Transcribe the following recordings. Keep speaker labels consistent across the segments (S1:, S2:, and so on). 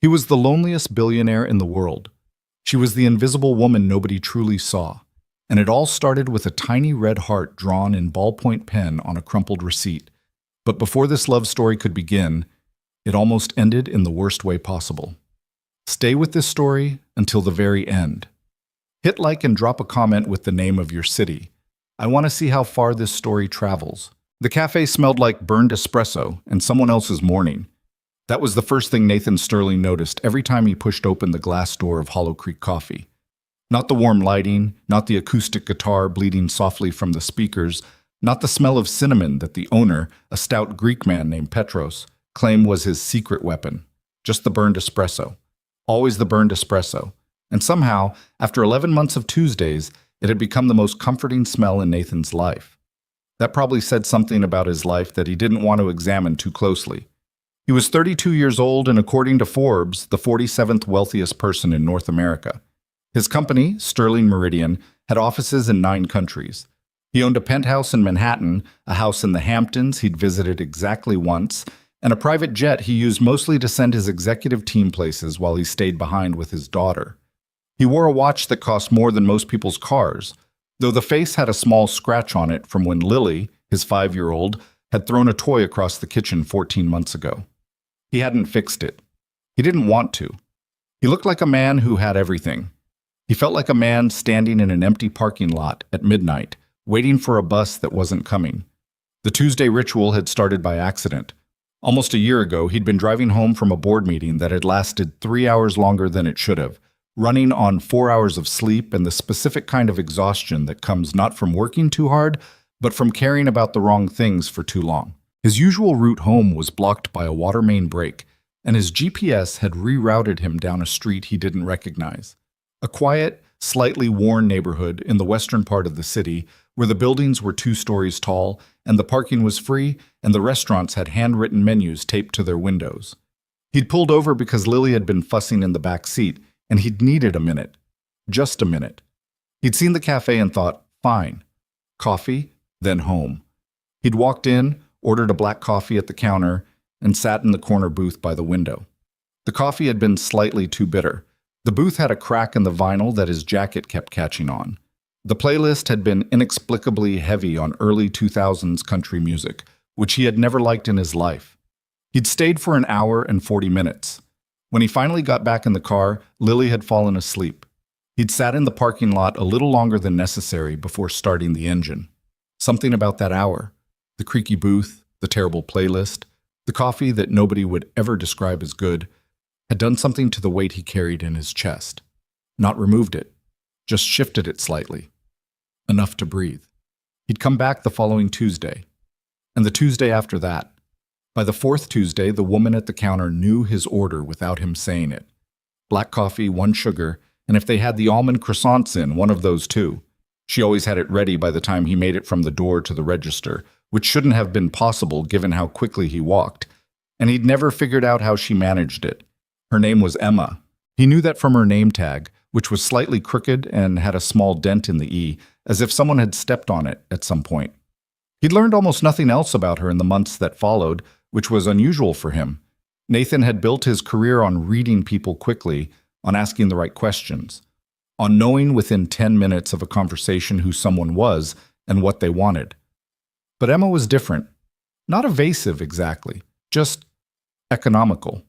S1: He was the loneliest billionaire in the world. She was the invisible woman nobody truly saw. And it all started with a tiny red heart drawn in ballpoint pen on a crumpled receipt. But before this love story could begin, it almost ended in the worst way possible. Stay with this story until the very end. Hit like and drop a comment with the name of your city. I want to see how far this story travels. The cafe smelled like burned espresso and someone else's morning. That was the first thing Nathan Sterling noticed every time he pushed open the glass door of Hollow Creek Coffee. Not the warm lighting, not the acoustic guitar bleeding softly from the speakers, not the smell of cinnamon that the owner, a stout Greek man named Petros, claimed was his secret weapon. Just the burned espresso. Always the burned espresso. And somehow, after 11 months of Tuesdays, it had become the most comforting smell in Nathan's life. That probably said something about his life that he didn't want to examine too closely. He was 32 years old and, according to Forbes, the 47th wealthiest person in North America. His company, Sterling Meridian, had offices in 9 countries. He owned a penthouse in Manhattan, a house in the Hamptons he'd visited exactly once, and a private jet he used mostly to send his executive team places while he stayed behind with his daughter. He wore a watch that cost more than most people's cars, though the face had a small scratch on it from when Lily, his 5-year-old, had thrown a toy across the kitchen 14 months ago. He hadn't fixed it. He didn't want to. He looked like a man who had everything. He felt like a man standing in an empty parking lot at midnight, waiting for a bus that wasn't coming. The Tuesday ritual had started by accident. Almost a year ago, he'd been driving home from a board meeting that had lasted 3 hours longer than it should have, running on 4 hours of sleep and the specific kind of exhaustion that comes not from working too hard, but from caring about the wrong things for too long. His usual route home was blocked by a water main break, and his GPS had rerouted him down a street he didn't recognize. A quiet, slightly worn neighborhood in the western part of the city where the buildings were 2 stories tall and the parking was free and the restaurants had handwritten menus taped to their windows. He'd pulled over because Lily had been fussing in the back seat, and he'd needed a minute. Just a minute. He'd seen the cafe and thought, fine. Coffee, then home. He'd walked in, ordered a black coffee at the counter, and sat in the corner booth by the window. The coffee had been slightly too bitter. The booth had a crack in the vinyl that his jacket kept catching on. The playlist had been inexplicably heavy on early 2000s country music, which he had never liked in his life. He'd stayed for an hour and 40 minutes. When he finally got back in the car, Lily had fallen asleep. He'd sat in the parking lot a little longer than necessary before starting the engine. Something about that hour, the creaky booth, the terrible playlist, the coffee that nobody would ever describe as good, had done something to the weight he carried in his chest. Not removed it, just shifted it slightly. Enough to breathe. He'd come back the following Tuesday, and the Tuesday after that. By the 4th Tuesday, the woman at the counter knew his order without him saying it. Black coffee, 1 sugar, and if they had the almond croissants in, one of those too. She always had it ready by the time he made it from the door to the register, which shouldn't have been possible given how quickly he walked. And he'd never figured out how she managed it. Her name was Emma. He knew that from her name tag, which was slightly crooked and had a small dent in the E, as if someone had stepped on it at some point. He'd learned almost nothing else about her in the months that followed, which was unusual for him. Nathan had built his career on reading people quickly, on asking the right questions, on knowing within 10 minutes of a conversation who someone was and what they wanted. But Emma was different. Not evasive exactly, just economical.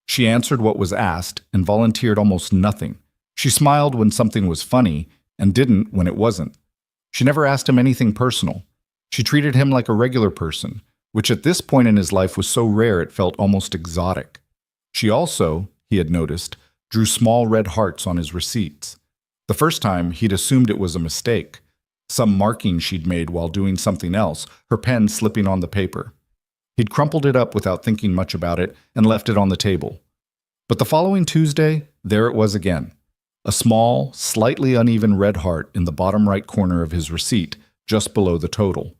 S1: She answered what was asked and volunteered almost nothing. She smiled when something was funny and didn't when it wasn't. She never asked him anything personal. She treated him like a regular person, which at this point in his life was so rare it felt almost exotic. She also, he had noticed, drew small red hearts on his receipts. The first time, he'd assumed it was a mistake, some marking she'd made while doing something else, her pen slipping on the paper. He'd crumpled it up without thinking much about it and left it on the table. But the following Tuesday, there it was again. A small, slightly uneven red heart in the bottom right corner of his receipt, just below the total.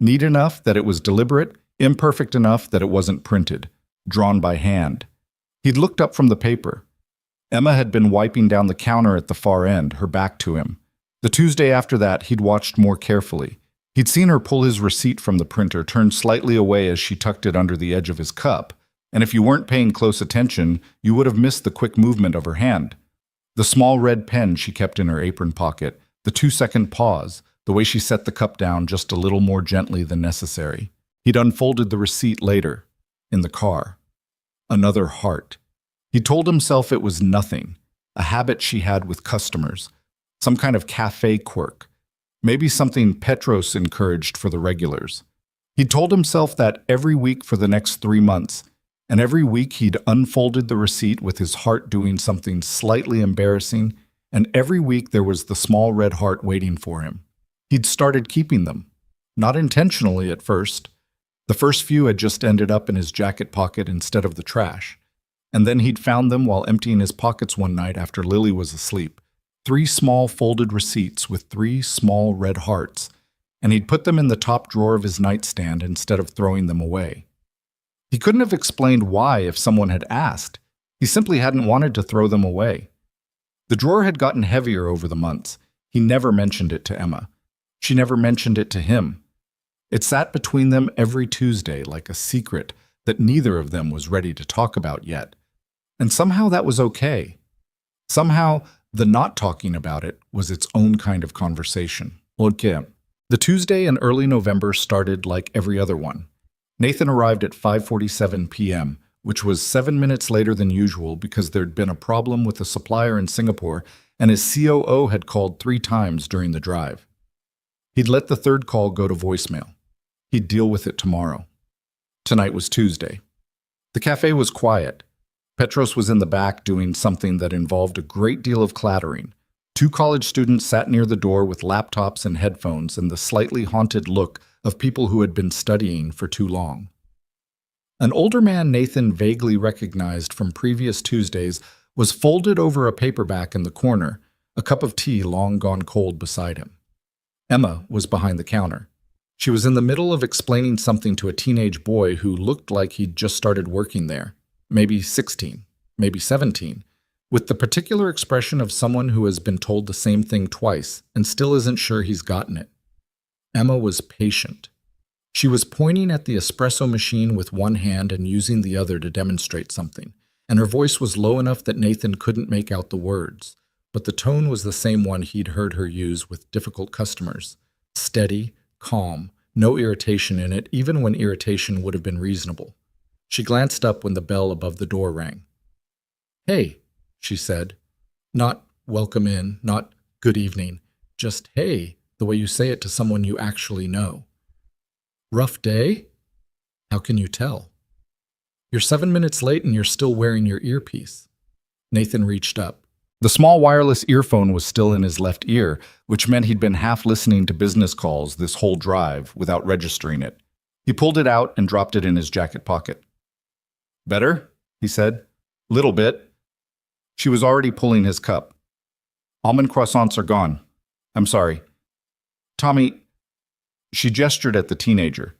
S1: Neat enough that it was deliberate, imperfect enough that it wasn't printed, drawn by hand. He'd looked up from the paper. Emma had been wiping down the counter at the far end, her back to him. The Tuesday after that, he'd watched more carefully. He'd seen her pull his receipt from the printer, turn slightly away as she tucked it under the edge of his cup, And if you weren't paying close attention, you would have missed the quick movement of her hand. The small red pen she kept in her apron pocket, the 2-second pause, the way she set the cup down just a little more gently than necessary. He'd unfolded the receipt later, in the car. Another heart. He told himself it was nothing, a habit she had with customers, some kind of cafe quirk, maybe something Petros encouraged for the regulars. He told himself that every week for the next 3 months, and every week he'd unfolded the receipt with his heart doing something slightly embarrassing, and every week there was the small red heart waiting for him. He'd started keeping them, not intentionally at first. The first few had just ended up in his jacket pocket instead of the trash. And then he'd found them while emptying his pockets one night after Lily was asleep. 3 small folded receipts with 3 small red hearts, and he'd put them in the top drawer of his nightstand instead of throwing them away. He couldn't have explained why if someone had asked. He simply hadn't wanted to throw them away. The drawer had gotten heavier over the months. He never mentioned it to Emma. She never mentioned it to him. It sat between them every Tuesday like a secret that neither of them was ready to talk about yet. And somehow that was okay. Somehow the not talking about it was its own kind of conversation. Okay. The Tuesday in early November started like every other one. Nathan arrived at 5:47 p.m., which was 7 minutes later than usual because there'd been a problem with a supplier in Singapore and his COO had called 3 times during the drive. He'd let the third call go to voicemail. He'd deal with it tomorrow. Tonight was Tuesday. The cafe was quiet. Petros was in the back doing something that involved a great deal of clattering. 2 college students sat near the door with laptops and headphones and the slightly haunted look of people who had been studying for too long. An older man Nathan vaguely recognized from previous Tuesdays was folded over a paperback in the corner, a cup of tea long gone cold beside him. Emma was behind the counter. She was in the middle of explaining something to a teenage boy who looked like he'd just started working there, maybe 16, maybe 17, with the particular expression of someone who has been told the same thing twice and still isn't sure he's gotten it. Emma was patient. She was pointing at the espresso machine with one hand and using the other to demonstrate something, and her voice was low enough that Nathan couldn't make out the words, but the tone was the same one he'd heard her use with difficult customers. Steady, calm, no irritation in it, even when irritation would have been reasonable. She glanced up when the bell above the door rang. "Hey," she said. Not "welcome in," not "good evening," just "hey," the way you say it to someone you actually know. "Rough day?" "How can you tell?" "You're 7 minutes late and you're still wearing your earpiece." Nathan reached up. The small wireless earphone was still in his left ear, which meant he'd been half listening to business calls this whole drive without registering it. He pulled it out and dropped it in his jacket pocket. "Better?" he said. "Little bit." She was already pulling his cup. "Almond croissants are gone. I'm sorry. Tommy," she gestured at the teenager,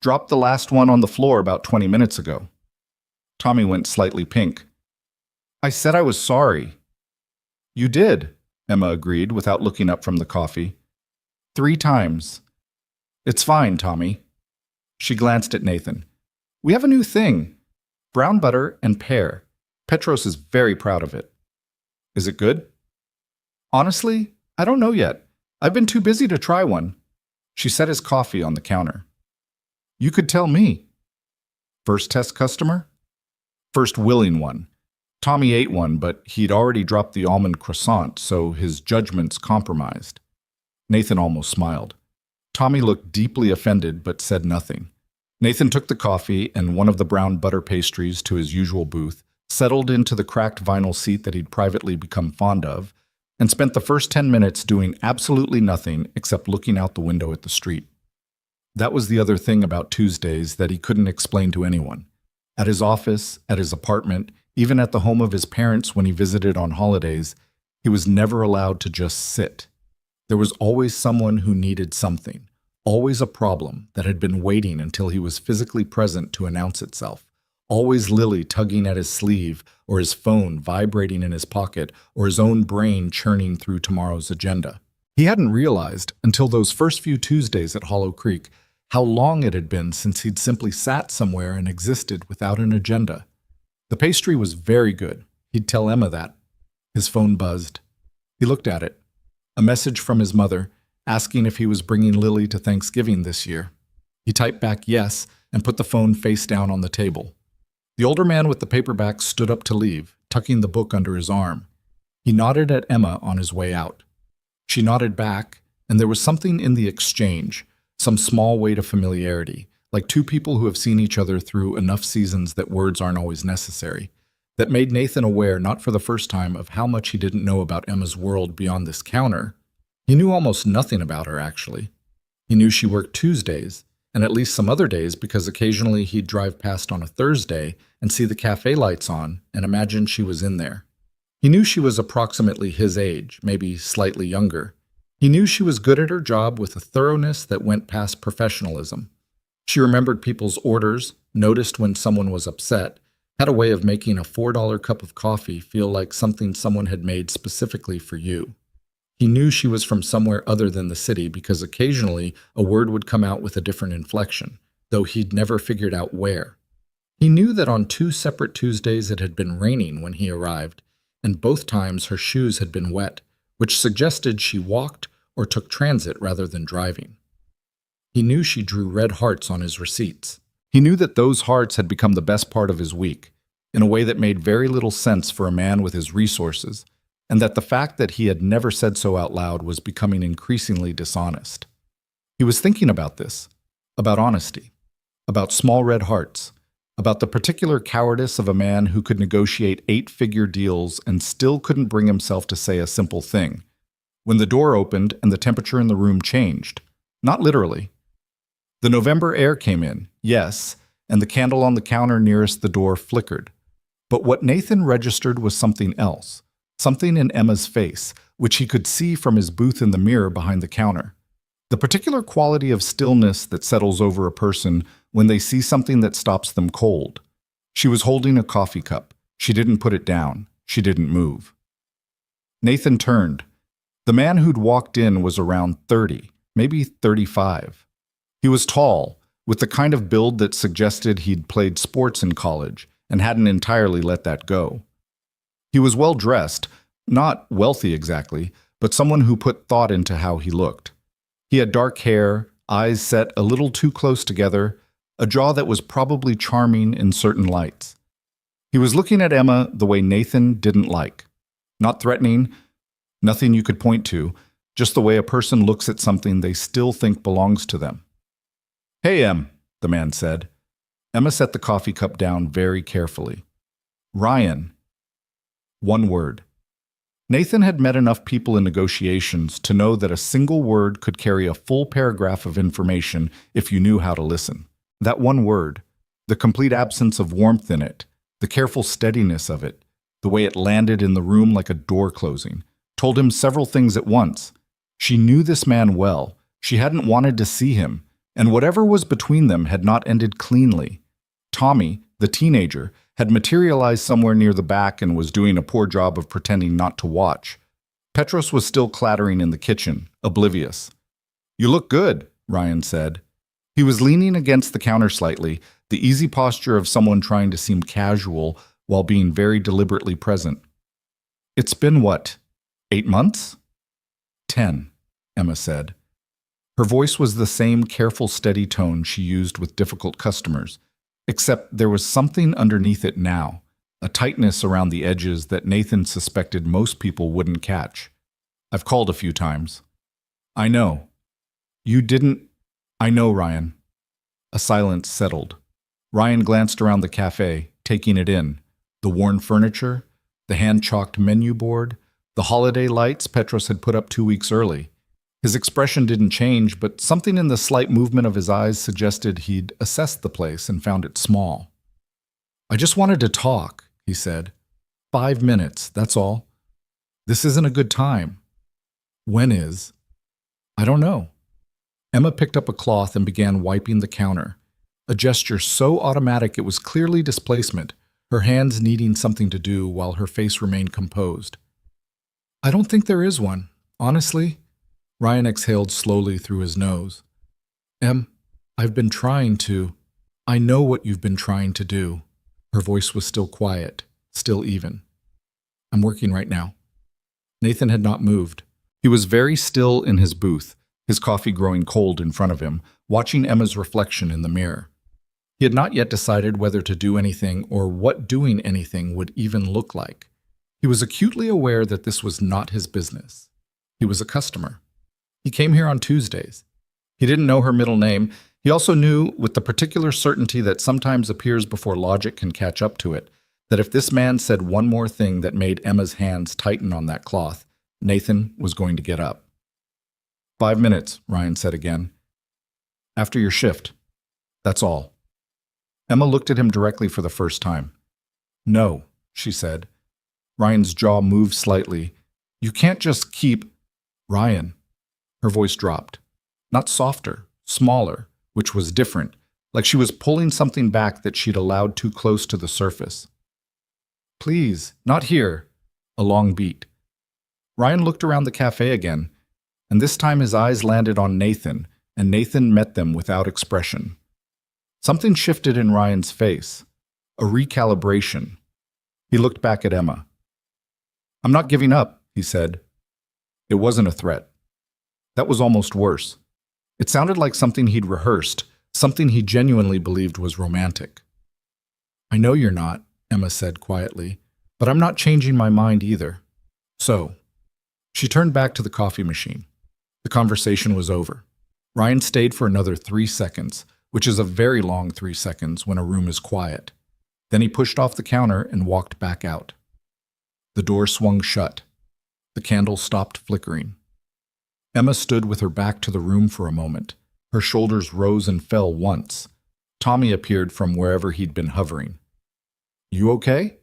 S1: "dropped the last one on the floor about 20 minutes ago." Tommy went slightly pink. "I said I was sorry." "You did," Emma agreed without looking up from the coffee. 3 times. "It's fine, Tommy." She glanced at Nathan. "We have a new thing. Brown butter and pear. Petros is very proud of it." "Is it good?" "Honestly, I don't know yet. I've been too busy to try one." She set his coffee on the counter. "You could tell me." First test customer? First willing one. Tommy ate one, but he'd already dropped the almond croissant, so his judgment's compromised. Nathan almost smiled. Tommy looked deeply offended, but said nothing. Nathan took the coffee and one of the brown butter pastries to his usual booth, settled into the cracked vinyl seat that he'd privately become fond of, and spent the first 10 minutes doing absolutely nothing except looking out the window at the street. That was the other thing about Tuesdays that he couldn't explain to anyone. At his office, at his apartment, even at the home of his parents when he visited on holidays, he was never allowed to just sit. There was always someone who needed something, always a problem that had been waiting until he was physically present to announce itself. Always Lily tugging at his sleeve, or his phone vibrating in his pocket, or his own brain churning through tomorrow's agenda. He hadn't realized, until those first few Tuesdays at Hollow Creek, How long it had been since he'd simply sat somewhere and existed without an agenda. The pastry was very good. He'd tell Emma that. His phone buzzed. He looked at it. A message from his mother, asking if he was bringing Lily to Thanksgiving this year. He typed back yes and put the phone face down on the table. The older man with the paperback stood up to leave, tucking the book under his arm. He nodded at Emma on his way out. She nodded back, and there was something in the exchange, some small weight of familiarity, like two people who have seen each other through enough seasons that words aren't always necessary, that made Nathan aware not for the first time of how much he didn't know about Emma's world beyond this counter. He knew almost nothing about her, actually. He knew she worked Tuesdays, and at least some other days because occasionally he'd drive past on a Thursday and see the cafe lights on and imagine she was in there. He knew she was approximately his age, maybe slightly younger. He knew she was good at her job with a thoroughness that went past professionalism. She remembered people's orders, noticed when someone was upset, had a way of making a $4 cup of coffee feel like something someone had made specifically for you. He knew she was from somewhere other than the city because occasionally a word would come out with a different inflection, though he'd never figured out where. He knew that on 2 separate Tuesdays it had been raining when he arrived, and both times her shoes had been wet, which suggested she walked or took transit rather than driving. He knew she drew red hearts on his receipts. He knew that those hearts had become the best part of his week, in a way that made very little sense for a man with his resources, and that the fact that he had never said so out loud was becoming increasingly dishonest. He was thinking about this, about honesty, about small red hearts, about the particular cowardice of a man who could negotiate 8-figure deals and still couldn't bring himself to say a simple thing. When the door opened and the temperature in the room changed, not literally. The November air came in, yes, and the candle on the counter nearest the door flickered. But what Nathan registered was something else, something in Emma's face, which he could see from his booth in the mirror behind the counter. The particular quality of stillness that settles over a person when they see something that stops them cold. She was holding a coffee cup. She didn't put it down. She didn't move. Nathan turned. The man who'd walked in was around 30, maybe 35. He was tall, with the kind of build that suggested he'd played sports in college and hadn't entirely let that go. He was well dressed, not wealthy exactly, but someone who put thought into how he looked. He had dark hair, eyes set a little too close together, a jaw that was probably charming in certain lights. He was looking at Emma the way Nathan didn't like. Not threatening, nothing you could point to, just the way a person looks at something they still think belongs to them. "Hey, Em," the man said. Emma set the coffee cup down very carefully. "Ryan." One word. Nathan had met enough people in negotiations to know that a single word could carry a full paragraph of information if you knew how to listen. That one word, the complete absence of warmth in it, the careful steadiness of it, the way it landed in the room like a door closing, told him several things at once. She knew this man well. She hadn't wanted to see him, and whatever was between them had not ended cleanly. Tommy, the teenager, had materialized somewhere near the back and was doing a poor job of pretending not to watch. Petros was still clattering in the kitchen, oblivious. "You look good," Ryan said. He was leaning against the counter slightly, the easy posture of someone trying to seem casual while being very deliberately present. "It's been what, 8 months?" 10, Emma said. Her voice was the same careful, steady tone she used with difficult customers, except there was something underneath it now, a tightness around the edges that Nathan suspected most people wouldn't catch. "I've called a few times." "I know." "You didn't—" "I know, Ryan." A silence settled. Ryan glanced around the cafe, taking it in. The worn furniture, the hand-chalked menu board, the holiday lights Petros had put up 2 weeks early. His expression didn't change, but something in the slight movement of his eyes suggested he'd assessed the place and found it small. "I just wanted to talk," he said. 5 minutes, that's all. This isn't a good time." "When is?" "I don't know." Emma picked up a cloth and began wiping the counter, a gesture so automatic it was clearly displacement, her hands needing something to do while her face remained composed. "I don't think there is one, honestly." Ryan exhaled slowly through his nose. "Em, I've been trying to. I know what you've been trying to do. Her voice was still quiet, still even. I'm working right now. Nathan had not moved. He was very still in his booth, his coffee growing cold in front of him, watching Emma's reflection in the mirror. He had not yet decided whether to do anything or what doing anything would even look like. He was acutely aware that this was not his business. He was a customer. He came here on Tuesdays. He didn't know her middle name. He also knew, with the particular certainty that sometimes appears before logic can catch up to it, that if this man said one more thing that made Emma's hands tighten on that cloth, Nathan was going to get up. 5 minutes, Ryan said again. After your shift. That's all. Emma looked at him directly for the first time. No, she said. Ryan's jaw moved slightly. You can't just keep... Ryan. Her voice dropped. Not softer, smaller, which was different, like she was pulling something back that she'd allowed too close to the surface. Please, not here. A long beat. Ryan looked around the cafe again, and this time his eyes landed on Nathan, and Nathan met them without expression. Something shifted in Ryan's face, a recalibration. He looked back at Emma. I'm not giving up, he said. It wasn't a threat. That was almost worse. It sounded like something he'd rehearsed, something he genuinely believed was romantic. I know you're not, Emma said quietly, but I'm not changing my mind either. So, she turned back to the coffee machine. The conversation was over. Ryan stayed for another 3 seconds, which is a very long 3 seconds when a room is quiet. Then he pushed off the counter and walked back out. The door swung shut. The candle stopped flickering. Emma stood with her back to the room for a moment. Her shoulders rose and fell once. Tommy appeared from wherever he'd been hovering. You okay?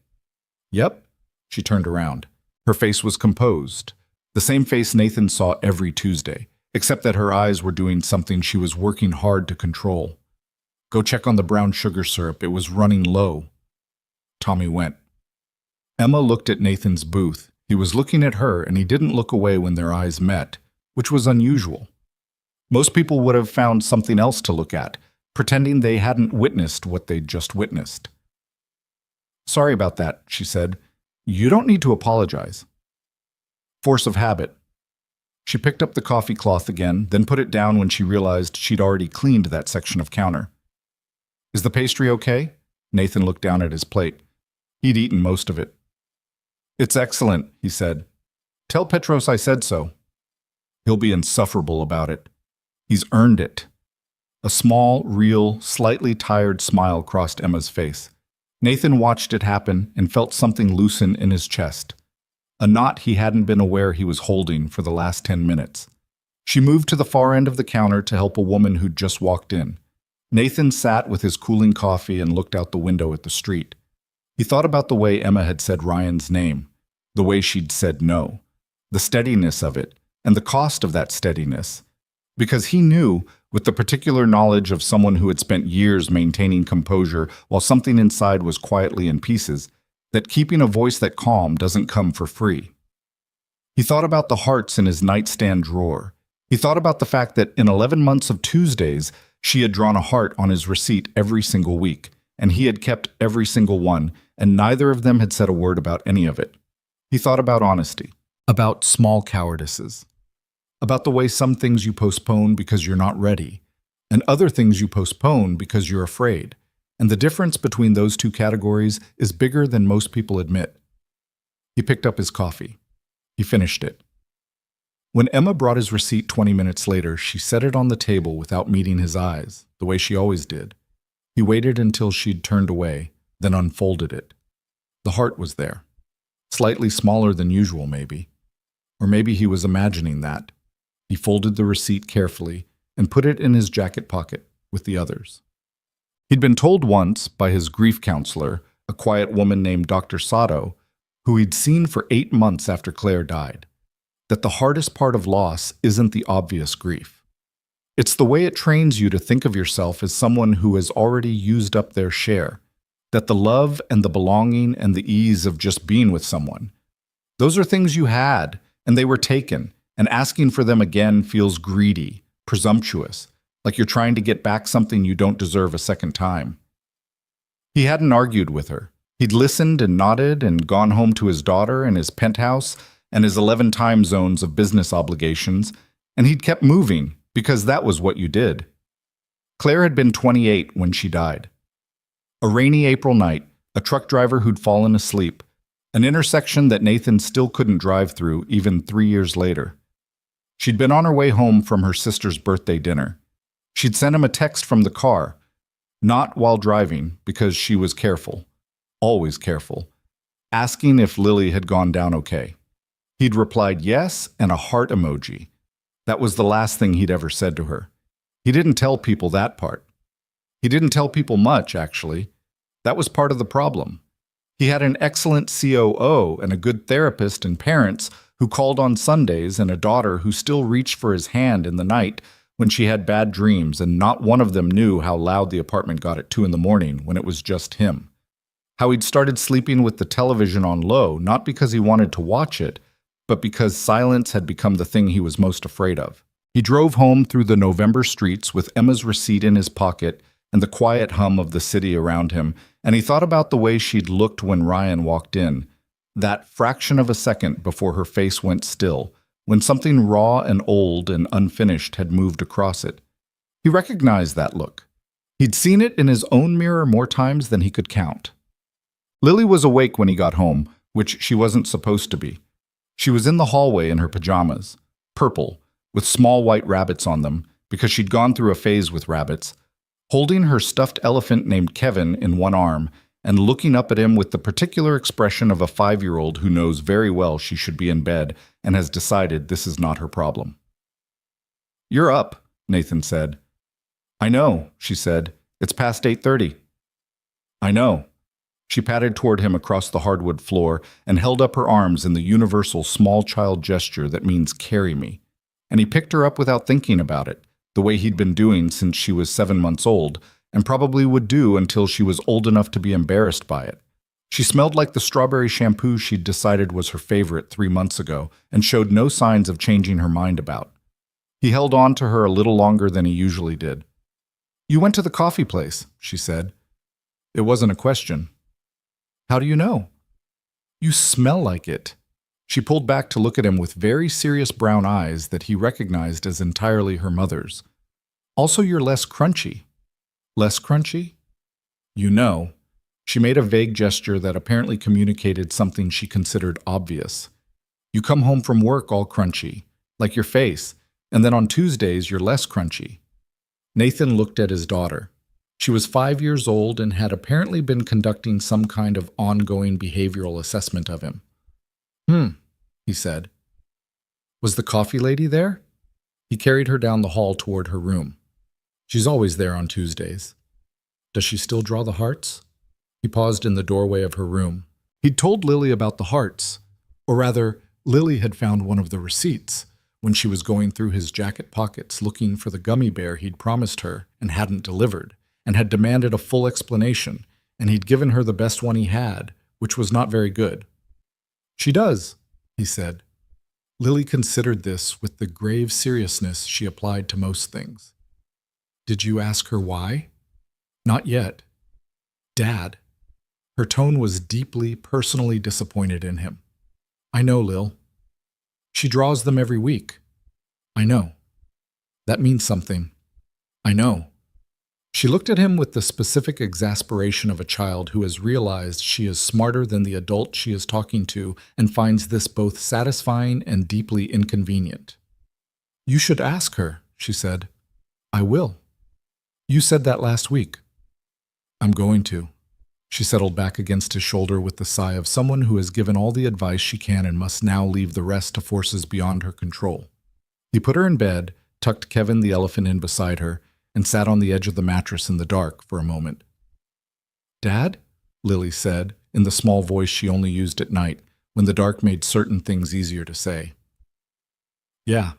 S1: Yep. She turned around. Her face was composed. The same face Nathan saw every Tuesday, except that her eyes were doing something she was working hard to control. Go check on the brown sugar syrup. It was running low. Tommy went. Emma looked at Nathan's booth. He was looking at her, and he didn't look away when their eyes met, which was unusual. Most people would have found something else to look at, pretending they hadn't witnessed what they'd just witnessed. Sorry about that, she said. You don't need to apologize. Force of habit. She picked up the coffee cloth again, then put it down when she realized she'd already cleaned that section of counter. Is the pastry okay? Nathan looked down at his plate. He'd eaten most of it. It's excellent, he said. Tell Petros I said so. He'll be insufferable about it. He's earned it. A small, real, slightly tired smile crossed Emma's face. Nathan watched it happen and felt something loosen in his chest. A knot he hadn't been aware he was holding for the last 10 minutes. She moved to the far end of the counter to help a woman who'd just walked in. Nathan sat with his cooling coffee and looked out the window at the street. He thought about the way Emma had said Ryan's name, the way she'd said no, the steadiness of it, and the cost of that steadiness. Because he knew, with the particular knowledge of someone who had spent years maintaining composure while something inside was quietly in pieces, that keeping a voice that calm doesn't come for free. He thought about the hearts in his nightstand drawer. He thought about the fact that in 11 months of Tuesdays, she had drawn a heart on his receipt every single week, and he had kept every single one, and neither of them had said a word about any of it. He thought about honesty, about small cowardices, about the way some things you postpone because you're not ready, and other things you postpone because you're afraid. And the difference between those two categories is bigger than most people admit. He picked up his coffee. He finished it. When Emma brought his receipt 20 minutes later, she set it on the table without meeting his eyes, the way she always did. He waited until she'd turned away, then unfolded it. The heart was there. Slightly smaller than usual, maybe. Or maybe he was imagining that. He folded the receipt carefully and put it in his jacket pocket with the others. He'd been told once by his grief counselor, a quiet woman named Dr. Sato, who he'd seen for 8 months after Claire died, that the hardest part of loss isn't the obvious grief. It's the way it trains you to think of yourself as someone who has already used up their share, that the love and the belonging and the ease of just being with someone, those are things you had, and they were taken, and asking for them again feels greedy, presumptuous, like you're trying to get back something you don't deserve a second time. He hadn't argued with her. He'd listened and nodded and gone home to his daughter and his penthouse and his 11 time zones of business obligations, and he'd kept moving because that was what you did. Claire had been 28 when she died. A rainy April night, a truck driver who'd fallen asleep, an intersection that Nathan still couldn't drive through even 3 years later. She'd been on her way home from her sister's birthday dinner. She'd sent him a text from the car, not while driving because she was careful, always careful, asking if Lily had gone down okay. He'd replied yes and a heart emoji. That was the last thing he'd ever said to her. He didn't tell people that part. He didn't tell people much, actually. That was part of the problem. He had an excellent COO and a good therapist and parents who called on Sundays and a daughter who still reached for his hand in the night when she had bad dreams, and not one of them knew how loud the apartment got at 2 a.m. when it was just him. How he'd started sleeping with the television on low, not because he wanted to watch it, but because silence had become the thing he was most afraid of. He drove home through the November streets with Emma's receipt in his pocket and the quiet hum of the city around him, and he thought about the way she'd looked when Ryan walked in, that fraction of a second before her face went still, when something raw and old and unfinished had moved across it. He recognized that look. He'd seen it in his own mirror more times than he could count. Lily was awake when he got home, which she wasn't supposed to be. She was in the hallway in her pajamas, purple, with small white rabbits on them, because she'd gone through a phase with rabbits, holding her stuffed elephant named Kevin in one arm and looking up at him with the particular expression of a 5-year-old who knows very well she should be in bed and has decided this is not her problem. "You're up," Nathan said. "I know," she said. "It's past 8:30. "I know." She patted toward him across the hardwood floor and held up her arms in the universal small child gesture that means carry me. And he picked her up without thinking about it, the way he'd been doing since she was 7 months old, and probably would do until she was old enough to be embarrassed by it. She smelled like the strawberry shampoo she'd decided was her favorite 3 months ago and showed no signs of changing her mind about. He held on to her a little longer than he usually did. "You went to the coffee place," she said. It wasn't a question. "How do you know?" "You smell like it." She pulled back to look at him with very serious brown eyes that he recognized as entirely her mother's. "Also, you're less crunchy." "Less crunchy?" "You know." She made a vague gesture that apparently communicated something she considered obvious. "You come home from work all crunchy, like your face, and then on Tuesdays you're less crunchy." Nathan looked at his daughter. She was 5 years old and had apparently been conducting some kind of ongoing behavioral assessment of him. He said. "Was the coffee lady there?" He carried her down the hall toward her room. "She's always there on Tuesdays." "Does she still draw the hearts?" He paused in the doorway of her room. He'd told Lily about the hearts, or rather, Lily had found one of the receipts when she was going through his jacket pockets looking for the gummy bear he'd promised her and hadn't delivered, and had demanded a full explanation, and he'd given her the best one he had, which was not very good. "She does," he said. Lily considered this with the grave seriousness she applied to most things. "Did you ask her why?" "Not yet." "Dad." Her tone was deeply, personally disappointed in him. "I know, Lil. She draws them every week." "I know." "That means something." "I know." She looked at him with the specific exasperation of a child who has realized she is smarter than the adult she is talking to and finds this both satisfying and deeply inconvenient. "You should ask her," she said. "I will." "You said that last week." "I'm going to." She settled back against his shoulder with the sigh of someone who has given all the advice she can and must now leave the rest to forces beyond her control. He put her in bed, tucked Kevin the elephant in beside her, and sat on the edge of the mattress in the dark for a moment. "Dad?" Lily said, in the small voice she only used at night, when the dark made certain things easier to say. "Yeah."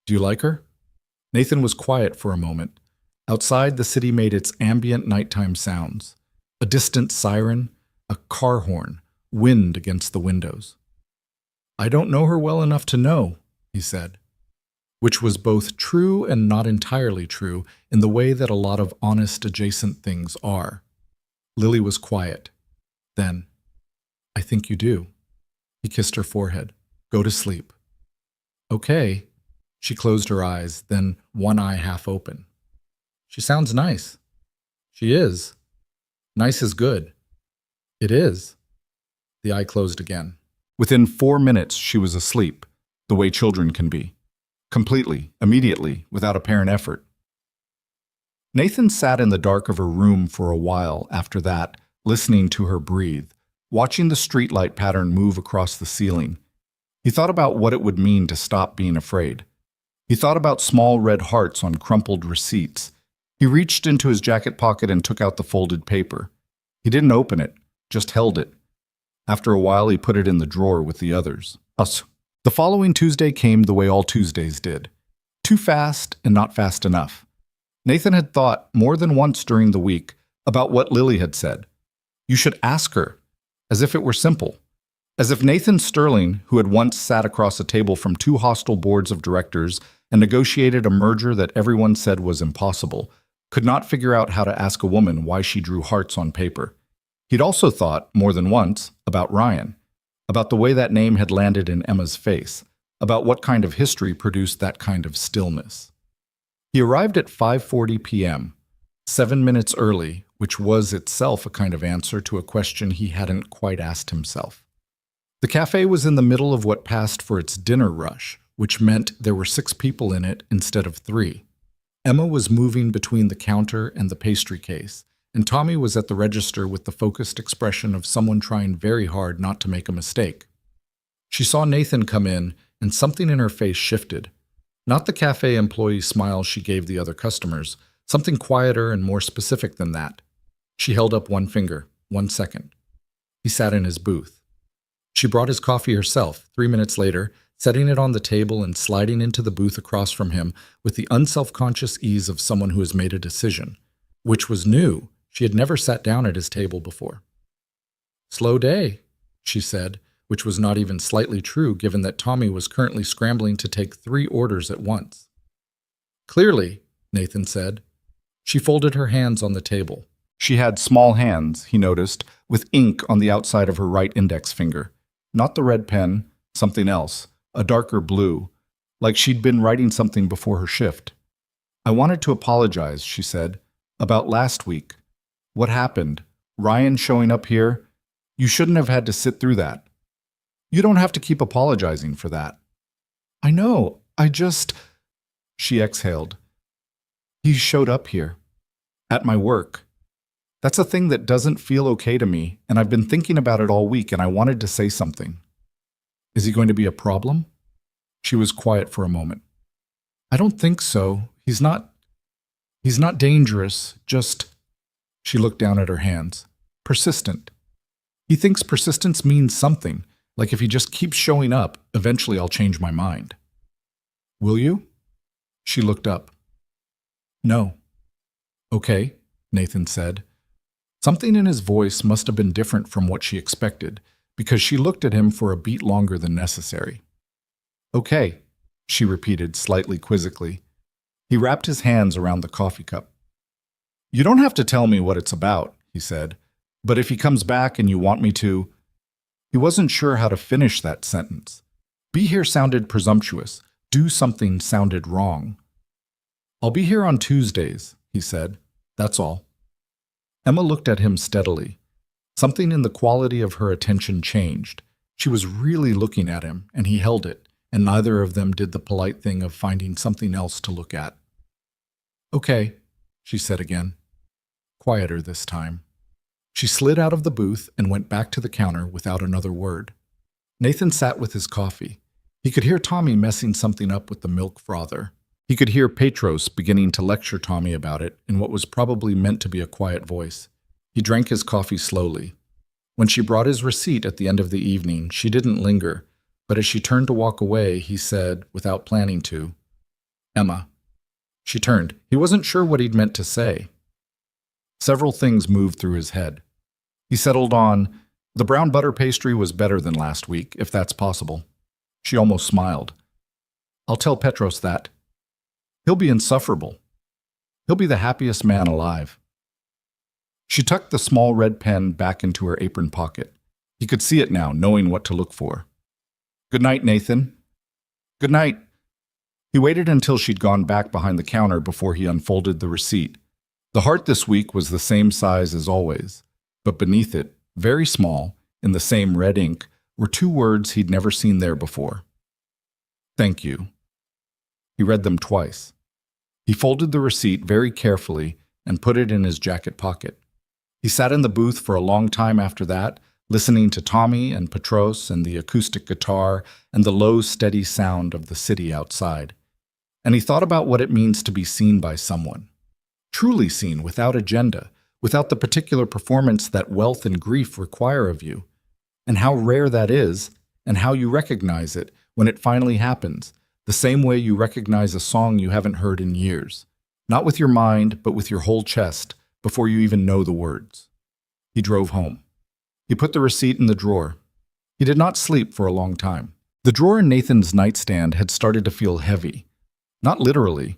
S1: "Do you like her?" Nathan was quiet for a moment. Outside, the city made its ambient nighttime sounds. A distant siren, a car horn, wind against the windows. "I don't know her well enough to know," he said. which was both true and not entirely true in the way that a lot of honest adjacent things are. Lily was quiet. Then, "I think you do." He kissed her forehead. "Go to sleep." "Okay." She closed her eyes, then one eye half open. "She sounds nice." "She is. Nice is good." "It is." The eye closed again. Within 4 minutes, she was asleep, the way children can be. Completely, immediately, without apparent effort. Nathan sat in the dark of her room for a while after that, listening to her breathe, watching the streetlight pattern move across the ceiling. He thought about what it would mean to stop being afraid. He thought about small red hearts on crumpled receipts. He reached into his jacket pocket and took out the folded paper. He didn't open it, just held it. After a while, he put it in the drawer with the others. The following Tuesday came the way all Tuesdays did. Too fast and not fast enough. Nathan had thought more than once during the week about what Lily had said. You should ask her, as if it were simple. As if Nathan Sterling, who had once sat across a table from 2 hostile boards of directors and negotiated a merger that everyone said was impossible, could not figure out how to ask a woman why she drew hearts on paper. He'd also thought, more than once, about Ryan, about the way that name had landed in Emma's face, about what kind of history produced that kind of stillness. He arrived at 5:40 p.m., 7 minutes early, which was itself a kind of answer to a question he hadn't quite asked himself. The cafe was in the middle of what passed for its dinner rush, which meant there were 6 people in it instead of 3. Emma was moving between the counter and the pastry case, and Tommy was at the register with the focused expression of someone trying very hard not to make a mistake. She saw Nathan come in, and something in her face shifted. Not the cafe employee smile she gave the other customers, something quieter and more specific than that. She held up one finger, 1 second. He sat in his booth. She brought his coffee herself, 3 minutes later, setting it on the table and sliding into the booth across from him with the unself-conscious ease of someone who has made a decision, which was new. She had never sat down at his table before. "Slow day," she said, which was not even slightly true given that Tommy was currently scrambling to take 3 orders at once. "Clearly," Nathan said. She folded her hands on the table. She had small hands, he noticed, with ink on the outside of her right index finger. Not the red pen, something else, a darker blue, like she'd been writing something before her shift. "I wanted to apologize," she said, "about last week. What happened? Ryan showing up here? You shouldn't have had to sit through that. You don't have to keep apologizing for that." "I know, She exhaled. "He showed up here. At my work. That's a thing that doesn't feel okay to me, and I've been thinking about it all week, and I wanted to say something." "Is he going to be a problem?" She was quiet for a moment. "I don't think so. He's not dangerous, just..." She looked down at her hands. "Persistent. He thinks persistence means something, like if he just keeps showing up, eventually I'll change my mind." "Will you?" She looked up. "No." "Okay," Nathan said. Something in his voice must have been different from what she expected, because she looked at him for a beat longer than necessary. "Okay," she repeated slightly quizzically. He wrapped his hands around the coffee cup. "You don't have to tell me what it's about," he said, "but if he comes back and you want me to..." He wasn't sure how to finish that sentence. Be here sounded presumptuous. Do something sounded wrong. "I'll be here on Tuesdays," he said. "That's all." Emma looked at him steadily. Something in the quality of her attention changed. She was really looking at him, and he held it, and neither of them did the polite thing of finding something else to look at. "Okay," she said again. Quieter this time. She slid out of the booth and went back to the counter without another word. Nathan sat with his coffee. He could hear Tommy messing something up with the milk frother. He could hear Petros beginning to lecture Tommy about it in what was probably meant to be a quiet voice. He drank his coffee slowly. When she brought his receipt at the end of the evening, she didn't linger, but as she turned to walk away, he said, without planning to, "Emma." She turned. He wasn't sure what he'd meant to say. Several things moved through his head. He settled on, "The brown butter pastry was better than last week, if that's possible." She almost smiled. "I'll tell Petros that," He'll be insufferable. He'll be the happiest man alive. She tucked the small red pen back into her apron pocket. He could see it now, knowing what to look for. Good night, Nathan. Good night. He waited until she'd gone back behind the counter before he unfolded the receipt. The heart this week was the same size as always, but beneath it, very small, in the same red ink, were two words he'd never seen there before. Thank you. He read them twice. He folded the receipt very carefully and put it in his jacket pocket. He sat in the booth for a long time after that, listening to Tommy and Petros and the acoustic guitar and the low, steady sound of the city outside. And he thought about what it means to be seen by someone. Truly seen, without agenda, without the particular performance that wealth and grief require of you, and how rare that is, and how you recognize it when it finally happens, the same way you recognize a song you haven't heard in years, not with your mind, but with your whole chest, before you even know the words. He drove home. He put the receipt in the drawer. He did not sleep for a long time. The drawer in Nathan's nightstand had started to feel heavy. Not literally.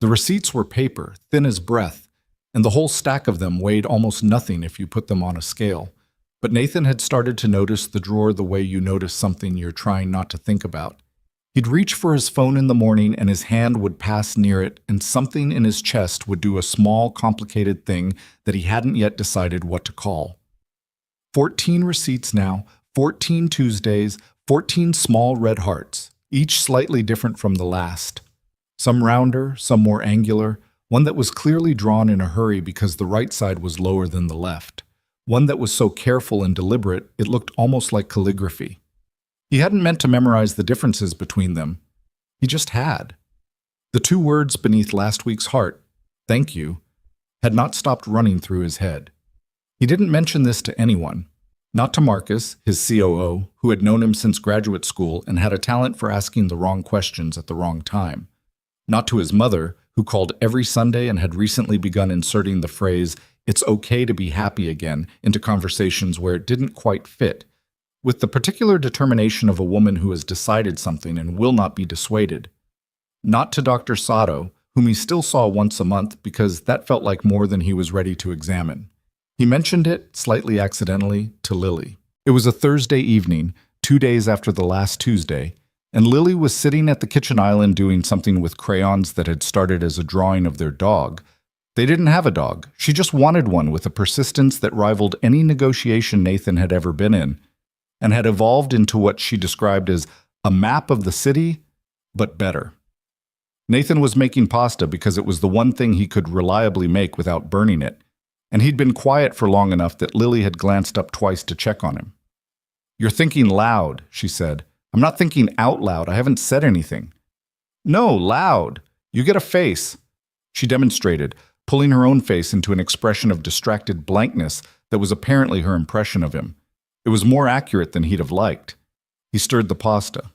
S1: The receipts were paper, thin as breath, and the whole stack of them weighed almost nothing if you put them on a scale. But Nathan had started to notice the drawer the way you notice something you're trying not to think about. He'd reach for his phone in the morning and his hand would pass near it and something in his chest would do a small, complicated thing that he hadn't yet decided what to call. 14 receipts now, 14 Tuesdays, 14 small red hearts, each slightly different from the last. Some rounder, some more angular, one that was clearly drawn in a hurry because the right side was lower than the left. One that was so careful and deliberate it looked almost like calligraphy. He hadn't meant to memorize the differences between them. He just had. The two words beneath last week's heart, thank you, had not stopped running through his head. He didn't mention this to anyone. Not to Marcus, his COO, who had known him since graduate school and had a talent for asking the wrong questions at the wrong time. Not to his mother, who called every Sunday and had recently begun inserting the phrase, "It's okay to be happy again," into conversations where it didn't quite fit, with the particular determination of a woman who has decided something and will not be dissuaded. Not to Dr. Sato, whom he still saw once a month because that felt like more than he was ready to examine. He mentioned it, slightly accidentally, to Lily. It was a Thursday evening, 2 days after the last Tuesday, and Lily was sitting at the kitchen island doing something with crayons that had started as a drawing of their dog. They didn't have a dog. She just wanted one with a persistence that rivaled any negotiation Nathan had ever been in, and had evolved into what she described as a map of the city, but better. Nathan was making pasta because it was the one thing he could reliably make without burning it, and he'd been quiet for long enough that Lily had glanced up twice to check on him. "You're thinking loud," she said. "I'm not thinking out loud. I haven't said anything." "No, loud. You get a face." She demonstrated, pulling her own face into an expression of distracted blankness that was apparently her impression of him. It was more accurate than he'd have liked. He stirred the pasta.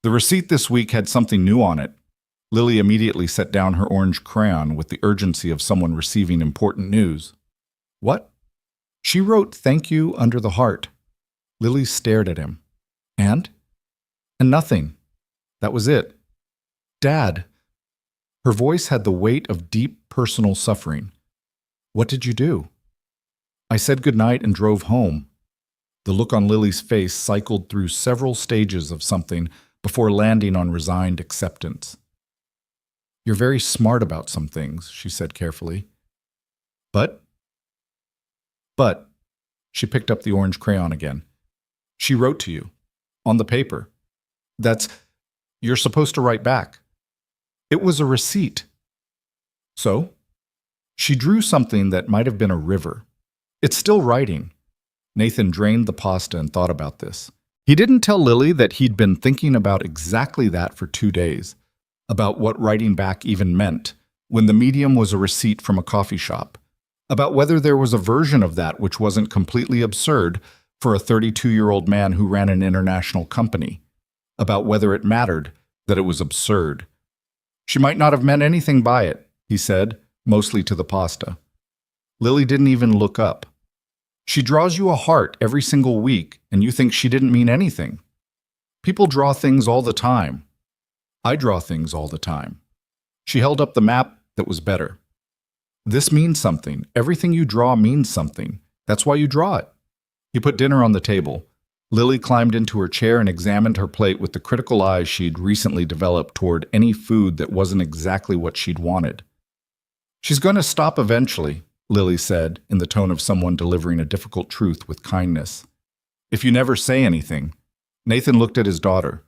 S1: The receipt this week had something new on it. Lily immediately set down her orange crayon with the urgency of someone receiving important news. "What?" "She wrote thank you under the heart." Lily stared at him. "And?" "And nothing. That was it." "Dad." Her voice had the weight of deep personal suffering. "What did you do?" "I said goodnight and drove home." The look on Lily's face cycled through several stages of something before landing on resigned acceptance. "You're very smart about some things," she said carefully. But, she picked up the orange crayon again. "She wrote to you. On the paper. You're supposed to write back." "It was a receipt." "So?" "She drew something that might have been a river. It's still writing." Nathan drained the pasta and thought about this. He didn't tell Lily that he'd been thinking about exactly that for 2 days, about what writing back even meant, when the medium was a receipt from a coffee shop, about whether there was a version of that which wasn't completely absurd for a 32-year-old man who ran an international company, about whether it mattered that it was absurd. "She might not have meant anything by it," he said, mostly to the pasta. Lily didn't even look up. "She draws you a heart every single week, and you think she didn't mean anything. People draw things all the time. I draw things all the time." She held up the map that was better. This means something. Everything you draw means something. That's why you draw it. He put dinner on the table. Lily climbed into her chair and examined her plate with the critical eye she'd recently developed toward any food that wasn't exactly what she'd wanted. She's going to stop eventually, Lily said, in the tone of someone delivering a difficult truth with kindness. If you never say anything. Nathan looked at his daughter.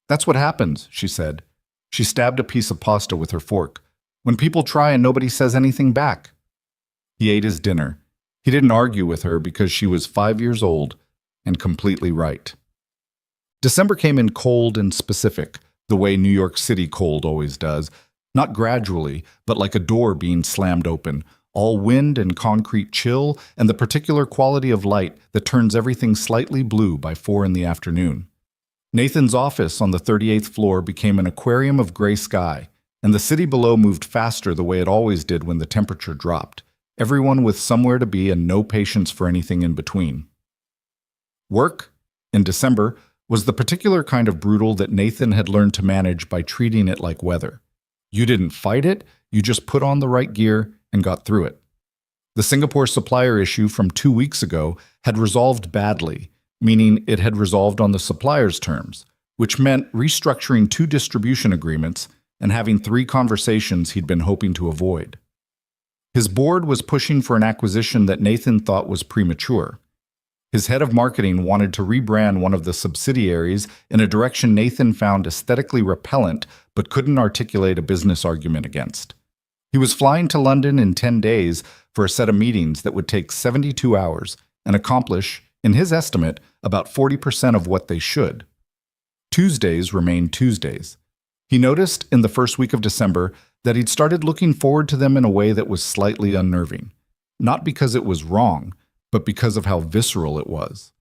S1: That's what happens, she said. She stabbed a piece of pasta with her fork. When people try and nobody says anything back. He ate his dinner. He didn't argue with her because she was 5 years old and completely right. December came in cold and specific, the way New York City cold always does, not gradually, but like a door being slammed open, all wind and concrete chill and the particular quality of light that turns everything slightly blue by 4 in the afternoon. Nathan's office on the 38th floor became an aquarium of gray sky, and the city below moved faster the way it always did when the temperature dropped, everyone with somewhere to be and no patience for anything in between. Work, in December, was the particular kind of brutal that Nathan had learned to manage by treating it like weather. You didn't fight it, you just put on the right gear and got through it. The Singapore supplier issue from 2 weeks ago had resolved badly, meaning it had resolved on the supplier's terms, which meant restructuring 2 distribution agreements and having 3 conversations he'd been hoping to avoid. His board was pushing for an acquisition that Nathan thought was premature. His head of marketing wanted to rebrand one of the subsidiaries in a direction Nathan found aesthetically repellent but couldn't articulate a business argument against. He was flying to London in 10 days for a set of meetings that would take 72 hours and accomplish, in his estimate, about 40% of what they should. Tuesdays remained Tuesdays. He noticed in the first week of December that he'd started looking forward to them in a way that was slightly unnerving, not because it was wrong, but because of how visceral it was.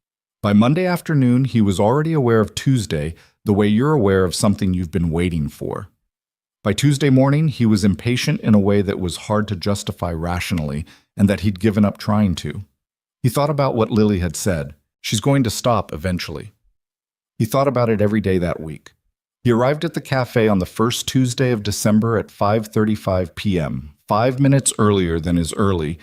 S1: By Monday afternoon, he was already aware of Tuesday the way you're aware of something you've been waiting for. By Tuesday morning, he was impatient in a way that was hard to justify rationally and that he'd given up trying to. He thought about what Lily had said. She's going to stop eventually. He thought about it every day that week. He arrived at the cafe on the first Tuesday of December at 5:35 p.m., 5 minutes earlier than his early,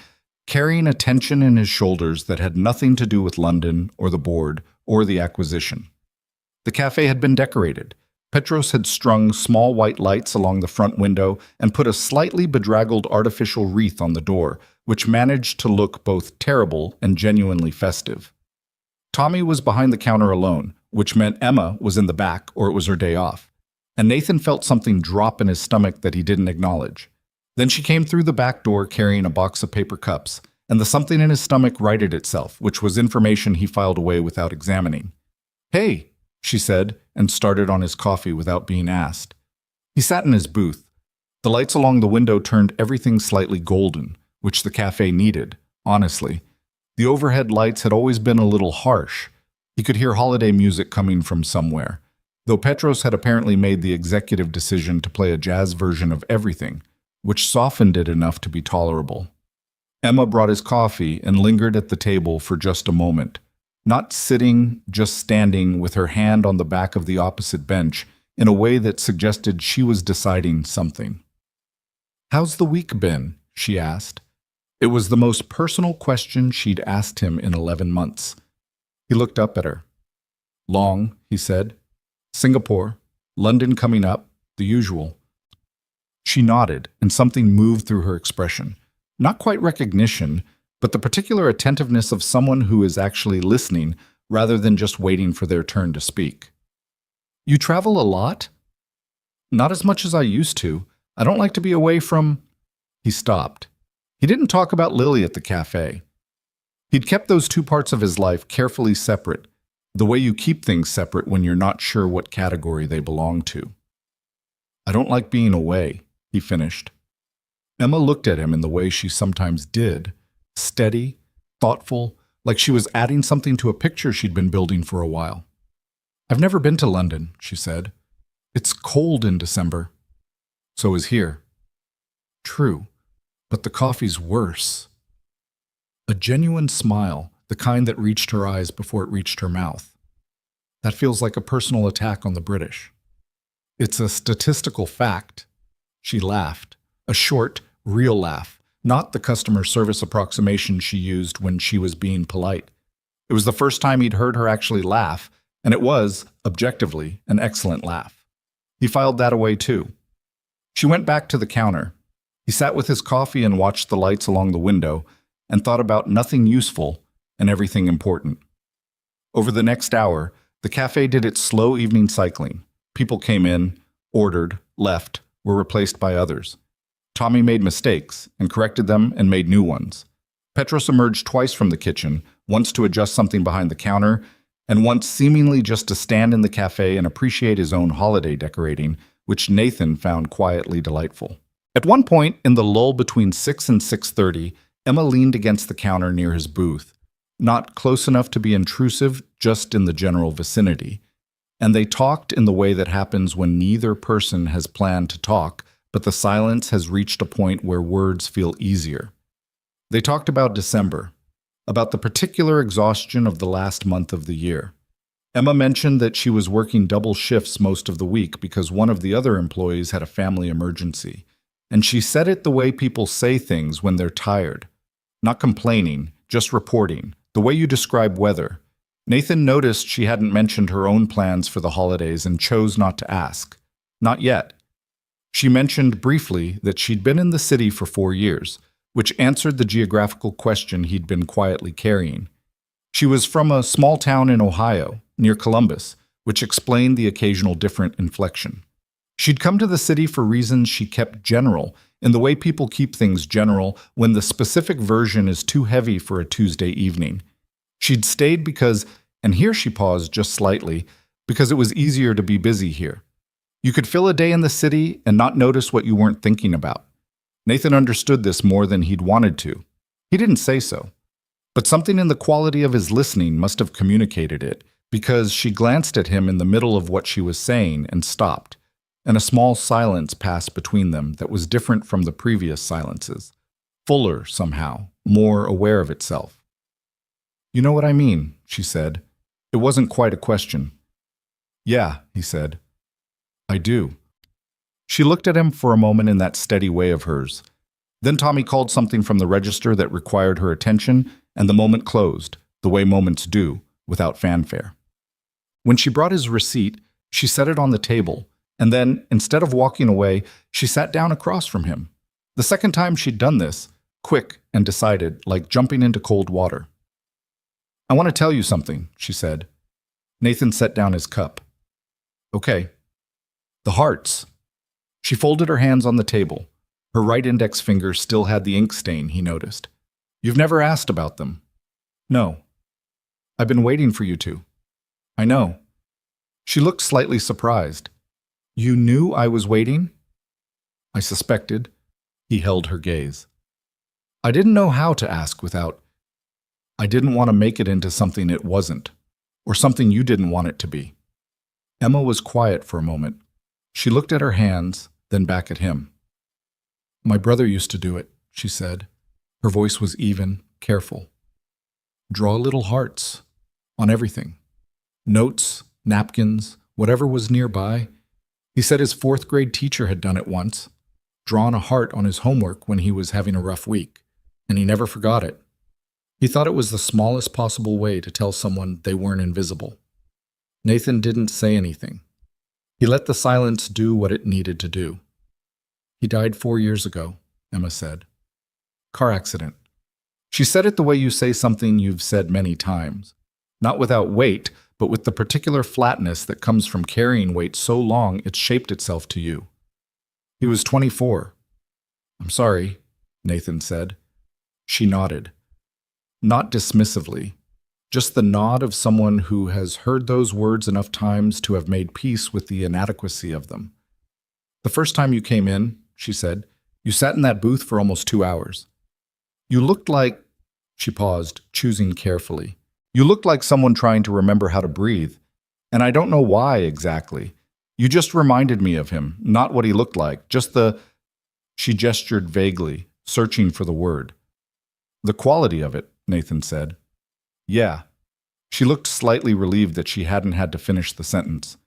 S1: carrying a tension in his shoulders that had nothing to do with London or the board or the acquisition. The cafe had been decorated. Petros had strung small white lights along the front window and put a slightly bedraggled artificial wreath on the door, which managed to look both terrible and genuinely festive. Tommy was behind the counter alone, which meant Emma was in the back or it was her day off, and Nathan felt something drop in his stomach that he didn't acknowledge. Then she came through the back door carrying a box of paper cups, and the something in his stomach righted itself, which was information he filed away without examining. "Hey," she said, and started on his coffee without being asked. He sat in his booth. The lights along the window turned everything slightly golden, which the cafe needed, honestly. The overhead lights had always been a little harsh. He could hear holiday music coming from somewhere, though Petros had apparently made the executive decision to play a jazz version of everything, which softened it enough to be tolerable. Emma brought his coffee and lingered at the table for just a moment, not sitting, just standing with her hand on the back of the opposite bench in a way that suggested she was deciding something. "How's the week been?" she asked. It was the most personal question she'd asked him in 11 months. He looked up at her. "Long," he said. "Singapore, London coming up, the usual." She nodded, and something moved through her expression. Not quite recognition, but the particular attentiveness of someone who is actually listening rather than just waiting for their turn to speak. "You travel a lot?" "Not as much as I used to. I don't like to be away from—" He stopped. He didn't talk about Lily at the cafe. He'd kept those 2 parts of his life carefully separate, the way you keep things separate when you're not sure what category they belong to. "I don't like being away," he finished. Emma looked at him in the way she sometimes did, steady, thoughtful, like she was adding something to a picture she'd been building for a while. "I've never been to London," she said. "It's cold in December." "So is here." "True, but the coffee's worse." A genuine smile, the kind that reached her eyes before it reached her mouth. "That feels like a personal attack on the British." "It's a statistical fact." She laughed. A short, real laugh, not the customer service approximation she used when she was being polite. It was the first time he'd heard her actually laugh, and it was, objectively, an excellent laugh. He filed that away too. She went back to the counter. He sat with his coffee and watched the lights along the window and thought about nothing useful and everything important. Over the next hour, the cafe did its slow evening cycling. People came in, ordered, left, were replaced by others. Tommy made mistakes and corrected them and made new ones. Petros emerged twice from the kitchen, once to adjust something behind the counter, and once seemingly just to stand in the cafe and appreciate his own holiday decorating, which Nathan found quietly delightful. At one point, in the lull between 6 and 6:30, Emma leaned against the counter near his booth, not close enough to be intrusive, just in the general vicinity. And they talked in the way that happens when neither person has planned to talk, but the silence has reached a point where words feel easier. They talked about December, about the particular exhaustion of the last month of the year. Emma mentioned that she was working double shifts most of the week because one of the other employees had a family emergency. And she said it the way people say things when they're tired. Not complaining, just reporting, the way you describe weather. Nathan noticed she hadn't mentioned her own plans for the holidays and chose not to ask. Not yet. She mentioned briefly that she'd been in the city for 4 years, which answered the geographical question he'd been quietly carrying. She was from a small town in Ohio, near Columbus, which explained the occasional different inflection. She'd come to the city for reasons she kept general, in the way people keep things general when the specific version is too heavy for a Tuesday evening. She'd stayed because, and here she paused just slightly, because it was easier to be busy here. You could fill a day in the city and not notice what you weren't thinking about. Nathan understood this more than he'd wanted to. He didn't say so. But something in the quality of his listening must have communicated it, because she glanced at him in the middle of what she was saying and stopped, and a small silence passed between them that was different from the previous silences, fuller somehow, more aware of itself. "You know what I mean," she said. It wasn't quite a question. "Yeah," he said. "I do." She looked at him for a moment in that steady way of hers. Then Tommy called something from the register that required her attention, and the moment closed, the way moments do, without fanfare. When she brought his receipt, she set it on the table, and then, instead of walking away, she sat down across from him. The second time she'd done this, quick and decided, like jumping into cold water. "I want to tell you something," she said. Nathan set down his cup. "Okay." "The hearts." She folded her hands on the table. Her right index finger still had the ink stain, he noticed. "You've never asked about them." "No." "I've been waiting for you to." "I know." She looked slightly surprised. "You knew I was waiting?" "I suspected." He held her gaze. "I didn't know how to ask without. I didn't want to make it into something it wasn't, or something you didn't want it to be." Emma was quiet for a moment. She looked at her hands, then back at him. "My brother used to do it," she said. Her voice was even, careful. "Draw little hearts on everything. Notes, napkins, whatever was nearby. He said his 4th grade teacher had done it once, drawn a heart on his homework when he was having a rough week, and he never forgot it. He thought it was the smallest possible way to tell someone they weren't invisible." Nathan didn't say anything. He let the silence do what it needed to do. "He died 4 years ago," Emma said. "Car accident." She said it the way you say something you've said many times. Not without weight, but with the particular flatness that comes from carrying weight so long it's shaped itself to you. "He was 24. "I'm sorry," Nathan said. She nodded. Not dismissively, just the nod of someone who has heard those words enough times to have made peace with the inadequacy of them. "The first time you came in," she said, "you sat in that booth for almost 2 hours. You looked like—" She paused, choosing carefully. "You looked like someone trying to remember how to breathe. And I don't know why exactly. You just reminded me of him, not what he looked like, just the—" She gestured vaguely, searching for the word. "The quality of it," Nathan said. "Yeah." She looked slightly relieved that she hadn't had to finish the sentence.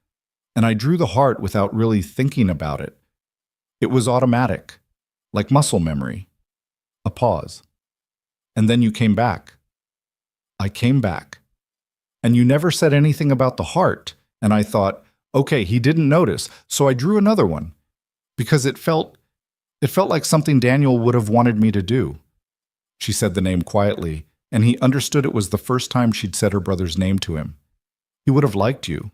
S1: "And I drew the heart without really thinking about it. It was automatic, like muscle memory. A pause. And then you came back. I came back. And you never said anything about the heart. And I thought, okay, he didn't notice, so I drew another one. Because it felt like something Daniel would have wanted me to do. She said the name quietly, and he understood it was the first time she'd said her brother's name to him. He would have liked you.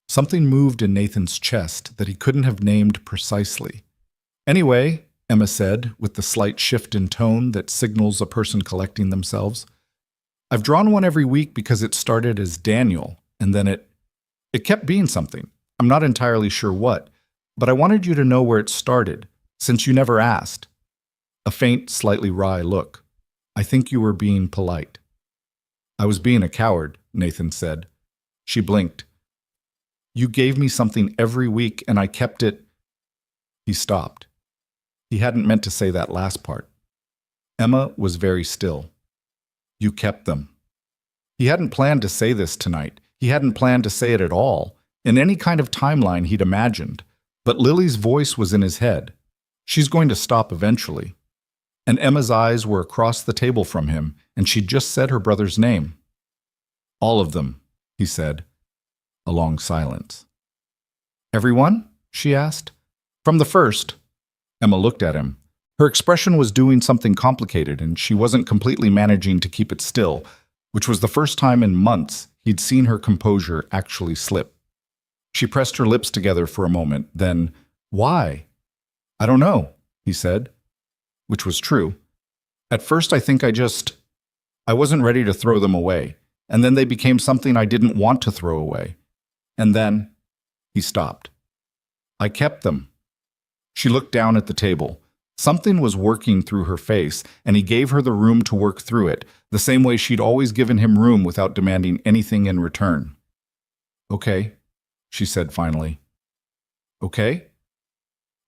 S1: Something moved in Nathan's chest that he couldn't have named precisely. Anyway, Emma said, with the slight shift in tone that signals a person collecting themselves, I've drawn one every week because it started as Daniel, and then it kept being something. I'm not entirely sure what, but I wanted you to know where it started, since you never asked. A faint, slightly wry look. I think you were being polite. I was being a coward, Nathan said. She blinked. You gave me something every week and I kept it. He stopped. He hadn't meant to say that last part. Emma was very still. You kept them. He hadn't planned to say this tonight. He hadn't planned to say it at all, in any kind of timeline he'd imagined. But Lily's voice was in his head. She's going to stop eventually. And Emma's eyes were across the table from him, and she'd just said her brother's name. All of them, he said. A long silence. Everyone? She asked. From the first. Emma looked at him. Her expression was doing something complicated, and she wasn't completely managing to keep it still, which was the first time in months he'd seen her composure actually slip. She pressed her lips together for a moment, then, why? I don't know, he said, which was true. At first I think I wasn't ready to throw them away, and then they became something I didn't want to throw away. And then, he stopped. I kept them. She looked down at the table. Something was working through her face, and he gave her the room to work through it, the same way she'd always given him room without demanding anything in return. Okay, she said finally. Okay?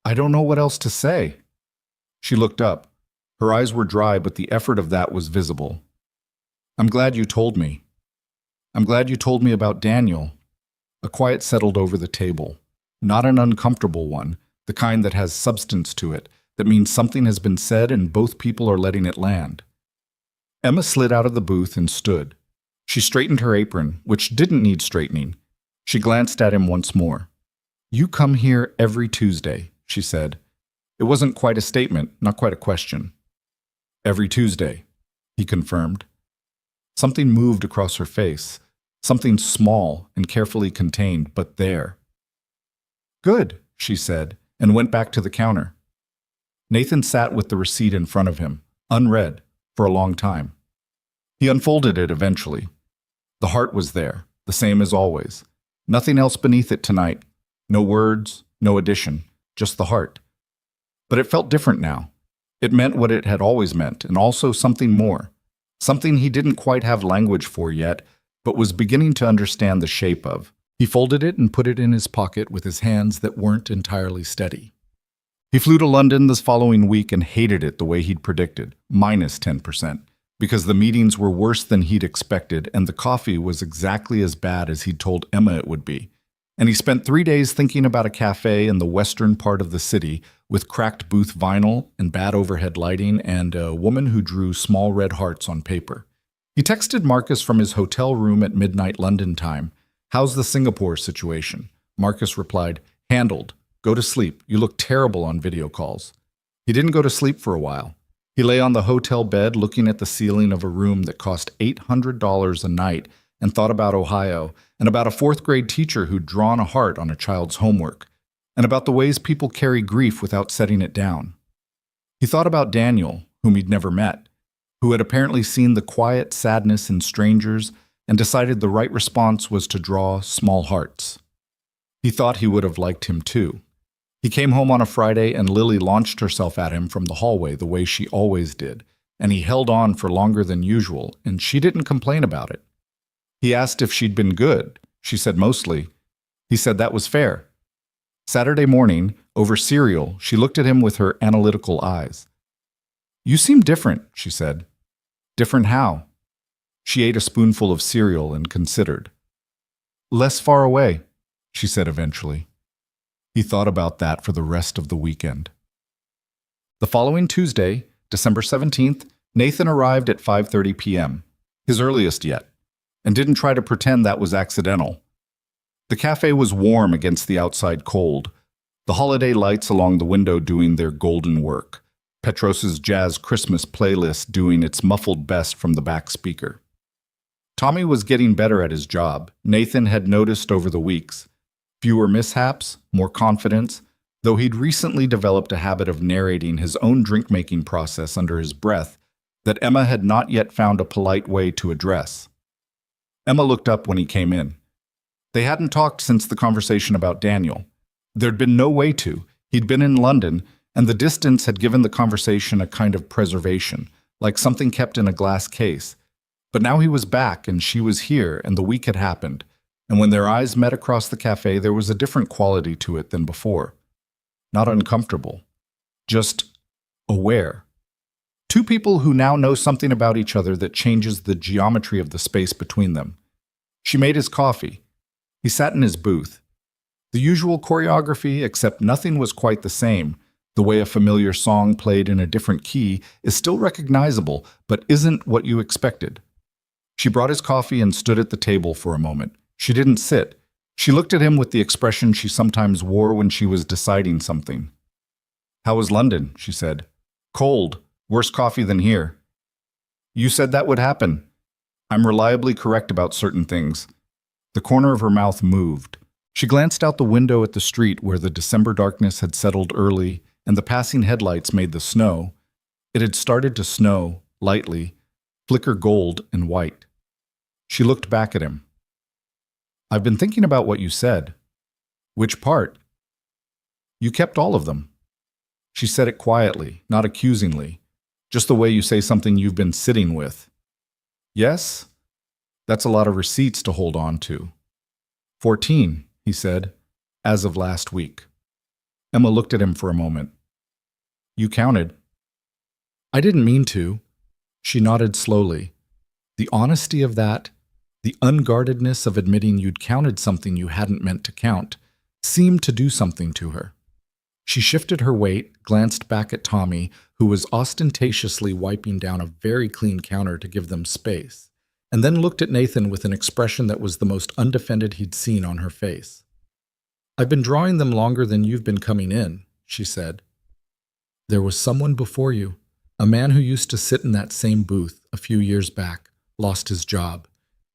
S1: I don't know what else to say. She looked up. Her eyes were dry, but the effort of that was visible. I'm glad you told me. I'm glad you told me about Daniel. A quiet settled over the table. Not an uncomfortable one, the kind that has substance to it, that means something has been said and both people are letting it land. Emma slid out of the booth and stood. She straightened her apron, which didn't need straightening. She glanced at him once more. You come here every Tuesday, she said. It wasn't quite a statement, not quite a question. Every Tuesday, he confirmed. Something moved across her face, something small and carefully contained, but there. Good, she said, and went back to the counter. Nathan sat with the receipt in front of him, unread, for a long time. He unfolded it eventually. The heart was there, the same as always. Nothing else beneath it tonight. No words, no addition, just the heart. But it felt different now. It meant what it had always meant, and also something more. Something he didn't quite have language for yet, but was beginning to understand the shape of. He folded it and put it in his pocket with his hands that weren't entirely steady. He flew to London this following week and hated it the way he'd predicted, minus 10%, because the meetings were worse than he'd expected and the coffee was exactly as bad as he'd told Emma it would be. And he spent 3 days thinking about a cafe in the western part of the city with cracked booth vinyl and bad overhead lighting and a woman who drew small red hearts on paper. He texted Marcus from his hotel room at midnight London time. How's the Singapore situation? Marcus replied, handled. Go to sleep. You look terrible on video calls. He didn't go to sleep for a while. He lay on the hotel bed looking at the ceiling of a room that cost $800 a night and thought about Ohio and about a fourth-grade teacher who'd drawn a heart on a child's homework and about the ways people carry grief without setting it down. He thought about Daniel, whom he'd never met, who had apparently seen the quiet sadness in strangers and decided the right response was to draw small hearts. He thought he would have liked him too. He came home on a Friday and Lily launched herself at him from the hallway the way she always did, and he held on for longer than usual, and she didn't complain about it. He asked if she'd been good. She said mostly. He said that was fair. Saturday morning, over cereal, she looked at him with her analytical eyes. You seem different, she said. Different how? She ate a spoonful of cereal and considered. Less far away, she said eventually. He thought about that for the rest of the weekend. The following Tuesday, December 17th, Nathan arrived at 5:30 p.m., his earliest yet, and didn't try to pretend that was accidental. The cafe was warm against the outside cold, the holiday lights along the window doing their golden work, Petros's jazz Christmas playlist doing its muffled best from the back speaker. Tommy was getting better at his job, Nathan had noticed over the weeks. Fewer mishaps, more confidence, though he'd recently developed a habit of narrating his own drink-making process under his breath that Emma had not yet found a polite way to address. Emma looked up when he came in. They hadn't talked since the conversation about Daniel. There'd been no way to. He'd been in London, and the distance had given the conversation a kind of preservation, like something kept in a glass case. But now he was back, and she was here, and the week had happened, and when their eyes met across the cafe, there was a different quality to it than before. Not uncomfortable, just aware. Two people who now know something about each other that changes the geometry of the space between them. She made his coffee. He sat in his booth. The usual choreography, except nothing was quite the same. The way a familiar song played in a different key is still recognizable, but isn't what you expected. She brought his coffee and stood at the table for a moment. She didn't sit. She looked at him with the expression she sometimes wore when she was deciding something. "How was London?" she said. "Cold. Worse coffee than here." "You said that would happen." "I'm reliably correct about certain things." The corner of her mouth moved. She glanced out the window at the street where the December darkness had settled early and the passing headlights made the snow. It had started to snow, lightly, flicker gold and white. She looked back at him. "I've been thinking about what you said." "Which part?" "You kept all of them." She said it quietly, not accusingly, just the way you say something you've been sitting with. "Yes? That's a lot of receipts to hold on to." 14, he said, as of last week. Emma looked at him for a moment. "You counted." "I didn't mean to." She nodded slowly. The honesty of that, the unguardedness of admitting you'd counted something you hadn't meant to count, seemed to do something to her. She shifted her weight, glanced back at Tommy, who was ostentatiously wiping down a very clean counter to give them space, and then looked at Nathan with an expression that was the most undefended he'd seen on her face. "I've been drawing them longer than you've been coming in," she said. "There was someone before you, a man who used to sit in that same booth a few years back, lost his job,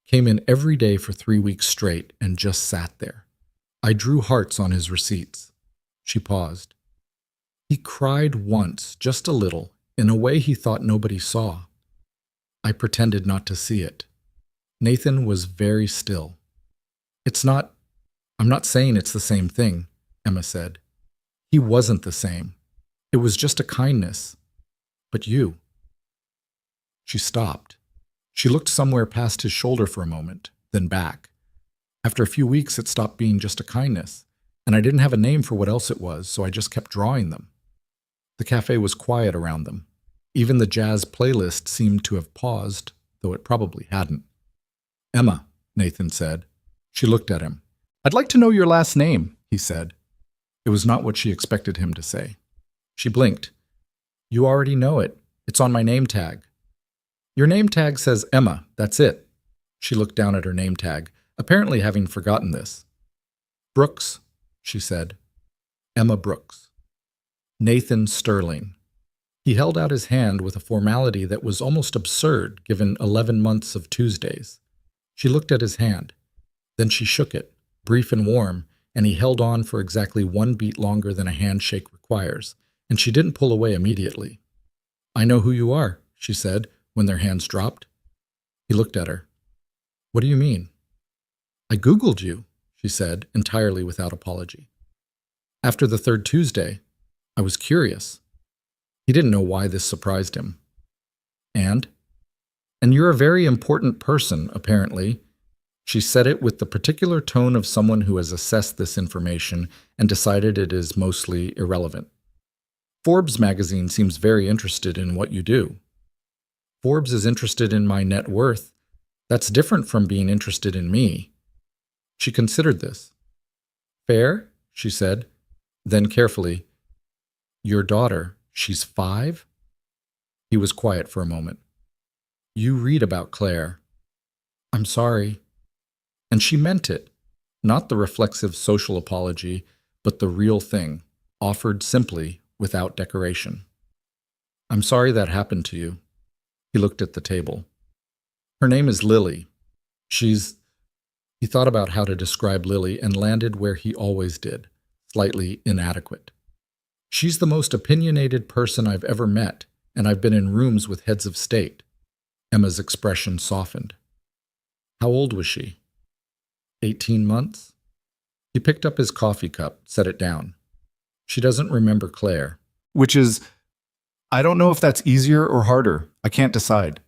S1: came in every day for 3 weeks straight and just sat there. I drew hearts on his receipts." She paused. "He cried once, just a little, in a way he thought nobody saw. I pretended not to see it." Nathan was very still. I'm not saying it's the same thing," Emma said. "He wasn't the same. It was just a kindness. But you." She stopped. She looked somewhere past his shoulder for a moment, then back. "After a few weeks, it stopped being just a kindness, and I didn't have a name for what else it was, so I just kept drawing them." The cafe was quiet around them. Even the jazz playlist seemed to have paused, though it probably hadn't. "Emma," Nathan said. She looked at him. "I'd like to know your last name," he said. It was not what she expected him to say. She blinked. "You already know it. It's on my name tag." "Your name tag says Emma, that's it." She looked down at her name tag, apparently having forgotten this. "Brooks," she said. "Emma Brooks." Nathan Sterling. He held out his hand with a formality that was almost absurd given 11 months of Tuesdays. She looked at his hand. Then she shook it, brief and warm, and he held on for exactly 1 beat longer than a handshake requires, and she didn't pull away immediately. "I know who you are," she said, when their hands dropped. He looked at her. "What do you mean?" "I Googled you," she said, entirely without apology. "After the 3rd Tuesday, I was curious." He didn't know why this surprised him. And you're a very important person, apparently." She said it with the particular tone of someone who has assessed this information and decided it is mostly irrelevant. "Forbes magazine seems very interested in what you do." "Forbes is interested in my net worth. That's different from being interested in me." She considered this. "Fair," she said.
S2: Then carefully, "Your daughter, she's 5?" He was quiet for a moment. "You read about Claire." "I'm sorry." And she meant it. Not the reflexive social apology, but the real thing, offered simply, without decoration. "I'm sorry that happened to you." He looked at the table. "Her name is Lily. She's—" He thought about how to describe Lily and landed where he always did, slightly inadequate. "She's the most opinionated person I've ever met, and I've been in rooms with heads of state." Emma's expression softened. "How old was she?" 18 months? He picked up his coffee cup, set it down. "She doesn't remember Claire."
S1: Which is, I don't know if that's easier or harder. I can't decide.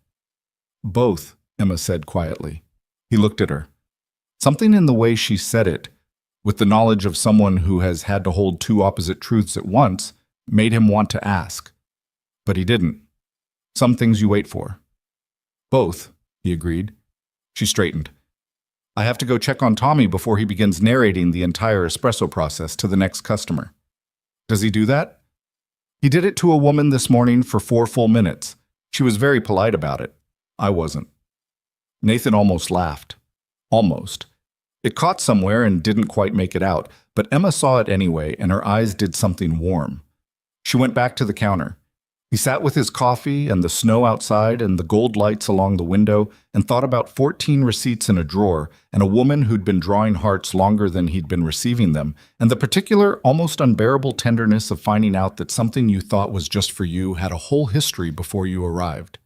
S1: Both, Emma said quietly. He looked at her. Something in the way she said it, with the knowledge of someone who has had to hold two opposite truths at once, made him want to ask. But he didn't. Some things you wait for. Both, he agreed. She straightened. I have to go check on Tommy before he begins narrating the entire espresso process to the next customer. Does he do that? He did it to a woman this morning for 4 full minutes. She was very polite about it. I wasn't. Nathan almost laughed. Almost. It caught somewhere and didn't quite make it out, but Emma saw it anyway, and her eyes did something warm. She went back to the counter. He sat with his coffee and the snow outside and the gold lights along the window and thought about 14 receipts in a drawer and a woman who'd been drawing hearts longer than he'd been receiving them, and the particular, almost unbearable tenderness of finding out that something you thought was just for you had a whole history before you arrived.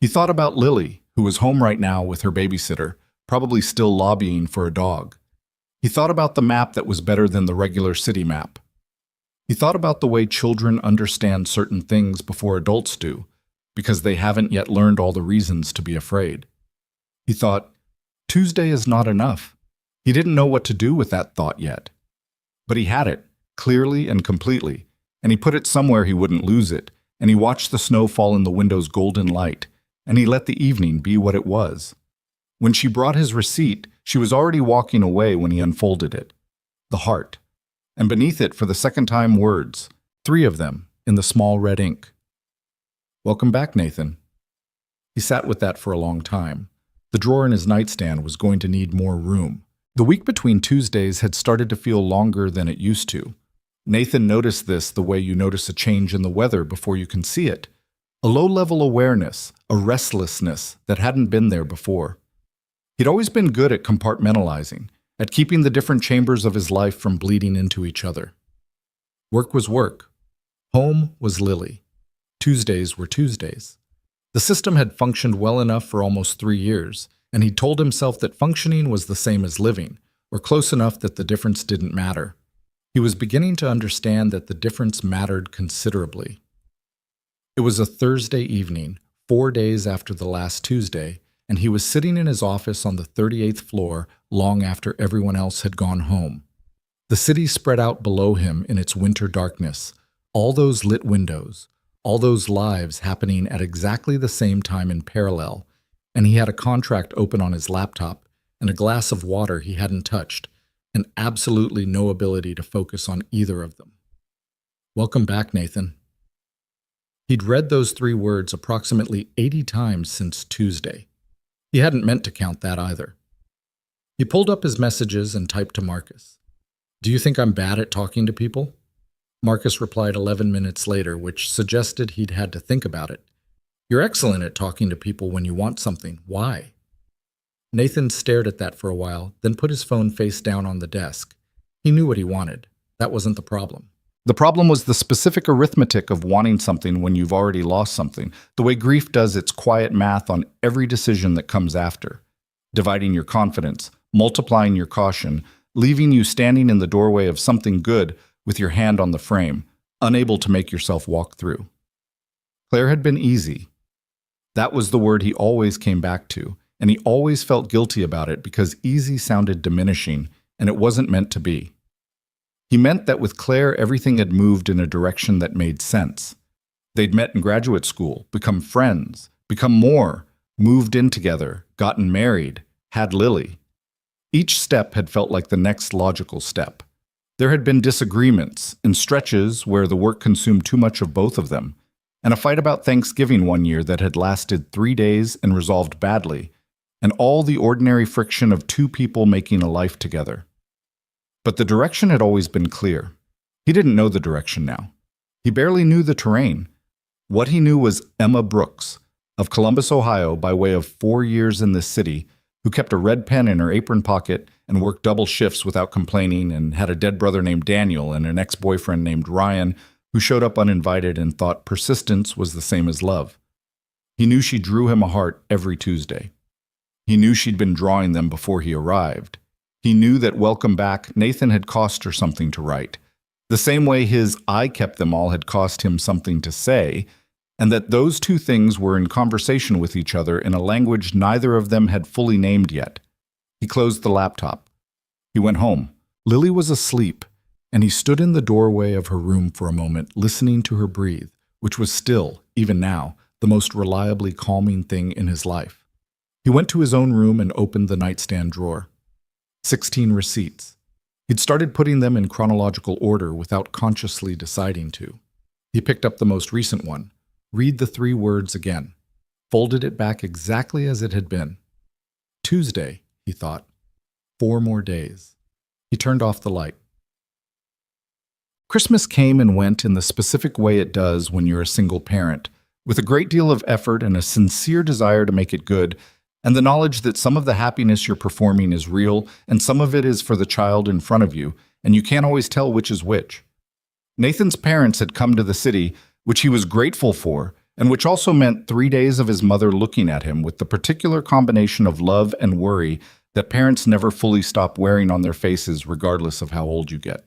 S1: He thought about Lily, who was home right now with her babysitter, probably still lobbying for a dog. He thought about the map that was better than the regular city map. He thought about the way children understand certain things before adults do, because they haven't yet learned all the reasons to be afraid. He thought, Tuesday is not enough. He didn't know what to do with that thought yet. But he had it, clearly and completely, and he put it somewhere he wouldn't lose it, and he watched the snow fall in the window's golden light, and he let the evening be what it was. When she brought his receipt, she was already walking away when he unfolded it. The heart. And beneath it, for the second time, words, 3 of them, in the small red ink. Welcome back, Nathan. He sat with that for a long time. The drawer in his nightstand was going to need more room. The week between Tuesdays had started to feel longer than it used to. Nathan noticed this the way you notice a change in the weather before you can see it. A low-level awareness, a restlessness that hadn't been there before. He'd always been good at compartmentalizing, at keeping the different chambers of his life from bleeding into each other. Work was work. Home was Lily. Tuesdays were Tuesdays. The system had functioned well enough for almost 3 years, and he'd told himself that functioning was the same as living, or close enough that the difference didn't matter. He was beginning to understand that the difference mattered considerably. It was a Thursday evening, 4 days after the last Tuesday, and he was sitting in his office on the 38th floor long after everyone else had gone home. The city spread out below him in its winter darkness, all those lit windows, all those lives happening at exactly the same time in parallel, and he had a contract open on his laptop and a glass of water he hadn't touched, and absolutely no ability to focus on either of them. Welcome back, Nathan. He'd read those 3 words approximately 80 times since Tuesday. He hadn't meant to count that either. He pulled up his messages and typed to Marcus. Do you think I'm bad at talking to people? Marcus replied 11 minutes later, which suggested he'd had to think about it. You're excellent at talking to people when you want something. Why? Nathan stared at that for a while, then put his phone face down on the desk. He knew what he wanted. That wasn't the problem. The problem was the specific arithmetic of wanting something when you've already lost something, the way grief does its quiet math on every decision that comes after, dividing your confidence, multiplying your caution, leaving you standing in the doorway of something good with your hand on the frame, unable to make yourself walk through. Claire had been easy. That was the word he always came back to, and he always felt guilty about it because easy sounded diminishing, and it wasn't meant to be. He meant that with Claire, everything had moved in a direction that made sense. They'd met in graduate school, become friends, become more, moved in together, gotten married, had Lily. Each step had felt like the next logical step. There had been disagreements in stretches where the work consumed too much of both of them, and a fight about Thanksgiving one year that had lasted 3 days and resolved badly, and all the ordinary friction of two people making a life together. But the direction had always been clear. He didn't know the direction now. He barely knew the terrain. What he knew was Emma Brooks, of Columbus, Ohio, by way of 4 years in this city, who kept a red pen in her apron pocket and worked double shifts without complaining, and had a dead brother named Daniel and an ex-boyfriend named Ryan, who showed up uninvited and thought persistence was the same as love. He knew she drew him a heart every Tuesday. He knew she'd been drawing them before he arrived. He knew that Welcome Back Nathan had cost her something to write, the same way his I Kept Them All had cost him something to say, and that those two things were in conversation with each other in a language neither of them had fully named yet. He closed the laptop. He went home. Lily was asleep, and he stood in the doorway of her room for a moment, listening to her breathe, which was still, even now, the most reliably calming thing in his life. He went to his own room and opened the nightstand drawer. 16 receipts. He'd started putting them in chronological order without consciously deciding to. He picked up the most recent one. Read the 3 words again. Folded it back exactly as it had been. Tuesday, he thought. 4 more days. He turned off the light. Christmas came and went in the specific way it does when you're a single parent, with a great deal of effort and a sincere desire to make it good, and the knowledge that some of the happiness you're performing is real and some of it is for the child in front of you, and you can't always tell which is which. Nathan's parents had come to the city, which he was grateful for, and which also meant 3 days of his mother looking at him with the particular combination of love and worry that parents never fully stop wearing on their faces regardless of how old you get.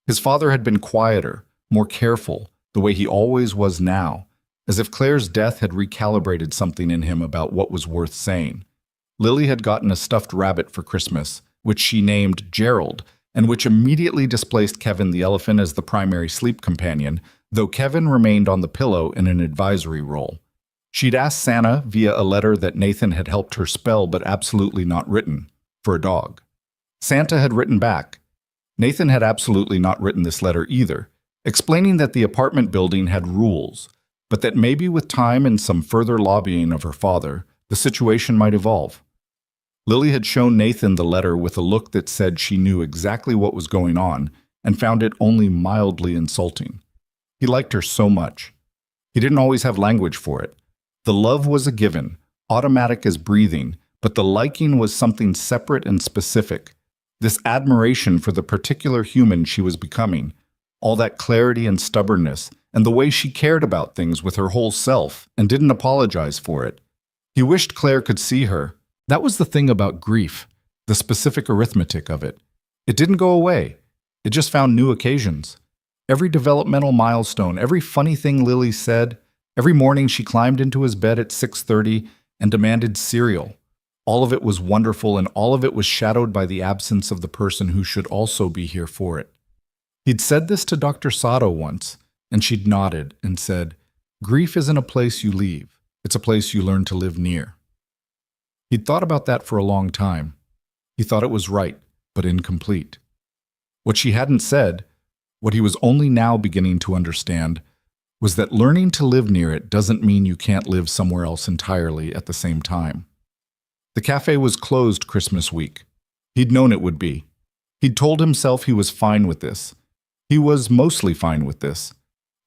S1: His father had been quieter, more careful, the way he always was now, as if Claire's death had recalibrated something in him about what was worth saying. Lily had gotten a stuffed rabbit for Christmas, which she named Gerald, and which immediately displaced Kevin the elephant as the primary sleep companion, though Kevin remained on the pillow in an advisory role. She'd asked Santa, via a letter that Nathan had helped her spell but absolutely not written, for a dog. Santa had written back. Nathan had absolutely not written this letter either, explaining that the apartment building had rules, but that maybe with time and some further lobbying of her father, the situation might evolve. Lily had shown Nathan the letter with a look that said she knew exactly what was going on and found it only mildly insulting. He liked her so much. He didn't always have language for it. The love was a given, automatic as breathing, but the liking was something separate and specific. This admiration for the particular human she was becoming, all that clarity and stubbornness, and the way she cared about things with her whole self and didn't apologize for it. He wished Claire could see her. That was the thing about grief, the specific arithmetic of it. It didn't go away. It just found new occasions. Every developmental milestone, every funny thing Lily said, every morning she climbed into his bed at 6:30 and demanded cereal. All of it was wonderful, and all of it was shadowed by the absence of the person who should also be here for it. He'd said this to Dr. Sato once, and she'd nodded and said, "Grief isn't a place you leave. It's a place you learn to live near." He'd thought about that for a long time. He thought it was right, but incomplete. What she hadn't said, what he was only now beginning to understand, was that learning to live near it doesn't mean you can't live somewhere else entirely at the same time. The cafe was closed Christmas week. He'd known it would be. He'd told himself he was fine with this. He was mostly fine with this.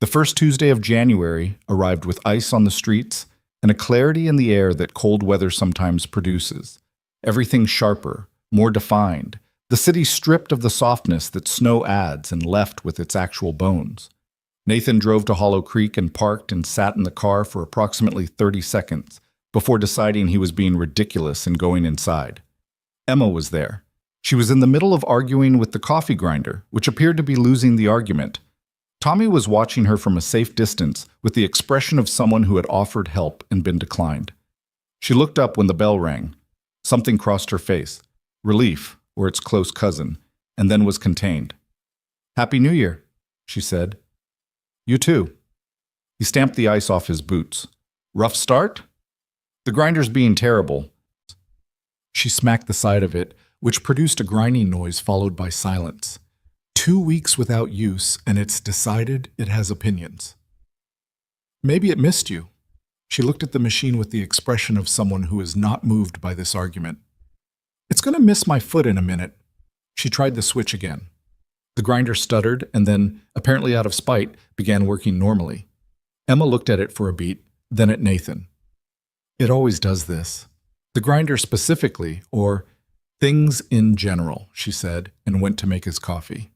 S1: The first Tuesday of January arrived with ice on the streets and a clarity in the air that cold weather sometimes produces. Everything sharper, more defined, the city stripped of the softness that snow adds and left with its actual bones. Nathan drove to Hollow Creek and parked and sat in the car for approximately 30 seconds before deciding he was being ridiculous and going inside. Emma was there. She was in the middle of arguing with the coffee grinder, which appeared to be losing the argument. Tommy was watching her from a safe distance with the expression of someone who had offered help and been declined. She looked up when the bell rang. Something crossed her face. Relief, or its close cousin, and then was contained. "Happy New Year," she said. "You too." He stamped the ice off his boots. "Rough start?" "The grinder's being terrible." She smacked the side of it, which produced a grinding noise followed by silence. 2 weeks without use, and it's decided it has opinions. Maybe it missed you. She looked at the machine with the expression of someone who is not moved by this argument. It's going to miss my foot in a minute. She tried the switch again. The grinder stuttered and then, apparently out of spite, began working normally. Emma looked at it for a beat, then at Nathan. It always does this. The grinder specifically, or things in general, she said, and went to make his coffee.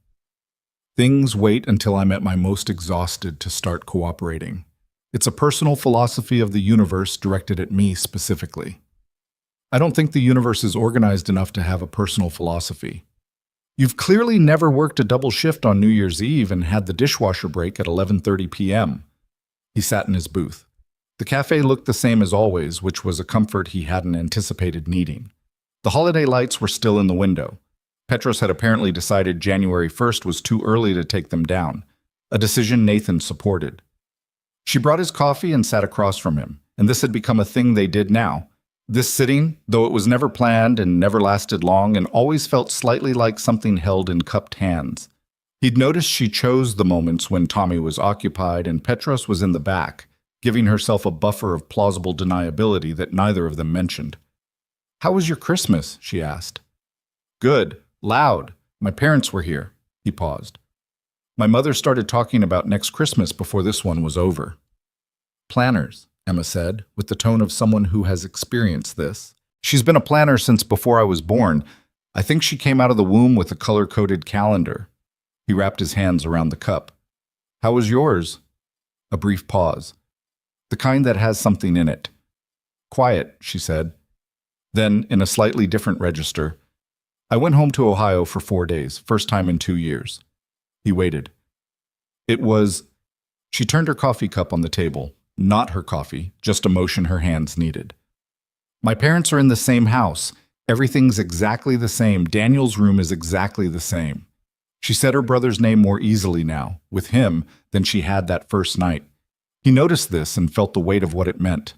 S1: Things wait until I'm at my most exhausted to start cooperating. It's a personal philosophy of the universe directed at me specifically. I don't think the universe is organized enough to have a personal philosophy. You've clearly never worked a double shift on New Year's Eve and had the dishwasher break at 11:30 p.m. He sat in his booth. The cafe looked the same as always, which was a comfort he hadn't anticipated needing. The holiday lights were still in the window. Petros had apparently decided January 1st was too early to take them down, a decision Nathan supported. She brought his coffee and sat across from him, and this had become a thing they did now. This sitting, though it was never planned and never lasted long and always felt slightly like something held in cupped hands. He'd noticed she chose the moments when Tommy was occupied and Petros was in the back, giving herself a buffer of plausible deniability that neither of them mentioned. "How was your Christmas?" she asked. "Good. Loud. My parents were here." He paused. "My mother started talking about next Christmas before this one was over." "Planners," Emma said, with the tone of someone who has experienced this. "She's been a planner since before I was born. I think she came out of the womb with a color-coded calendar." He wrapped his hands around the cup. "How was yours?" A brief pause. "The kind that has something in it." "Quiet," she said. Then, in a slightly different register, "I went home to Ohio for 4 days, first time in 2 years." He waited. It was... She turned her coffee cup on the table. Not her coffee, just a motion her hands needed. "My parents are in the same house. Everything's exactly the same. Daniel's room is exactly the same." She said her brother's name more easily now, with him, than she had that first night. He noticed this and felt the weight of what it meant.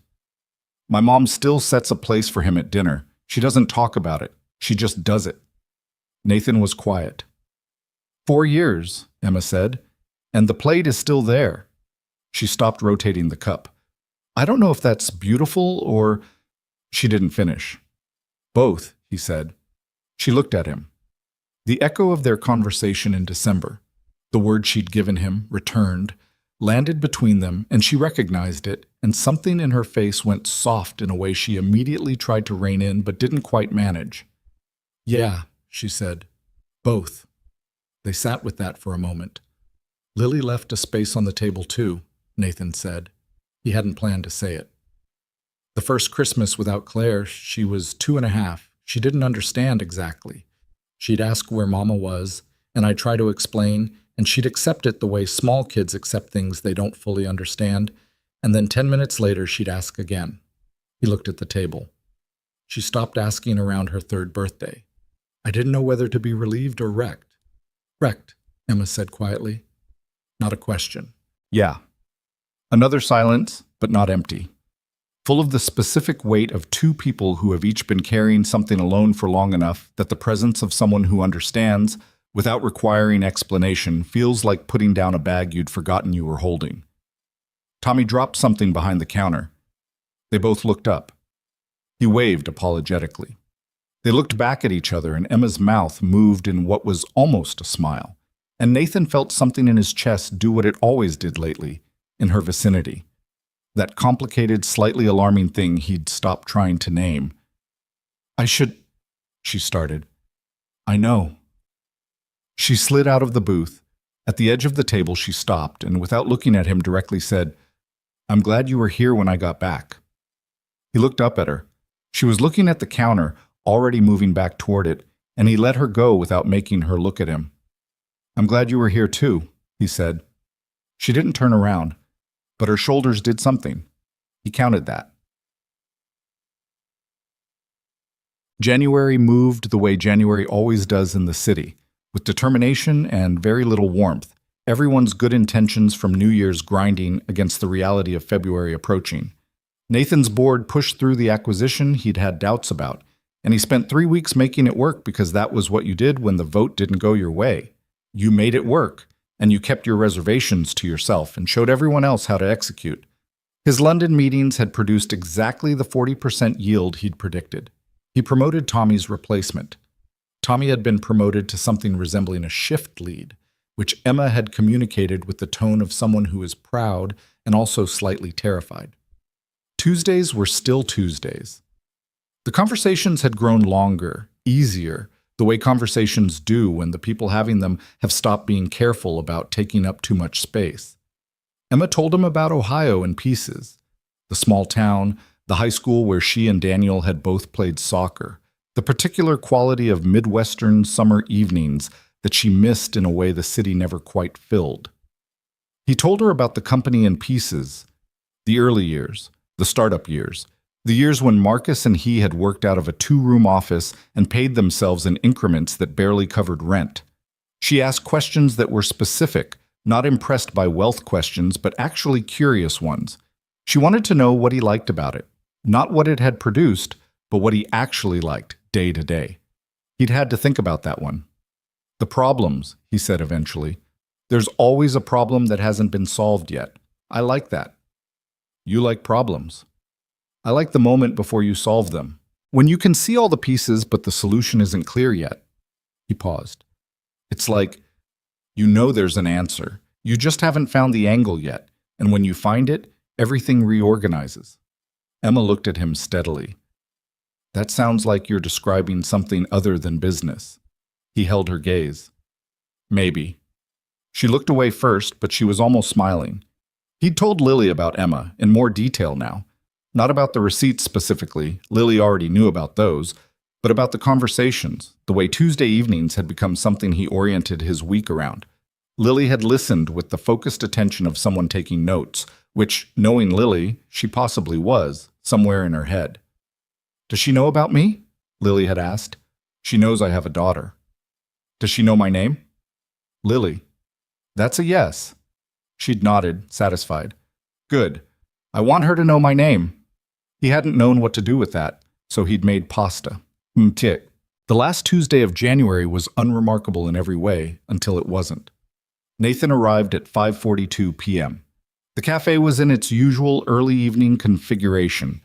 S1: "My mom still sets a place for him at dinner. She doesn't talk about it. She just does it." Nathan was quiet. 4 years, Emma said, and the plate is still there. She stopped rotating the cup. "I don't know if that's beautiful or—" She didn't finish. "Both," he said. She looked at him. The echo of their conversation in December, the word she'd given him, returned, landed between them, and she recognized it, and something in her face went soft in a way she immediately tried to rein in but didn't quite manage. "Yeah," she said. "Both." They sat with that for a moment. "Lily left a space on the table too," Nathan said. He hadn't planned to say it. "The first Christmas without Claire, she was 2.5. She didn't understand exactly. She'd ask where Mama was, and I'd try to explain, and she'd accept it the way small kids accept things they don't fully understand, and then 10 minutes later she'd ask again." He looked at the table. "She stopped asking around her 3rd birthday. I didn't know whether to be relieved or wrecked." "Wrecked," Emma said quietly. Not a question. "Yeah." Another silence, but not empty. Full of the specific weight of 2 people who have each been carrying something alone for long enough that the presence of someone who understands, without requiring explanation, feels like putting down a bag you'd forgotten you were holding. Tommy dropped something behind the counter. They both looked up. He waved apologetically. They looked back at each other, and Emma's mouth moved in what was almost a smile, and Nathan felt something in his chest do what it always did lately, in her vicinity. That complicated, slightly alarming thing he'd stopped trying to name. "I should—" she started. "I know." She slid out of the booth. At the edge of the table she stopped, and without looking at him directly said, "I'm glad you were here when I got back." He looked up at her. She was looking at the counter, already moving back toward it, and he let her go without making her look at him. "I'm glad you were here too," he said. She didn't turn around, but her shoulders did something. He counted that. January moved the way January always does in the city, with determination and very little warmth, everyone's good intentions from New Year's grinding against the reality of February approaching. Nathan's board pushed through the acquisition he'd had doubts about, and he spent 3 weeks making it work because that was what you did when the vote didn't go your way. You made it work, and you kept your reservations to yourself and showed everyone else how to execute. His London meetings had produced exactly the 40% yield he'd predicted. He promoted Tommy's replacement. Tommy had been promoted to something resembling a shift lead, which Emma had communicated with the tone of someone who is proud and also slightly terrified. Tuesdays were still Tuesdays. The conversations had grown longer, easier, the way conversations do when the people having them have stopped being careful about taking up too much space. Emma told him about Ohio in pieces, the small town, the high school where she and Daniel had both played soccer, the particular quality of Midwestern summer evenings that she missed in a way the city never quite filled. He told her about the company in pieces, the early years, the startup years, the years when Marcus and he had worked out of a 2-room office and paid themselves in increments that barely covered rent. She asked questions that were specific, not impressed by wealth questions, but actually curious ones. She wanted to know what he liked about it, not what it had produced, but what he actually liked day to day. He'd had to think about that one. The problems, he said eventually. There's always a problem that hasn't been solved yet. I like that. You like problems. I like the moment before you solve them. When you can see all the pieces, but the solution isn't clear yet. He paused. It's like, you know there's an answer. You just haven't found the angle yet. And when you find it, everything reorganizes. Emma looked at him steadily. That sounds like you're describing something other than business. He held her gaze. Maybe. She looked away first, but she was almost smiling. He'd told Lily about Emma, in more detail now. Not about the receipts specifically, Lily already knew about those, but about the conversations, the way Tuesday evenings had become something he oriented his week around. Lily had listened with the focused attention of someone taking notes, which, knowing Lily, she possibly was, somewhere in her head. Does she know about me? Lily had asked. She knows I have a daughter. Does she know my name? Lily. That's a yes. She'd nodded, satisfied. Good. I want her to know my name. He hadn't known what to do with that, so he'd made pasta. The last Tuesday of January was unremarkable in every way until it wasn't. Nathan arrived at 5:42 p.m. The cafe was in its usual early evening configuration.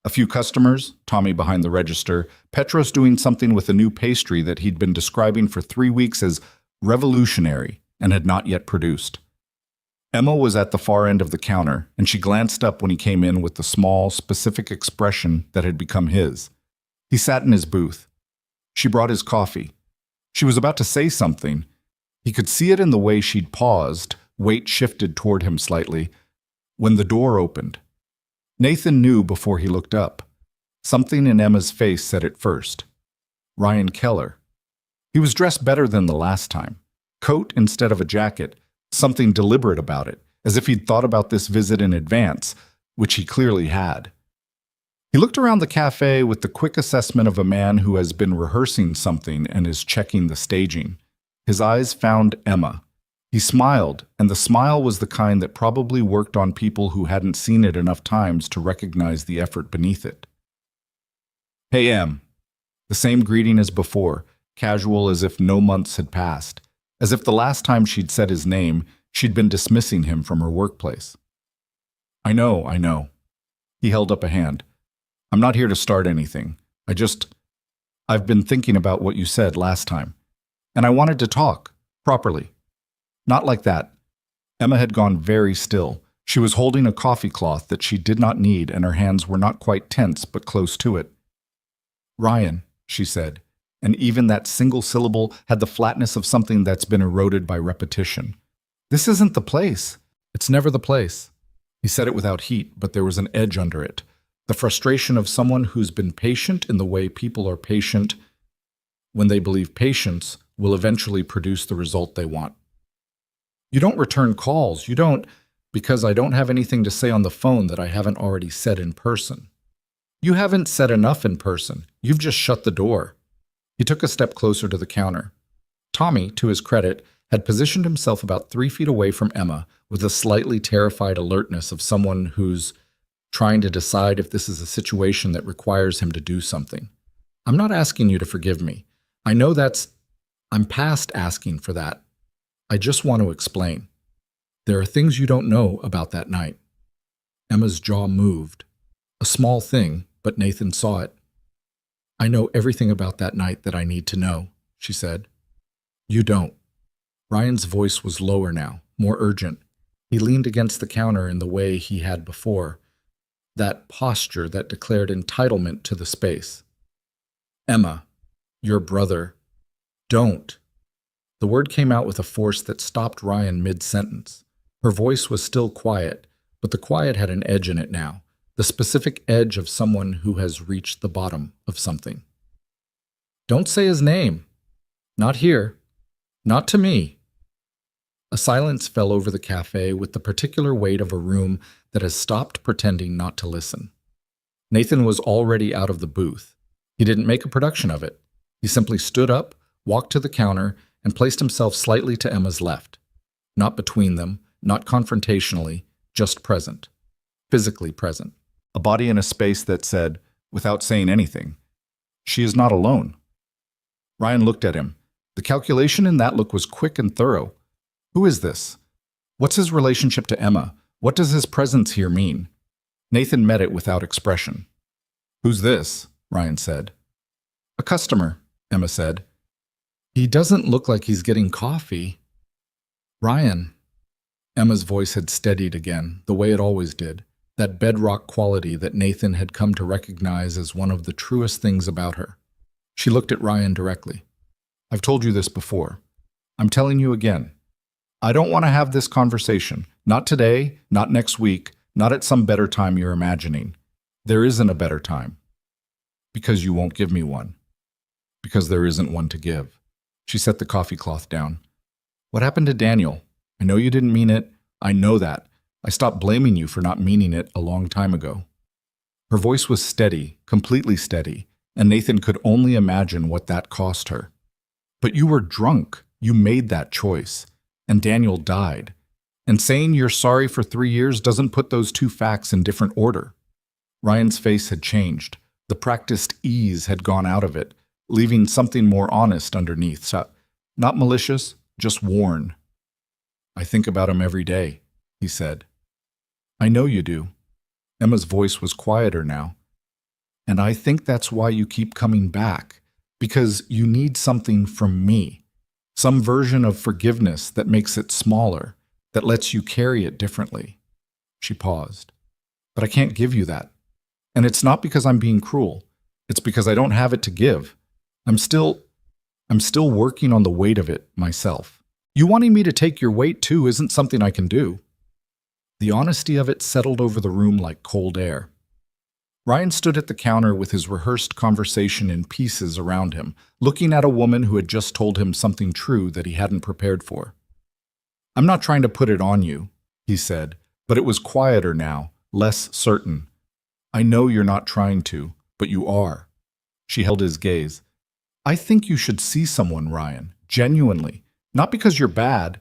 S1: A few customers, Tommy behind the register, Petros doing something with a new pastry that he'd been describing for 3 weeks as revolutionary and had not yet produced. Emma was at the far end of the counter, and she glanced up when he came in with the small, specific expression that had become his. He sat in his booth. She brought his coffee. She was about to say something. He could see it in the way she'd paused, weight shifted toward him slightly, when the door opened. Nathan knew before he looked up. Something in Emma's face said it first. Ryan Keller. He was dressed better than the last time. Coat instead of a jacket, something deliberate about it, as if he'd thought about this visit in advance, which he clearly had. He looked around the cafe with the quick assessment of a man who has been rehearsing something and is checking the staging. His eyes found Emma. He smiled, and the smile was the kind that probably worked on people who hadn't seen it enough times to recognize the effort beneath it. Hey, Em. The same greeting as before, casual as if no months had passed. As if the last time she'd said his name, she'd been dismissing him from her workplace. I know. He held up a hand. I'm not here to start anything. I've been thinking about what you said last time. And I wanted to talk, properly. Not like that. Emma had gone very still. She was holding a coffee cloth that she did not need, and her hands were not quite tense, but close to it. Ryan, she said. And even that single syllable had the flatness of something that's been eroded by repetition. This isn't the place. It's never the place. He said it without heat, but there was an edge under it. The frustration of someone who's been patient in the way people are patient when they believe patience will eventually produce the result they want. You don't return calls. You don't, because I don't have anything to say on the phone that I haven't already said in person. You haven't said enough in person. You've just shut the door. He took a step closer to the counter. Tommy, to his credit, had positioned himself about 3 feet away from Emma with the slightly terrified alertness of someone who's trying to decide if this is a situation that requires him to do something. I'm not asking you to forgive me. I know I'm past asking for that.
S2: I just want to explain. There are things you don't know about that night. Emma's jaw moved. A small thing, but Nathan saw it. I know everything about that night that I need to know, she said. You don't. Ryan's voice was lower now, more urgent. He leaned against the counter in the way he had before, that posture that declared entitlement to the space. Emma, your brother, don't. The word came out with a force that stopped Ryan mid-sentence. Her voice was still quiet, but the quiet had an edge in it now, the specific edge of someone who has reached the bottom of something. Don't say his name. Not here. Not to me. A silence fell over the cafe with the particular weight of a room that has stopped pretending not to listen. Nathan was already out of the booth. He didn't make a production of it. He simply stood up, walked to the counter, and placed himself slightly to Emma's left. Not between them, not confrontationally, just present. Physically present.
S1: A body in a space that said, without saying anything, she is not alone. Ryan looked at him. The calculation in that look was quick and thorough. Who is this? What's his relationship to Emma? What does his presence here mean? Nathan met it without expression. Who's this? Ryan said. A customer, Emma said. He doesn't look like he's getting coffee. Ryan. Emma's voice had steadied again, the way it always did, that bedrock quality that Nathan had come to recognize as one of the truest things about her. She looked at Ryan directly. I've told you this before. I'm telling you again. I don't want to have this conversation. Not today, not next week, not at some better time you're imagining. There isn't a better time. Because you won't give me one. Because there isn't one to give. She set the coffee cloth down. What happened to Daniel? I know you didn't mean it. I know that. I stopped blaming you for not meaning it a long time ago. Her voice was steady, completely steady, and Nathan could only imagine what that cost her. But you were drunk. You made that choice. And Daniel died. And saying you're sorry for 3 years doesn't put those two facts in different order. Ryan's face had changed. The practiced ease had gone out of it, leaving something more honest underneath. Not malicious, just worn. I think about him every day, he said. I know you do. Emma's voice was quieter now. And I think that's why you keep coming back, because you need something from me. Some version of forgiveness that makes it smaller, that lets you carry it differently. She paused. But I can't give you that. And it's not because I'm being cruel. It's because I don't have it to give. I'm still working on the weight of it myself. You wanting me to take your weight too isn't something I can do. The honesty of it settled over the room like cold air. Ryan stood at the counter with his rehearsed conversation in pieces around him, looking at a woman who had just told him something true that he hadn't prepared for. I'm not trying to put it on you, he said, but it was quieter now, less certain. I know you're not trying to, but you are. She held his gaze. I think you should see someone, Ryan, genuinely. Not because you're bad.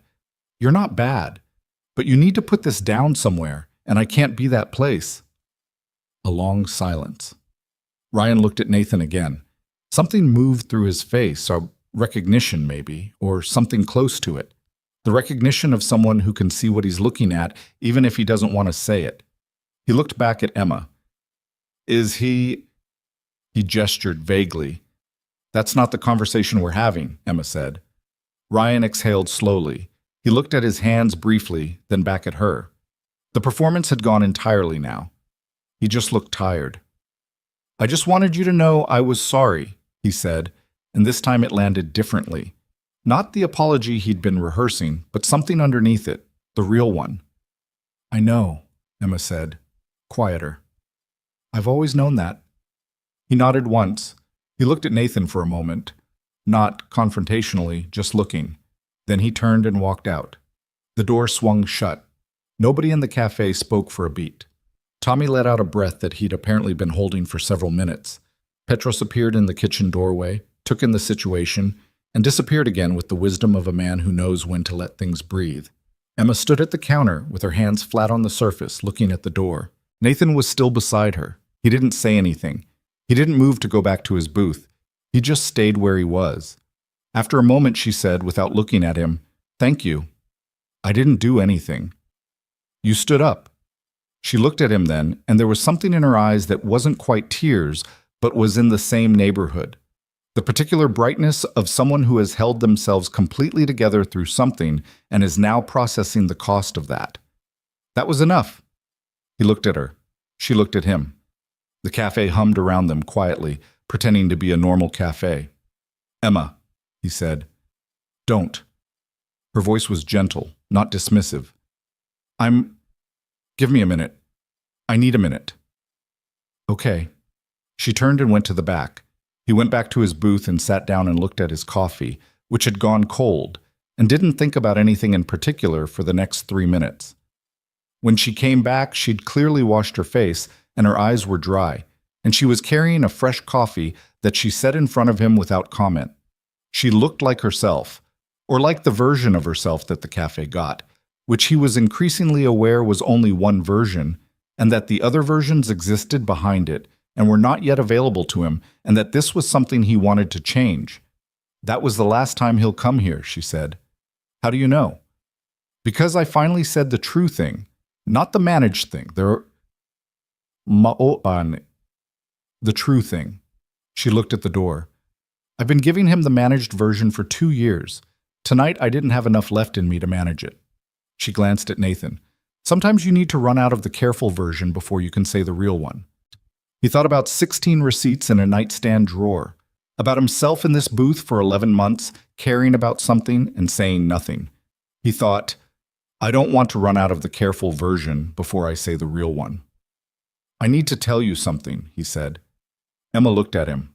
S1: You're not bad. But you need to put this down somewhere, and I can't be that place. A long silence. Ryan looked at Nathan again. Something moved through his face, a recognition maybe, or something close to it. The recognition of someone who can see what he's looking at, even if he doesn't want to say it. He looked back at Emma. Is he... He gestured vaguely. That's not the conversation we're having, Emma said. Ryan exhaled slowly. He looked at his hands briefly, then back at her. The performance had gone entirely now. He just looked tired. I just wanted you to know I was sorry, he said, and this time it landed differently. Not the apology he'd been rehearsing, but something underneath it, the real one. I know, Emma said, quieter. I've always known that. He nodded once. He looked at Nathan for a moment, not confrontationally, just looking. Then he turned and walked out. The door swung shut. Nobody in the cafe spoke for a beat. Tommy let out a breath that he'd apparently been holding for several minutes. Petros appeared in the kitchen doorway, took in the situation, and disappeared again with the wisdom of a man who knows when to let things breathe. Emma stood at the counter with her hands flat on the surface, looking at the door. Nathan was still beside her. He didn't say anything. He didn't move to go back to his booth. He just stayed where he was. After a moment, she said, without looking at him, Thank you. I didn't do anything. You stood up. She looked at him then, and there was something in her eyes that wasn't quite tears, but was in the same neighborhood. The particular brightness of someone who has held themselves completely together through something and is now processing the cost of that. That was enough. He looked at her. She looked at him. The cafe hummed around them quietly, pretending to be a normal cafe. Emma, he said. Don't. Her voice was gentle, not dismissive. Give me a minute. I need a minute. Okay. She turned and went to the back. He went back to his booth and sat down and looked at his coffee, which had gone cold, and didn't think about anything in particular for the next 3 minutes. When she came back, she'd clearly washed her face, and her eyes were dry, and she was carrying a fresh coffee that she set in front of him without comment. She looked like herself, or like the version of herself that the cafe got, which he was increasingly aware was only one version, and that the other versions existed behind it and were not yet available to him, and that this was something he wanted to change. That was the last time he'll come here, she said. How do you know? Because I finally said the true thing, not the managed thing. The true thing. She looked at the door. I've been giving him the managed version for 2 years. Tonight I didn't have enough left in me to manage it. She glanced at Nathan. Sometimes you need to run out of the careful version before you can say the real one. He thought about 16 receipts in a nightstand drawer, about himself in this booth for 11 months, caring about something and saying nothing. He thought, I don't want to run out of the careful version before I say the real one. I need to tell you something, he said. Emma looked at him.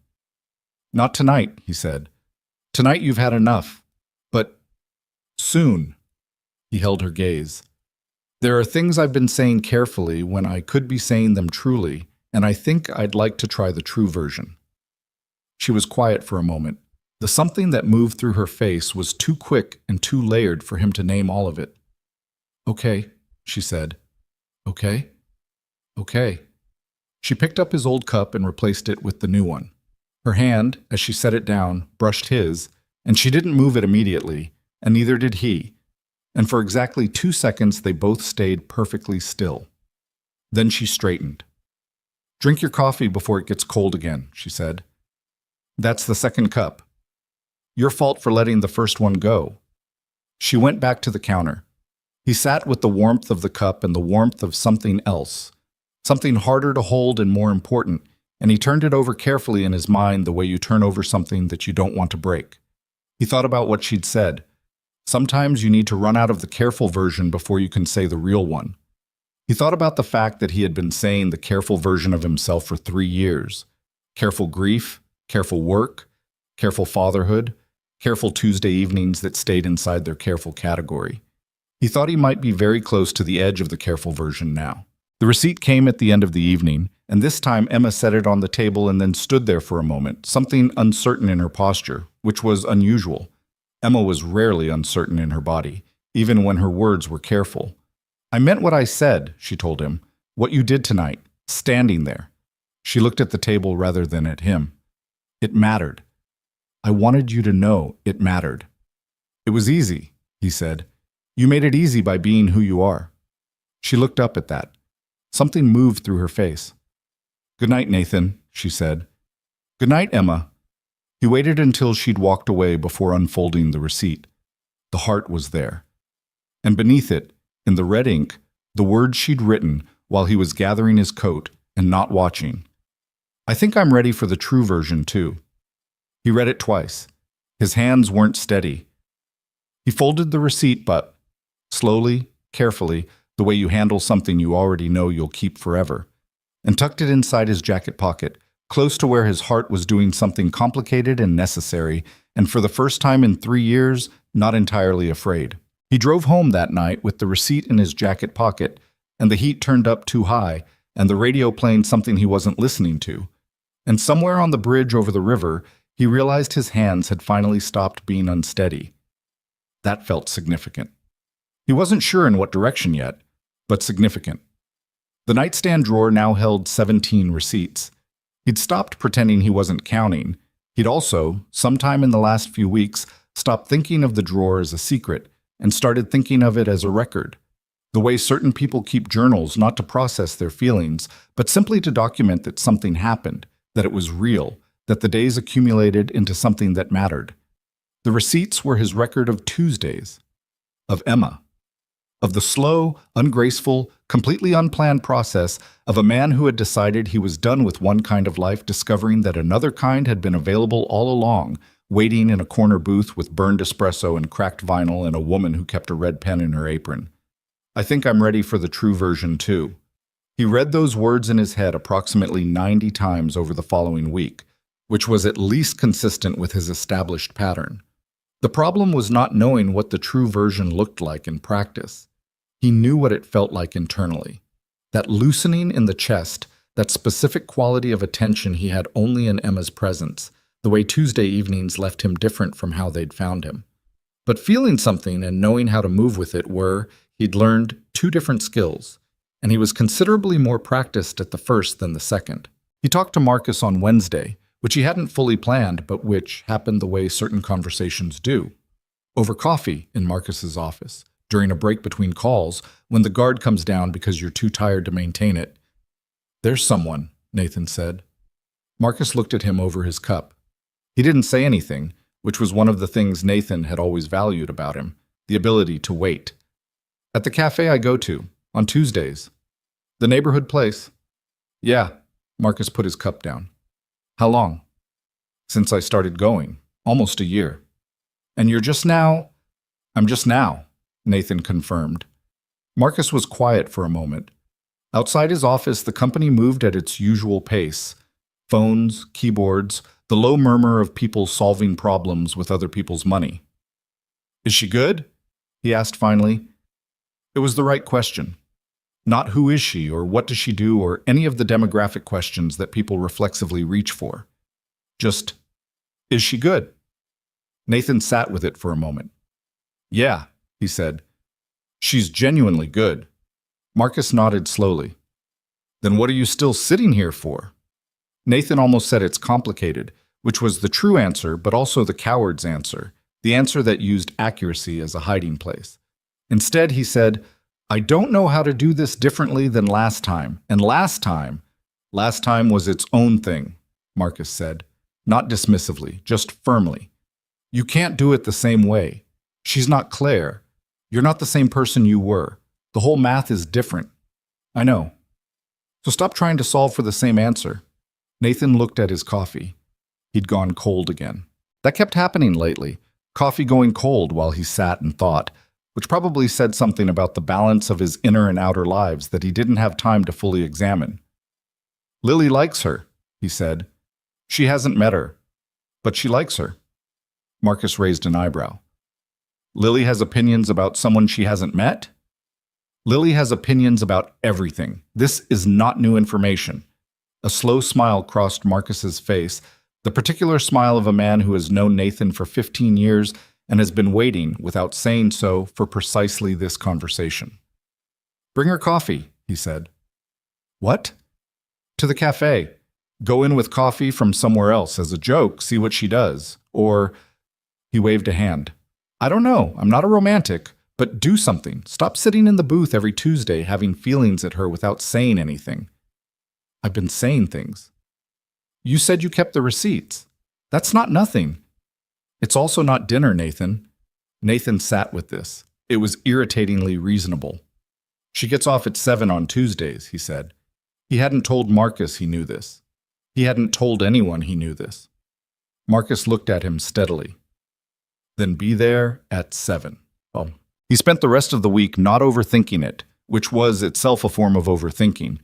S1: Not tonight, he said. Tonight you've had enough. But soon. He held her gaze. There are things I've been saying carefully when I could be saying them truly, and I think I'd like to try the true version. She was quiet for a moment. The something that moved through her face was too quick and too layered for him to name all of it. Okay, she said. Okay? Okay. She picked up his old cup and replaced it with the new one. Her hand, as she set it down, brushed his, and she didn't move it immediately, and neither did he. And for exactly 2 seconds they both stayed perfectly still. Then she straightened. Drink your coffee before it gets cold again, she said. That's the second cup. Your fault for letting the first one go. She went back to the counter. He sat with the warmth of the cup and the warmth of something else, something harder to hold and more important, and he turned it over carefully in his mind the way you turn over something that you don't want to break. He thought about what she'd said. Sometimes you need to run out of the careful version before you can say the real one. He thought about the fact that he had been saying the careful version of himself for 3 years. Careful grief, careful work, careful fatherhood, careful Tuesday evenings that stayed inside their careful category. He thought he might be very close to the edge of the careful version now. The receipt came at the end of the evening, and this time Emma set it on the table and then stood there for a moment, something uncertain in her posture, which was unusual. Emma was rarely uncertain in her body, even when her words were careful. I meant what I said, she told him. What you did tonight, standing there. She looked at the table rather than at him. It mattered. I wanted you to know it mattered. It was easy, he said. You made it easy by being who you are. She looked up at that. Something moved through her face. Good night, Nathan, she said. Good night, Emma. He waited until she'd walked away before unfolding the receipt. The heart was there. And beneath it, in the red ink, the words she'd written while he was gathering his coat and not watching. I think I'm ready for the true version, too. He read it twice. His hands weren't steady. He folded the receipt, but slowly, carefully, the way you handle something you already know you'll keep forever, and tucked it inside his jacket pocket, close to where his heart was doing something complicated and necessary, and for the first time in 3 years, not entirely afraid. He drove home that night with the receipt in his jacket pocket, and the heat turned up too high, and the radio playing something he wasn't listening to. And somewhere on the bridge over the river, he realized his hands had finally stopped being unsteady. That felt significant. He wasn't sure in what direction yet, but significant. The nightstand drawer now held 17 receipts. He'd stopped pretending he wasn't counting. He'd also, sometime in the last few weeks, stopped thinking of the drawer as a secret and started thinking of it as a record. The way certain people keep journals not to process their feelings, but simply to document that something happened, that it was real, that the days accumulated into something that mattered. The receipts were his record of Tuesdays, of Emma, of the slow, ungraceful, completely unplanned process of a man who had decided he was done with one kind of life, discovering that another kind had been available all along, waiting in a corner booth with burned espresso and cracked vinyl and a woman who kept a red pen in her apron. I think I'm ready for the true version too. He read those words in his head approximately 90 times over the following week, which was at least consistent with his established pattern. The problem was not knowing what the true version looked like in practice. He knew what it felt like internally. That loosening in the chest, that specific quality of attention he had only in Emma's presence, the way Tuesday evenings left him different from how they'd found him. But feeling something and knowing how to move with it were, he'd learned, two different skills, and he was considerably more practiced at the first than the second. He talked to Marcus on Wednesday, which he hadn't fully planned, but which happened the way certain conversations do. Over coffee in Marcus's office, during a break between calls, when the guard comes down because you're too tired to maintain it. "There's someone," Nathan said. Marcus looked at him over his cup. He didn't say anything, which was one of the things Nathan had always valued about him, the ability to wait. "At the cafe I go to, on Tuesdays. The neighborhood place." "Yeah," Marcus put his cup down. "How long?" "Since I started going, almost a year." "And you're just now?" "I'm just now," Nathan confirmed. Marcus was quiet for a moment. Outside his office, the company moved at its usual pace. Phones, keyboards, the low murmur of people solving problems with other people's money. "Is she good?" he asked finally. It was the right question. Not who is she or what does she do or any of the demographic questions that people reflexively reach for. Just, is she good? Nathan sat with it for a moment. "Yeah," he said. "She's genuinely good." Marcus nodded slowly. "Then what are you still sitting here for?" Nathan almost said it's complicated, which was the true answer, but also the coward's answer, the answer that used accuracy as a hiding place. Instead, he said, "I don't know how to do this differently than last time, and last time was its own thing," Marcus said, not dismissively, just firmly. "You can't do it the same way. She's not Claire. You're not the same person you were. The whole math is different." "I know. So stop trying to solve for the same answer." Nathan looked at his coffee. He'd gone cold again. That kept happening lately, coffee going cold while he sat and thought, which probably said something about the balance of his inner and outer lives that he didn't have time to fully examine. "Lily likes her," he said. "She hasn't met her, but she likes her." Marcus raised an eyebrow. "Lily has opinions about someone she hasn't met?" "Lily has opinions about everything. This is not new information." A slow smile crossed Marcus's face, the particular smile of a man who has known Nathan for 15 years and has been waiting, without saying so, for precisely this conversation. "Bring her coffee," he said. "What?" "To the cafe. Go in with coffee from somewhere else as a joke, see what she does. Or," he waved a hand, "I don't know, I'm not a romantic, but do something. Stop sitting in the booth every Tuesday having feelings at her without saying anything." "I've been saying things." "You said you kept the receipts. That's not nothing." "It's also not dinner, Nathan." Nathan sat with this. It was irritatingly reasonable. "She gets off at 7 on Tuesdays," he said. He hadn't told Marcus he knew this. He hadn't told anyone he knew this. Marcus looked at him steadily. "Then be there at 7. Well, he spent the rest of the week not overthinking it, which was itself a form of overthinking.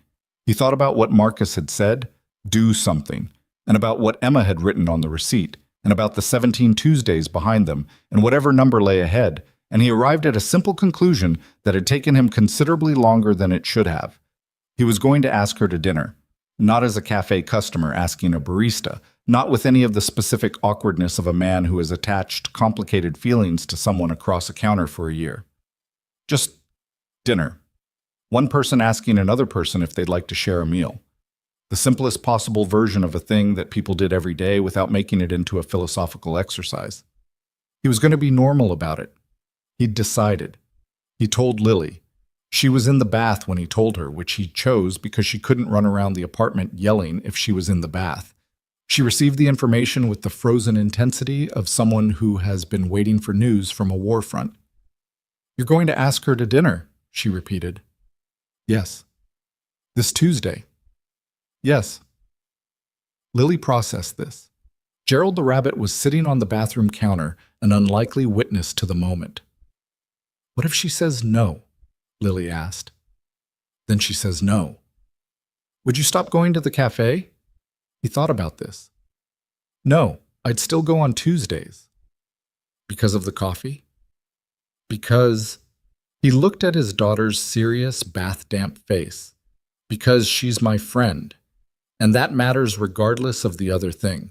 S1: He thought about what Marcus had said, "Do something," and about what Emma had written on the receipt, and about the 17 Tuesdays behind them, and whatever number lay ahead, and he arrived at a simple conclusion that had taken him considerably longer than it should have. He was going to ask her to dinner, not as a cafe customer asking a barista, not with any of the specific awkwardness of a man who has attached complicated feelings to someone across a counter for a year. Just dinner. One person asking another person if they'd like to share a meal. The simplest possible version of a thing that people did every day without making it into a philosophical exercise. He was going to be normal about it. He'd decided. He told Lily. She was in the bath when he told her, which he chose because she couldn't run around the apartment yelling if she was in the bath. She received the information with the frozen intensity of someone who has been waiting for news from a war front. "You're going to ask her to dinner," she repeated. "Yes." "This Tuesday?" "Yes." Lily processed this. Gerald the rabbit was sitting on the bathroom counter, an unlikely witness to the moment. "What if she says no?" Lily asked. "Then she says no. Would you stop going to the cafe?" He thought about this. "No, I'd still go on Tuesdays." "Because of the coffee?" "Because—" He looked at his daughter's serious, bath-damp face. "Because she's my friend, and that matters regardless of the other thing."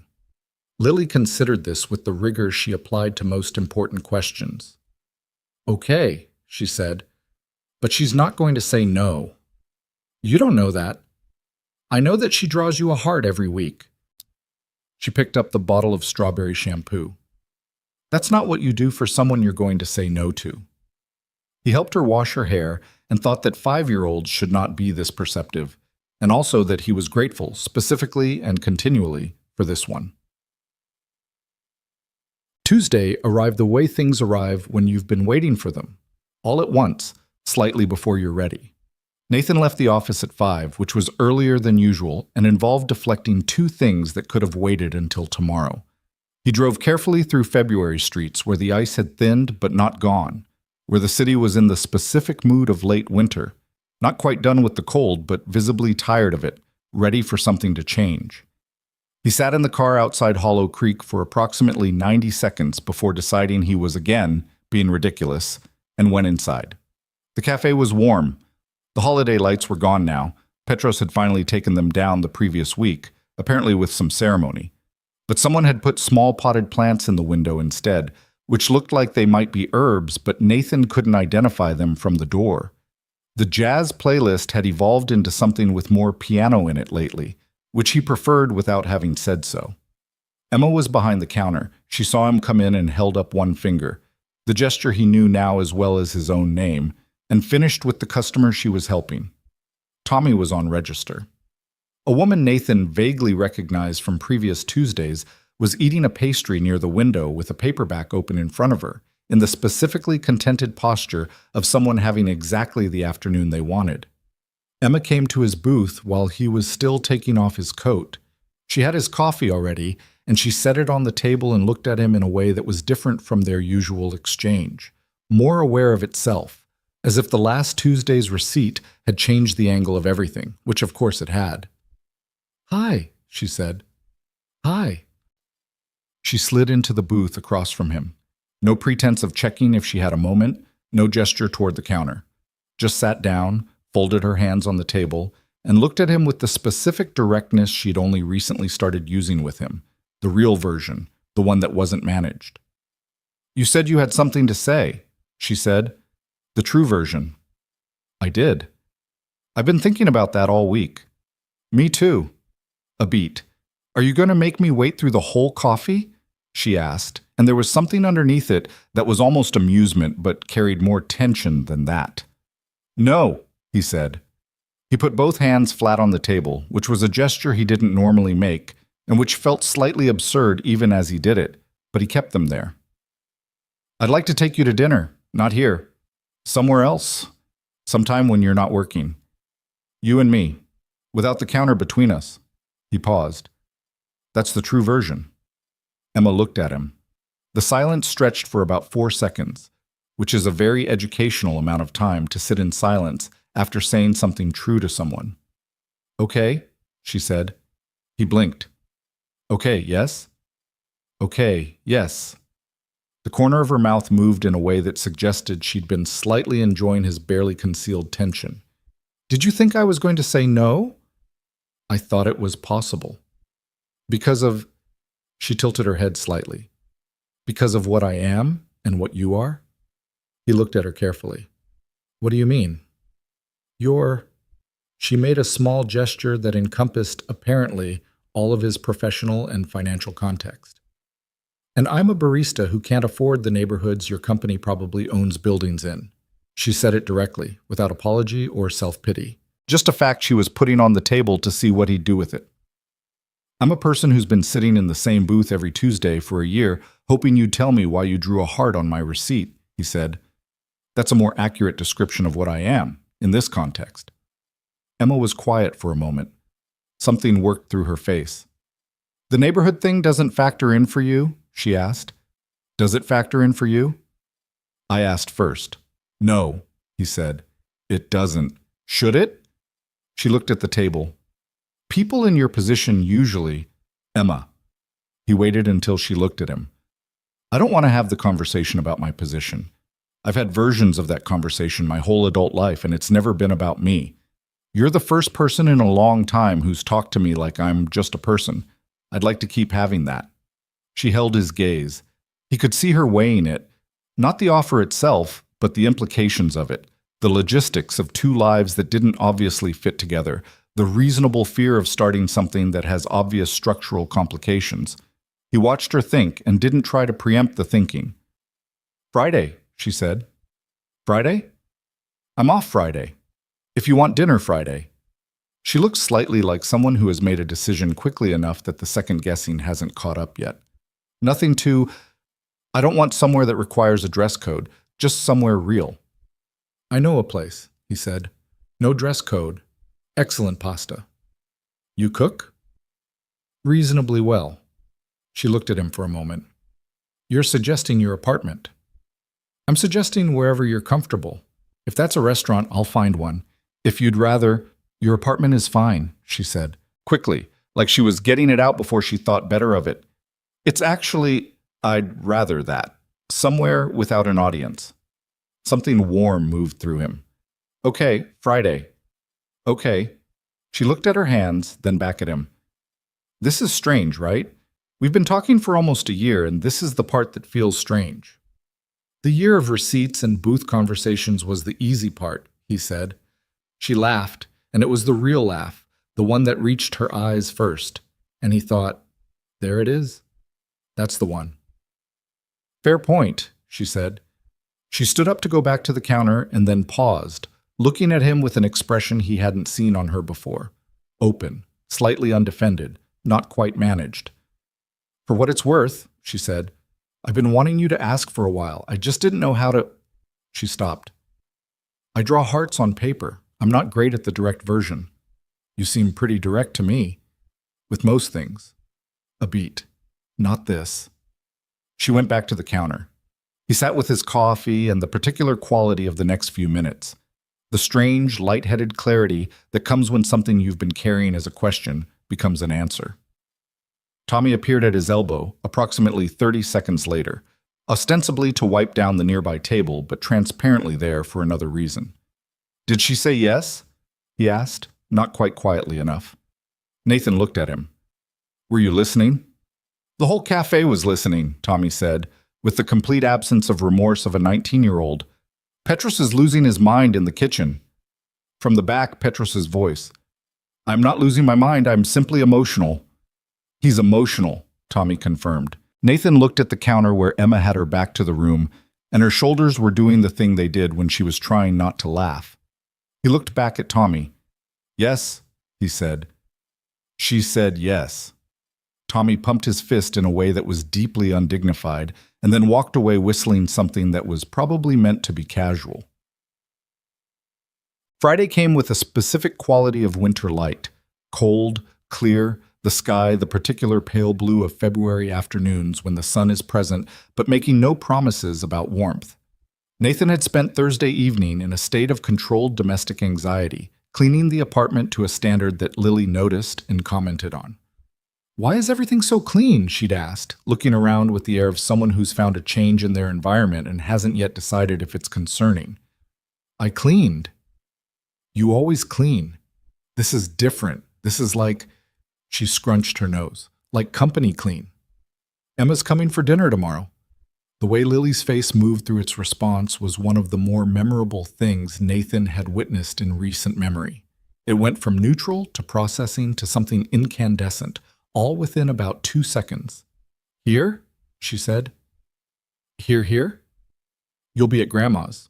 S1: Lily considered this with the rigor she applied to most important questions. "Okay," she said, "but she's not going to say no." "You don't know that." "I know that she draws you a heart every week." She picked up the bottle of strawberry shampoo. "That's not what you do for someone you're going to say no to." He helped her wash her hair and thought that 5-year-olds should not be this perceptive, and also that he was grateful, specifically and continually, for this one. Tuesday arrived the way things arrive when you've been waiting for them, all at once, slightly before you're ready. Nathan left the office at 5, which was earlier than usual and involved deflecting 2 things that could have waited until tomorrow. He drove carefully through February streets where the ice had thinned but not gone, where the city was in the specific mood of late winter, not quite done with the cold but visibly tired of it, ready for something to change. He sat in the car outside Hollow Creek for approximately 90 seconds before deciding he was again being ridiculous and went inside. The cafe was warm. The holiday lights were gone now. Petros had finally taken them down the previous week, apparently with some ceremony. But someone had put small potted plants in the window instead, which looked like they might be herbs, but Nathan couldn't identify them from the door. The jazz playlist had evolved into something with more piano in it lately, which he preferred without having said so. Emma was behind the counter. She saw him come in and held up one finger, the gesture he knew now as well as his own name, and finished with the customer she was helping. Tommy was on register. A woman Nathan vaguely recognized from previous Tuesdays was eating a pastry near the window with a paperback open in front of her, in the specifically contented posture of someone having exactly the afternoon they wanted. Emma came to his booth while he was still taking off his coat. She had his coffee already, and she set it on the table and looked at him in a way that was different from their usual exchange, more aware of itself, as if the last Tuesday's receipt had changed the angle of everything, which of course it had. "Hi," she said. "Hi." She slid into the booth across from him. No pretense of checking if she had a moment, no gesture toward the counter. Just sat down, folded her hands on the table, and looked at him with the specific directness she'd only recently started using with him, the real version, the one that wasn't managed. "You said you had something to say," she said. "The true version." "I did. I've been thinking about that all week." "Me too." A beat. "Are you going to make me wait through the whole coffee?" she asked, and there was something underneath it that was almost amusement but carried more tension than that. "No," he said. He put both hands flat on the table, which was a gesture he didn't normally make, and which felt slightly absurd even as he did it, but he kept them there. "I'd like to take you to dinner, not here. Somewhere else. Sometime when you're not working. You and me, without the counter between us." He paused. "That's the true version." Emma looked at him. The silence stretched for about 4 seconds, which is a very educational amount of time to sit in silence after saying something true to someone. "Okay," she said. He blinked. "Okay, yes?" "Okay, yes." The corner of her mouth moved in a way that suggested she'd been slightly enjoying his barely concealed tension. "Did you think I was going to say no?" "I thought it was possible." "Because of—" She tilted her head slightly. "Because of what I am and what you are?" He looked at her carefully. "What do you mean?" "You're—" She made a small gesture that encompassed, apparently, all of his professional and financial context.
S2: And I'm a barista who can't afford the neighborhoods your company probably owns buildings in. She said it directly, without apology or self-pity.
S1: Just a fact she was putting on the table to see what he'd do with it. I'm a person who's been sitting in the same booth every Tuesday for a year, hoping you'd tell me why you drew a heart on my receipt, he said. That's a more accurate description of what I am, in this context. Emma was quiet for a moment. Something worked through her face. The neighborhood thing doesn't factor in for you? She asked. Does it factor in for you? I asked first. No, he said. It doesn't. Should it? She looked at the table. People in your position usually... Emma. He waited until she looked at him. I don't want to have the conversation about my position. I've had versions of that conversation my whole adult life, and it's never been about me. You're the first person in a long time who's talked to me like I'm just a person. I'd like to keep having that. She held his gaze. He could see her weighing it, not the offer itself, but the implications of it, the logistics of two lives that didn't obviously fit together, the reasonable fear of starting something that has obvious structural complications. He watched her think and didn't try to preempt the thinking. Friday, she said. Friday? I'm off Friday. If you want dinner Friday. She looked slightly like someone who has made a decision quickly enough that the second guessing hasn't caught up yet. Nothing too, I don't want somewhere that requires a dress code, just somewhere real. I know a place, he said. No dress code. Excellent pasta. You cook? Reasonably well. She looked at him for a moment. You're suggesting your apartment. I'm suggesting wherever you're comfortable. If that's a restaurant, I'll find one. If you'd rather, your apartment is fine, she said, quickly, like she was getting it out before she thought better of it. It's actually, I'd rather that. Somewhere without an audience. Something warm moved through him. Okay, Friday. Okay. She looked at her hands, then back at him. This is strange, right? We've been talking for almost a year, and this is the part that feels strange. The year of receipts and booth conversations was the easy part, he said. She laughed, and it was the real laugh, the one that reached her eyes first. And he thought, there it is. That's the one. Fair point, she said. She stood up to go back to the counter and then paused, looking at him with an expression he hadn't seen on her before. Open, slightly undefended, not quite managed. For what it's worth, she said, I've been wanting you to ask for a while. I just didn't know how to... She stopped. I draw hearts on paper. I'm not great at the direct version. You seem pretty direct to me. With most things. A beat. Not this. She went back to the counter. He sat with his coffee and the particular quality of the next few minutes. The strange, light-headed clarity that comes when something you've been carrying as a question becomes an answer. Tommy appeared at his elbow approximately 30 seconds later, ostensibly to wipe down the nearby table, but transparently there for another reason. Did she say yes? He asked, not quite quietly enough. Nathan looked at him. Were you listening? The whole cafe was listening, Tommy said, with the complete absence of remorse of a 19-year-old. Petrus is losing his mind in the kitchen. From the back, Petrus's voice. I'm not losing my mind, I'm simply emotional. He's emotional, Tommy confirmed. Nathan looked at the counter where Emma had her back to the room, and her shoulders were doing the thing they did when she was trying not to laugh. He looked back at Tommy. Yes, he said. She said yes. Tommy pumped his fist in a way that was deeply undignified, and then walked away whistling something that was probably meant to be casual. Friday came with a specific quality of winter light. Cold, clear, the sky the particular pale blue of February afternoons when the sun is present, but making no promises about warmth. Nathan had spent Thursday evening in a state of controlled domestic anxiety, cleaning the apartment to a standard that Lily noticed and commented on. Why is everything so clean? She'd asked, looking around with the air of someone who's found a change in their environment and hasn't yet decided if it's concerning. I cleaned. You always clean. This is different. This is like, she scrunched her nose, like company clean. Emma's coming for dinner tomorrow. The way Lily's face moved through its response was one of the more memorable things Nathan had witnessed in recent memory. It went from neutral to processing to something incandescent, all within about 2 seconds. Here?
S2: she said. Here? You'll be at Grandma's.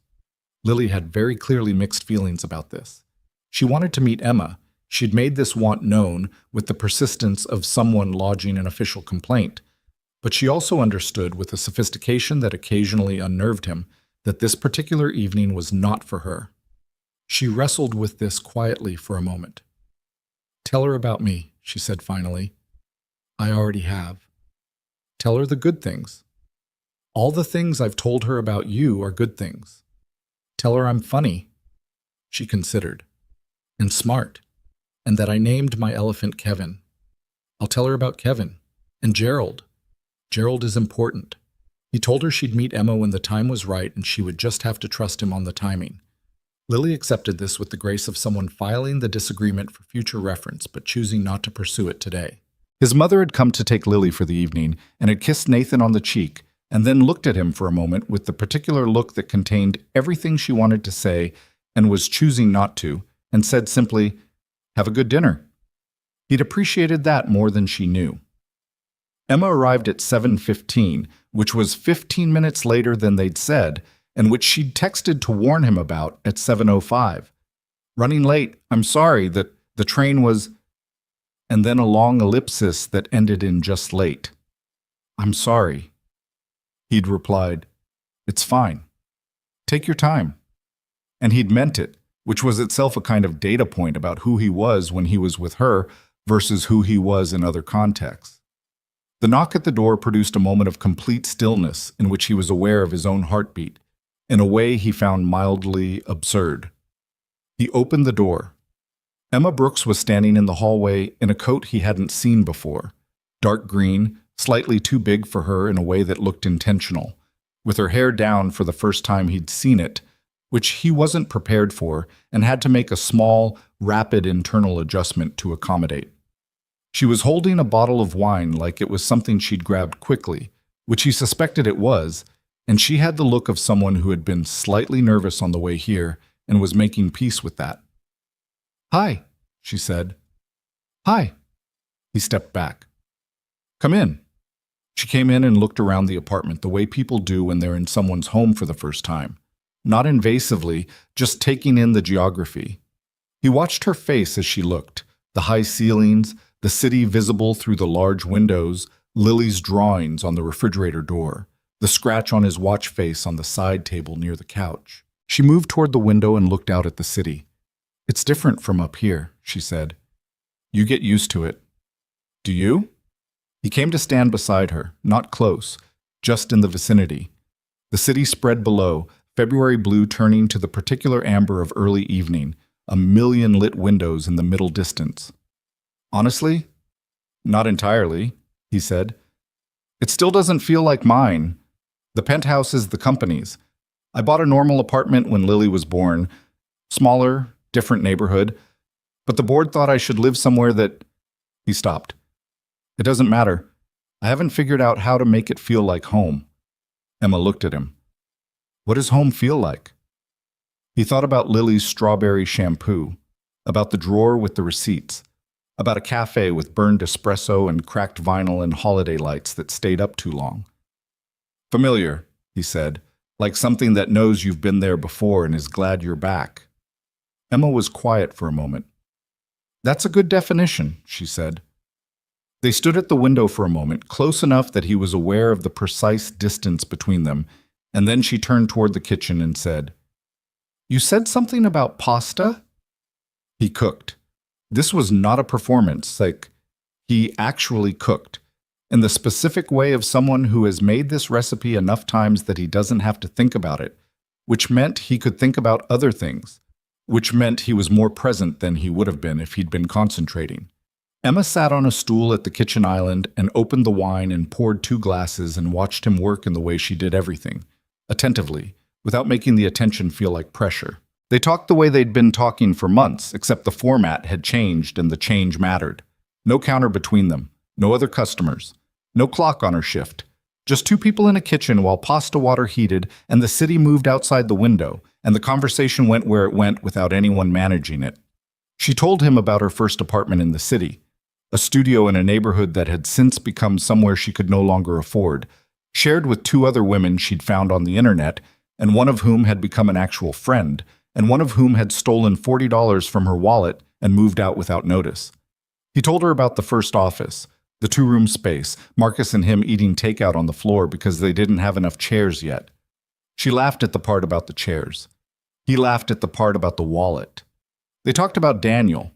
S2: Lily had very clearly mixed feelings about this. She wanted to meet Emma. She'd made this want known with the persistence of someone lodging an official complaint. But she also understood, with a sophistication that occasionally unnerved him, that this particular evening was not for her. She wrestled with this quietly for a moment. "Tell her about me," she said finally. "I already have." "Tell her the good things." "All the things I've told her about you are good things." "Tell her I'm funny," she considered, "and smart, and that I named my elephant Kevin. I'll tell her about Kevin and Gerald. Gerald is important. He told her she'd meet Emma when the time was right and she would just have to trust him on the timing." Lily accepted this with the grace of someone filing the disagreement for future reference, but choosing not to pursue it today.
S1: His mother had come to take Lily for the evening and had kissed Nathan on the cheek and then looked at him for a moment with the particular look that contained everything she wanted to say and was choosing not to, and said simply, "Have a good dinner." He'd appreciated that more than she knew. Emma arrived at 7:15, which was 15 minutes later than they'd said, and which she'd texted to warn him about at 7:05. "Running late. I'm sorry that the train was..." And then a long ellipsis that ended in just late. "I'm sorry." He'd replied, "It's fine. Take your time." And he'd meant it, which was itself a kind of data point about who he was when he was with her versus who he was in other contexts. The knock at the door produced a moment of complete stillness in which he was aware of his own heartbeat, in a way he found mildly absurd. He opened the door. Emma Brooks was standing in the hallway in a coat he hadn't seen before, dark green, slightly too big for her in a way that looked intentional, with her hair down for the first time he'd seen it, which he wasn't prepared for and had to make a small, rapid internal adjustment to accommodate. She was holding a bottle of wine like it was something she'd grabbed quickly, which he suspected it was, and she had the look of someone who had been slightly nervous on the way here and was making peace with that. "Hi," she said. "Hi." He stepped back. "Come in." She came in and looked around the apartment the way people do when they're in someone's home for the first time. Not invasively, just taking in the geography. He watched her face as she looked, the high ceilings, the city visible through the large windows, Lily's drawings on the refrigerator door, the scratch on his watch face on the side table near the couch. She moved toward the window and looked out at the city. "It's different from up here," she said. "You get used to it." "Do you?" He came to stand beside her, not close, just in the vicinity. The city spread below, February blue turning to the particular amber of early evening, a million lit windows in the middle distance. "Honestly, not entirely," he said. "It still doesn't feel like mine. The penthouse is the company's. I bought a normal apartment when Lily was born. Smaller, different neighborhood. But the board thought I should live somewhere that..." He stopped. "It doesn't matter. I haven't figured out how to make it feel like home." Emma looked at him. "What does home feel like?" He thought about Lily's strawberry shampoo, about the drawer with the receipts, about a cafe with burned espresso and cracked vinyl and holiday lights that stayed up too long. "Familiar," he said, "like something that knows you've been there before and is glad you're back." Emma was quiet for a moment. "That's a good definition," she said. They stood at the window for a moment, close enough that he was aware of the precise distance between them, and then she turned toward the kitchen and said, "You said something about pasta?" He cooked. This was not a performance, he actually cooked, in the specific way of someone who has made this recipe enough times that he doesn't have to think about it, which meant he could think about other things, which meant he was more present than he would have been if he'd been concentrating. Emma sat on a stool at the kitchen island and opened the wine and poured 2 glasses and watched him work in the way she did everything, attentively, without making the attention feel like pressure. They talked the way they'd been talking for months, except the format had changed and the change mattered. No counter between them, no other customers, no clock on her shift. Just 2 people in a kitchen while pasta water heated and the city moved outside the window, and the conversation went where it went without anyone managing it. She told him about her first apartment in the city, a studio in a neighborhood that had since become somewhere she could no longer afford, shared with two other women she'd found on the internet, and one of whom had become an actual friend, and one of whom had stolen $40 from her wallet and moved out without notice. He told her about the first office, the two-room space, Marcus and him eating takeout on the floor because they didn't have enough chairs yet. She laughed at the part about the chairs. He laughed at the part about the wallet. They talked about Daniel.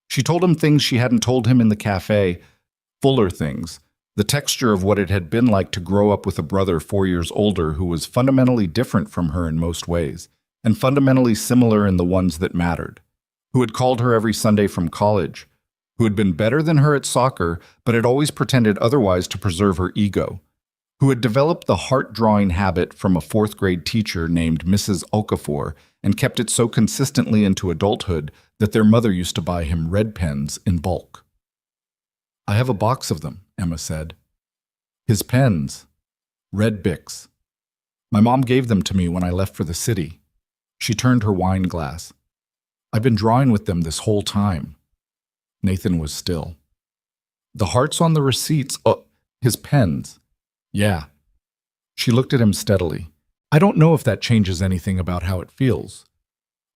S1: She told him things she hadn't told him in the cafe, fuller things, the texture of what it had been like to grow up with a brother 4 years older who was fundamentally different from her in most ways, and fundamentally similar in the ones that mattered, who had called her every Sunday from college, who had been better than her at soccer but had always pretended otherwise to preserve her ego, who had developed the heart-drawing habit from a fourth-grade teacher named Mrs. Okafor and kept it so consistently into adulthood that their mother used to buy him red pens in bulk. "I have a box of them," Emma said. "His pens. Red Bics. My mom gave them to me when I left for the city." She turned her wine glass. "I've been drawing with them this whole time." Nathan was still. "The hearts on the receipts, his pens." "Yeah." She looked at him steadily. "I don't know if that changes anything about how it feels.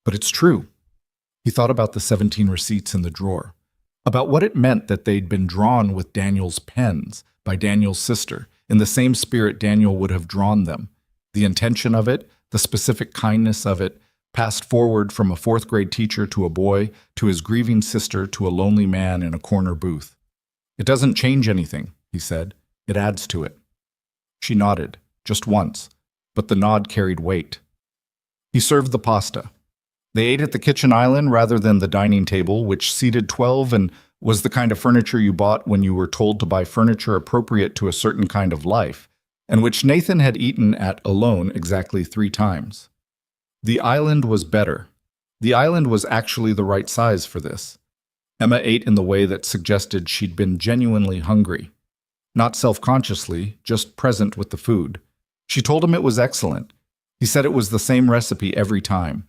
S1: But it's true." He thought about the 17 receipts in the drawer, about what it meant that they'd been drawn with Daniel's pens by Daniel's sister, in the same spirit Daniel would have drawn them. The intention of it, the specific kindness of it, passed forward from a fourth-grade teacher to a boy, to his grieving sister, to a lonely man in a corner booth. "It doesn't change anything," he said. "It adds to it." She nodded, just once, but the nod carried weight. He served the pasta. They ate at the kitchen island rather than the dining table, which seated 12 and was the kind of furniture you bought when you were told to buy furniture appropriate to a certain kind of life, and which Nathan had eaten at alone exactly 3 times. The island was better. The island was actually the right size for this. Emma ate in the way that suggested she'd been genuinely hungry. Not self-consciously, just present with the food. She told him it was excellent. He said it was the same recipe every time.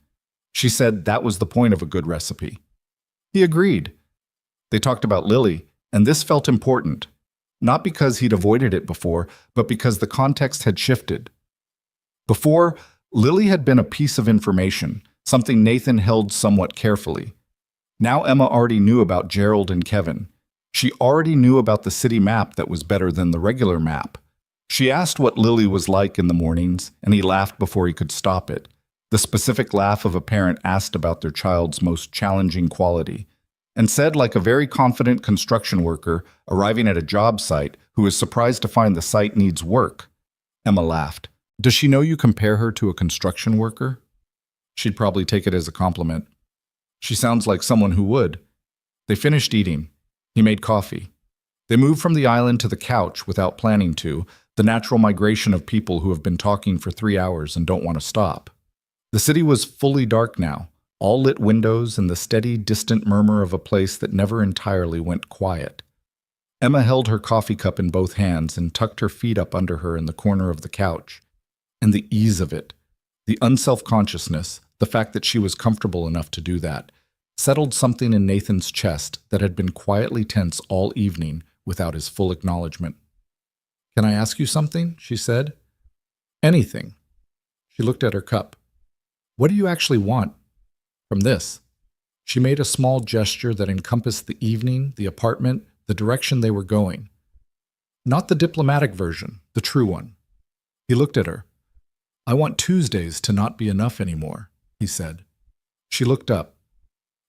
S1: She said that was the point of a good recipe. He agreed. They talked about Lily, and this felt important. Not because he'd avoided it before, but because the context had shifted. Before, Lily had been a piece of information, something Nathan held somewhat carefully. Now Emma already knew about Gerald and Kevin. She already knew about the city map that was better than the regular map. She asked what Lily was like in the mornings, and he laughed before he could stop it. The specific laugh of a parent asked about their child's most challenging quality, and said like a very confident construction worker arriving at a job site who is surprised to find the site needs work. Emma laughed. "Does she know you compare her to a construction worker?" She'd probably take it as a compliment. "She sounds like someone who would." They finished eating. He made coffee. They moved from the island to the couch without planning to, the natural migration of people who have been talking for 3 hours and don't want to stop. The city was fully dark now, all lit windows and the steady, distant murmur of a place that never entirely went quiet. Emma held her coffee cup in both hands and tucked her feet up under her in the corner of the couch. And the ease of it, the unself-consciousness, the fact that she was comfortable enough to do that, settled something in Nathan's chest that had been quietly tense all evening without his full acknowledgement. "Can I ask you something?" she said. "Anything." She looked at her cup. "What do you actually want from this?" She made a small gesture that encompassed the evening, the apartment, the direction they were going. Not the diplomatic version, the true one. He looked at her. "I want Tuesdays to not be enough anymore," he said. She looked up.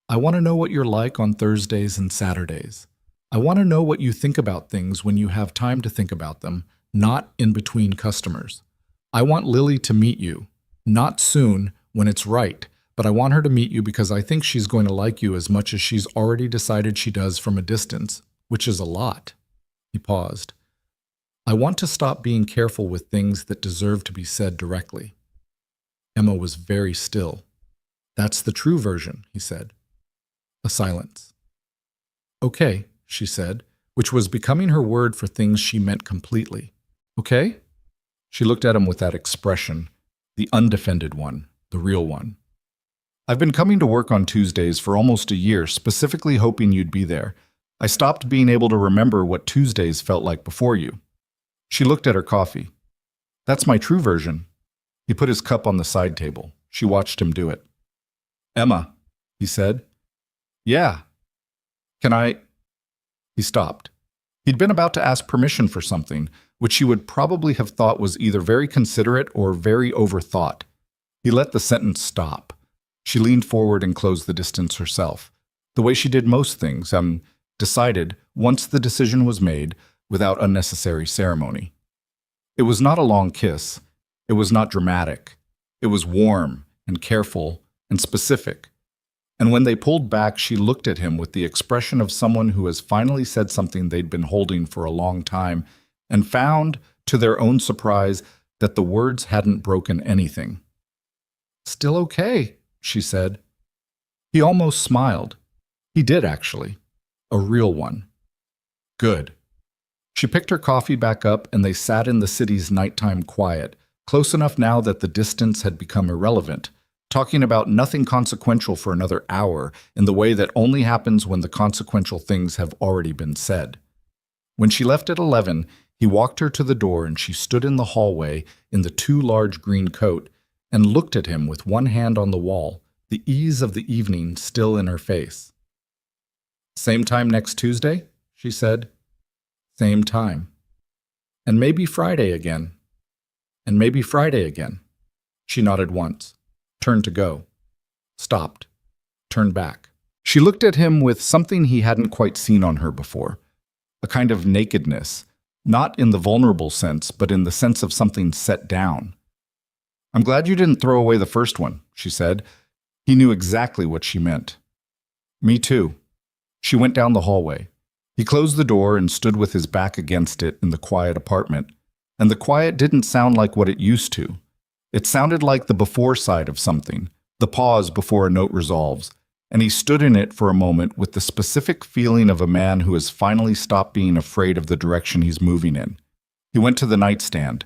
S1: "I want to know what you're like on Thursdays and Saturdays. I want to know what you think about things when you have time to think about them, not in between customers. I want Lily to meet you, not soon, when it's right, but I want her to meet you because I think she's going to like you as much as she's already decided she does from a distance, which is a lot." He paused. "I want to stop being careful with things that deserve to be said directly." Emma was very still. "That's the true version," he said. A silence. "Okay," she said, which was becoming her word for things she meant completely. "Okay?" She looked at him with that expression, the undefended one, the real one. "I've been coming to work on Tuesdays for almost a year, specifically hoping you'd be there. I stopped being able to remember what Tuesdays felt like before you." She looked at her coffee. That's my true version. He put his cup on the side table. She watched him do it. Emma, he said. Yeah. Can I? He stopped. He'd been about to ask permission for something, which she would probably have thought was either very considerate or very overthought. He let the sentence stop. She leaned forward and closed the distance herself, the way she did most things, decided, once the decision was made, without unnecessary ceremony. It was not a long kiss. It was not dramatic. It was warm and careful and specific. And when they pulled back, she looked at him with the expression of someone who has finally said something they'd been holding for a long time and found, to their own surprise, that the words hadn't broken anything. Still okay, she said. He almost smiled. He did, actually. A real one. Good. She picked her coffee back up and they sat in the city's nighttime quiet, close enough now that the distance had become irrelevant, talking about nothing consequential for another hour in the way that only happens when the consequential things have already been said. When she left at 11, he walked her to the door and she stood in the hallway in the too large green coat and looked at him with one hand on the wall, the ease of the evening still in her face. Same time next Tuesday? She said. Same time. And maybe Friday again. And maybe Friday again. She nodded once, turned to go, stopped, turned back. She looked at him with something he hadn't quite seen on her before, a kind of nakedness, not in the vulnerable sense, but in the sense of something set down. I'm glad you didn't throw away the first one, she said. He knew exactly what she meant. Me too. She went down the hallway. He closed the door and stood with his back against it in the quiet apartment. And the quiet didn't sound like what it used to. It sounded like the before side of something, the pause before a note resolves, and he stood in it for a moment with the specific feeling of a man who has finally stopped being afraid of the direction he's moving in. He went to the nightstand,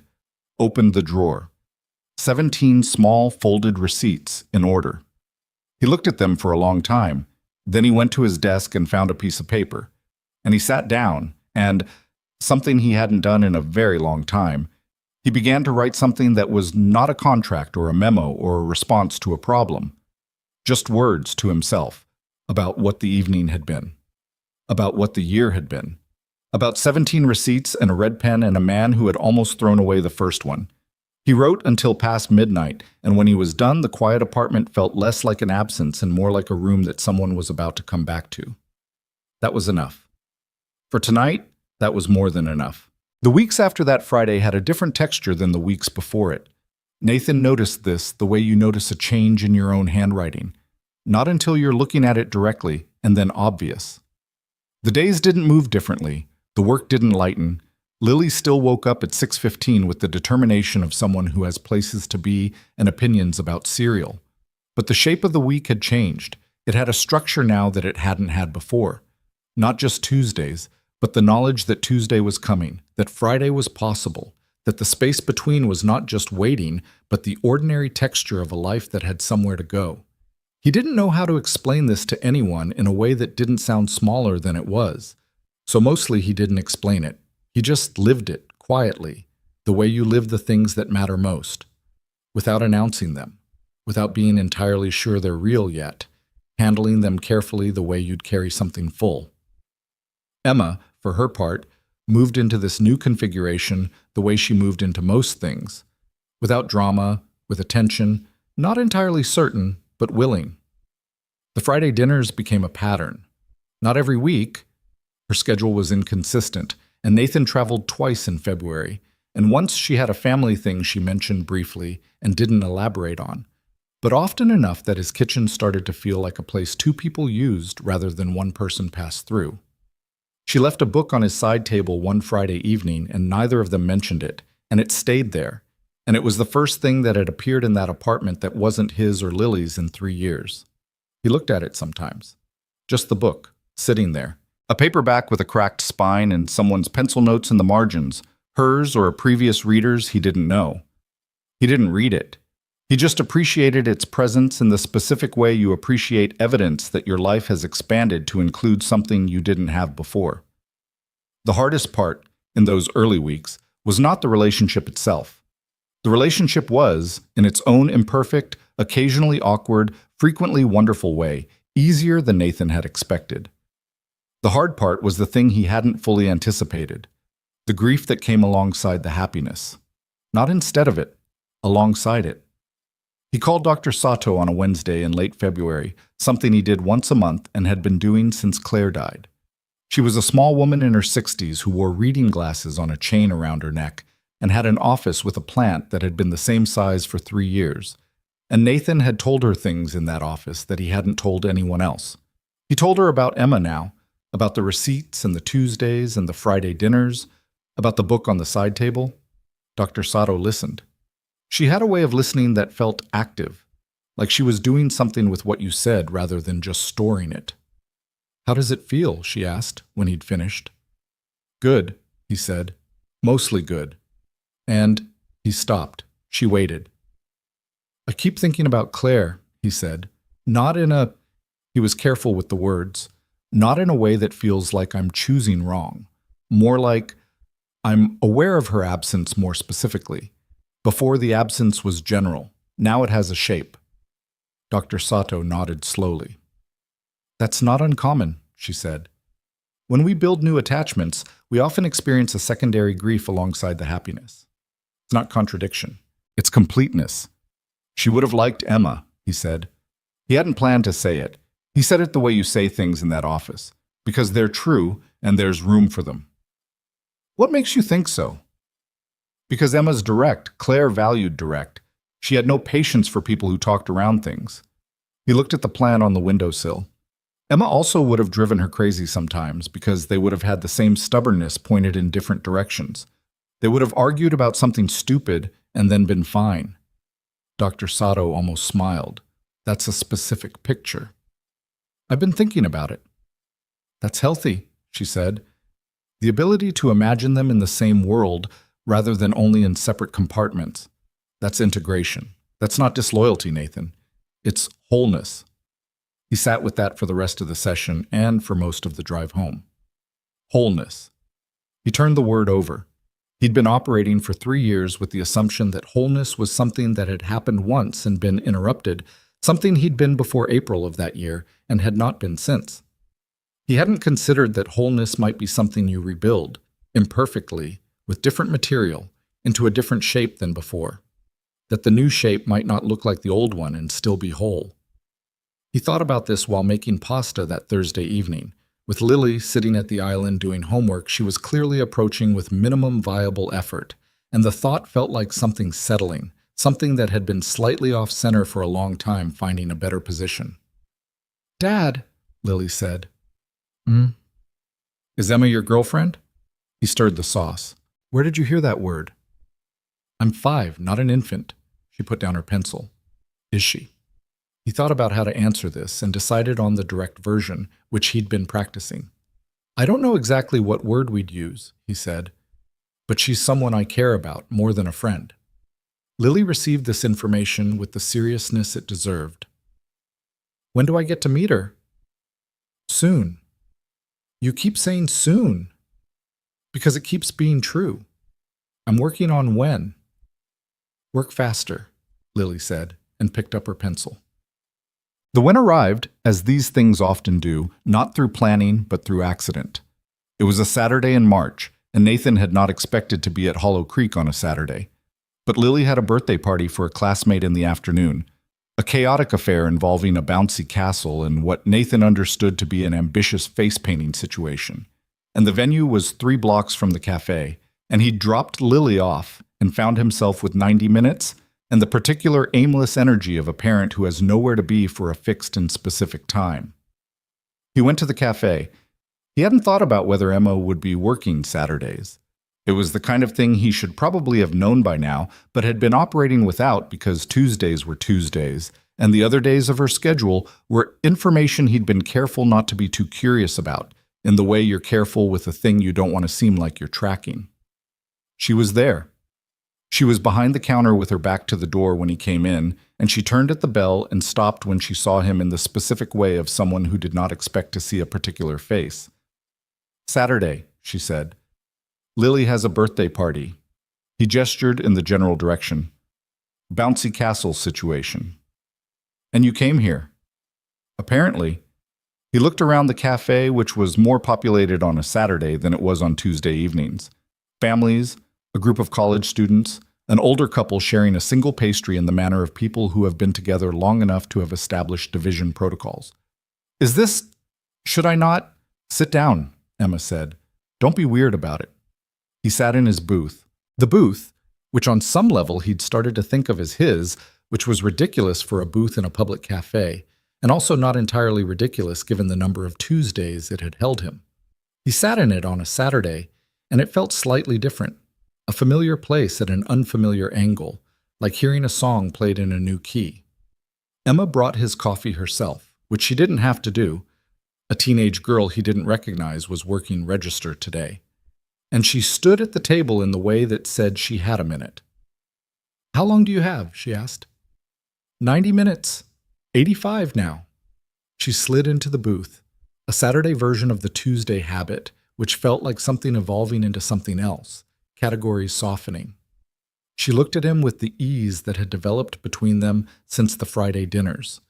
S1: opened the drawer. 17 small folded receipts in order. He looked at them for a long time. Then he went to his desk and found a piece of paper. And he sat down and, something he hadn't done in a very long time, he began to write something that was not a contract or a memo or a response to a problem. Just words to himself about what the evening had been, about what the year had been, about 17 receipts and a red pen and a man who had almost thrown away the first one. He wrote until past midnight, and when he was done, the quiet apartment felt less like an absence and more like a room that someone was about to come back to. That was enough. For tonight, that was more than enough. The weeks after that Friday had a different texture than the weeks before it. Nathan noticed this the way you notice a change in your own handwriting. Not until you're looking at it directly, and then obvious. The days didn't move differently. The work didn't lighten. Lily still woke up at 6:15 with the determination of someone who has places to be and opinions about cereal. But the shape of the week had changed. It had a structure now that it hadn't had before. Not just Tuesdays, but the knowledge that Tuesday was coming, that Friday was possible, that the space between was not just waiting, but the ordinary texture of a life that had somewhere to go. He didn't know how to explain this to anyone in a way that didn't sound smaller than it was. So mostly he didn't explain it. He just lived it, quietly, the way you live the things that matter most, without announcing them, without being entirely sure they're real yet, handling them carefully the way you'd carry something full. Emma, for her part, moved into this new configuration the way she moved into most things, without drama, with attention, not entirely certain, but willing. The Friday dinners became a pattern. Not every week. Her schedule was inconsistent, and Nathan traveled twice in February, and once she had a family thing she mentioned briefly and didn't elaborate on, but often enough that his kitchen started to feel like a place two people used rather than one person passed through. She left a book on his side table one Friday evening, and neither of them mentioned it, and it stayed there, and it was the first thing that had appeared in that apartment that wasn't his or Lily's in 3 years. He looked at it sometimes. Just the book, sitting there. A paperback with a cracked spine and someone's pencil notes in the margins, hers or a previous reader's he didn't know. He didn't read it. He just appreciated its presence in the specific way you appreciate evidence that your life has expanded to include something you didn't have before. The hardest part, in those early weeks, was not the relationship itself. The relationship was, in its own imperfect, occasionally awkward, frequently wonderful way, easier than Nathan had expected. The hard part was the thing he hadn't fully anticipated, the grief that came alongside the happiness. Not instead of it, alongside it. He called Dr. Sato on a Wednesday in late February, something he did once a month and had been doing since Claire died. She was a small woman in her 60s who wore reading glasses on a chain around her neck and had an office with a plant that had been the same size for 3 years. And Nathan had told her things in that office that he hadn't told anyone else. He told her about Emma now, about the receipts and the Tuesdays and the Friday dinners, about the book on the side table. Dr. Sato listened. She had a way of listening that felt active, like she was doing something with what you said rather than just storing it. "How does it feel?" she asked when he'd finished. "Good," he said. "Mostly good." And he stopped. She waited. "I keep thinking about Claire," he said. "Not in a—" he was careful with the words, "not in a way that feels like I'm choosing wrong. More like I'm aware of her absence more specifically. Before the absence was general. Now it has a shape." Dr. Sato nodded slowly. "That's not uncommon," she said. "When we build new attachments, we often experience a secondary grief alongside the happiness. It's not contradiction. It's completeness." "She would have liked Emma," he said. He hadn't planned to say it. He said it the way you say things in that office, because they're true and there's room for them. "What makes you think so?" "Because Emma's direct. Claire valued direct. She had no patience for people who talked around things." He looked at the plant on the windowsill. Emma also would have driven her crazy sometimes because they would have had the same stubbornness pointed in different directions. They would have argued about something stupid and then been fine. Dr. Sato almost smiled. "That's a specific picture." "I've been thinking about it." "That's healthy," she said. "The ability to imagine them in the same world rather than only in separate compartments. That's integration. That's not disloyalty, Nathan. It's wholeness." He sat with that for the rest of the session and for most of the drive home. Wholeness. He turned the word over. He'd been operating for 3 years with the assumption that wholeness was something that had happened once and been interrupted, something he'd been before April of that year and had not been since. He hadn't considered that wholeness might be something you rebuild, imperfectly, with different material, into a different shape than before. That the new shape might not look like the old one and still be whole. He thought about this while making pasta that Thursday evening. With Lily sitting at the island doing homework, she was clearly approaching with minimum viable effort, and the thought felt like something settling, something that had been slightly off-center for a long time, finding a better position. "Dad," Lily said. "Is Emma your girlfriend?" He stirred the sauce. "Where did you hear that word?" "I'm 5, not an infant." She put down her pencil. "Is she?" He thought about how to answer this and decided on the direct version, which he'd been practicing. "I don't know exactly what word we'd use," he said, "but she's someone I care about more than a friend." Lily received this information with the seriousness it deserved. "When do I get to meet her?" "Soon." "You keep saying soon." "Because it keeps being true. I'm working on when." "Work faster," Lily said, and picked up her pencil. The when arrived, as these things often do, not through planning, but through accident. It was a Saturday in March, and Nathan had not expected to be at Hollow Creek on a Saturday. But Lily had a birthday party for a classmate in the afternoon, a chaotic affair involving a bouncy castle and what Nathan understood to be an ambitious face-painting situation. And the venue was 3 blocks from the cafe, and he dropped Lily off and found himself with 90 minutes and the particular aimless energy of a parent who has nowhere to be for a fixed and specific time. He went to the cafe. He hadn't thought about whether Emma would be working Saturdays. It was the kind of thing he should probably have known by now, but had been operating without because Tuesdays were Tuesdays, and the other days of her schedule were information he'd been careful not to be too curious about, in the way you're careful with a thing you don't want to seem like you're tracking. She was there. She was behind the counter with her back to the door when he came in, and she turned at the bell and stopped when she saw him in the specific way of someone who did not expect to see a particular face. "Saturday," she said. "Lily has a birthday party." He gestured in the general direction. bouncy castle situation. And you came here. Apparently, he looked around the cafe, which was more populated on a Saturday than it was on Tuesday evenings. Families, a group of college students, an older couple sharing a single pastry in the manner of people who have been together long enough to have established division protocols. Should I not? Sit down, Emma said. Don't be weird about it. He sat in his booth. The booth, which on some level he'd started to think of as his, which was ridiculous for a booth in a public cafe, and also not entirely ridiculous given the number of Tuesdays it had held him. He sat in it on a Saturday, and it felt slightly different. A familiar place at an unfamiliar angle, like hearing a song played in a new key. Emma brought his coffee herself, which she didn't have to do. A teenage girl he didn't recognize was working register today. And she stood at the table in the way that said she had a minute. "How long do you have?" she asked. 90 minutes. 85 now. She slid into the booth, a Saturday version of the Tuesday habit, which felt like something evolving into something else, categories softening. She looked at him with the ease that had developed between them since the Friday dinners.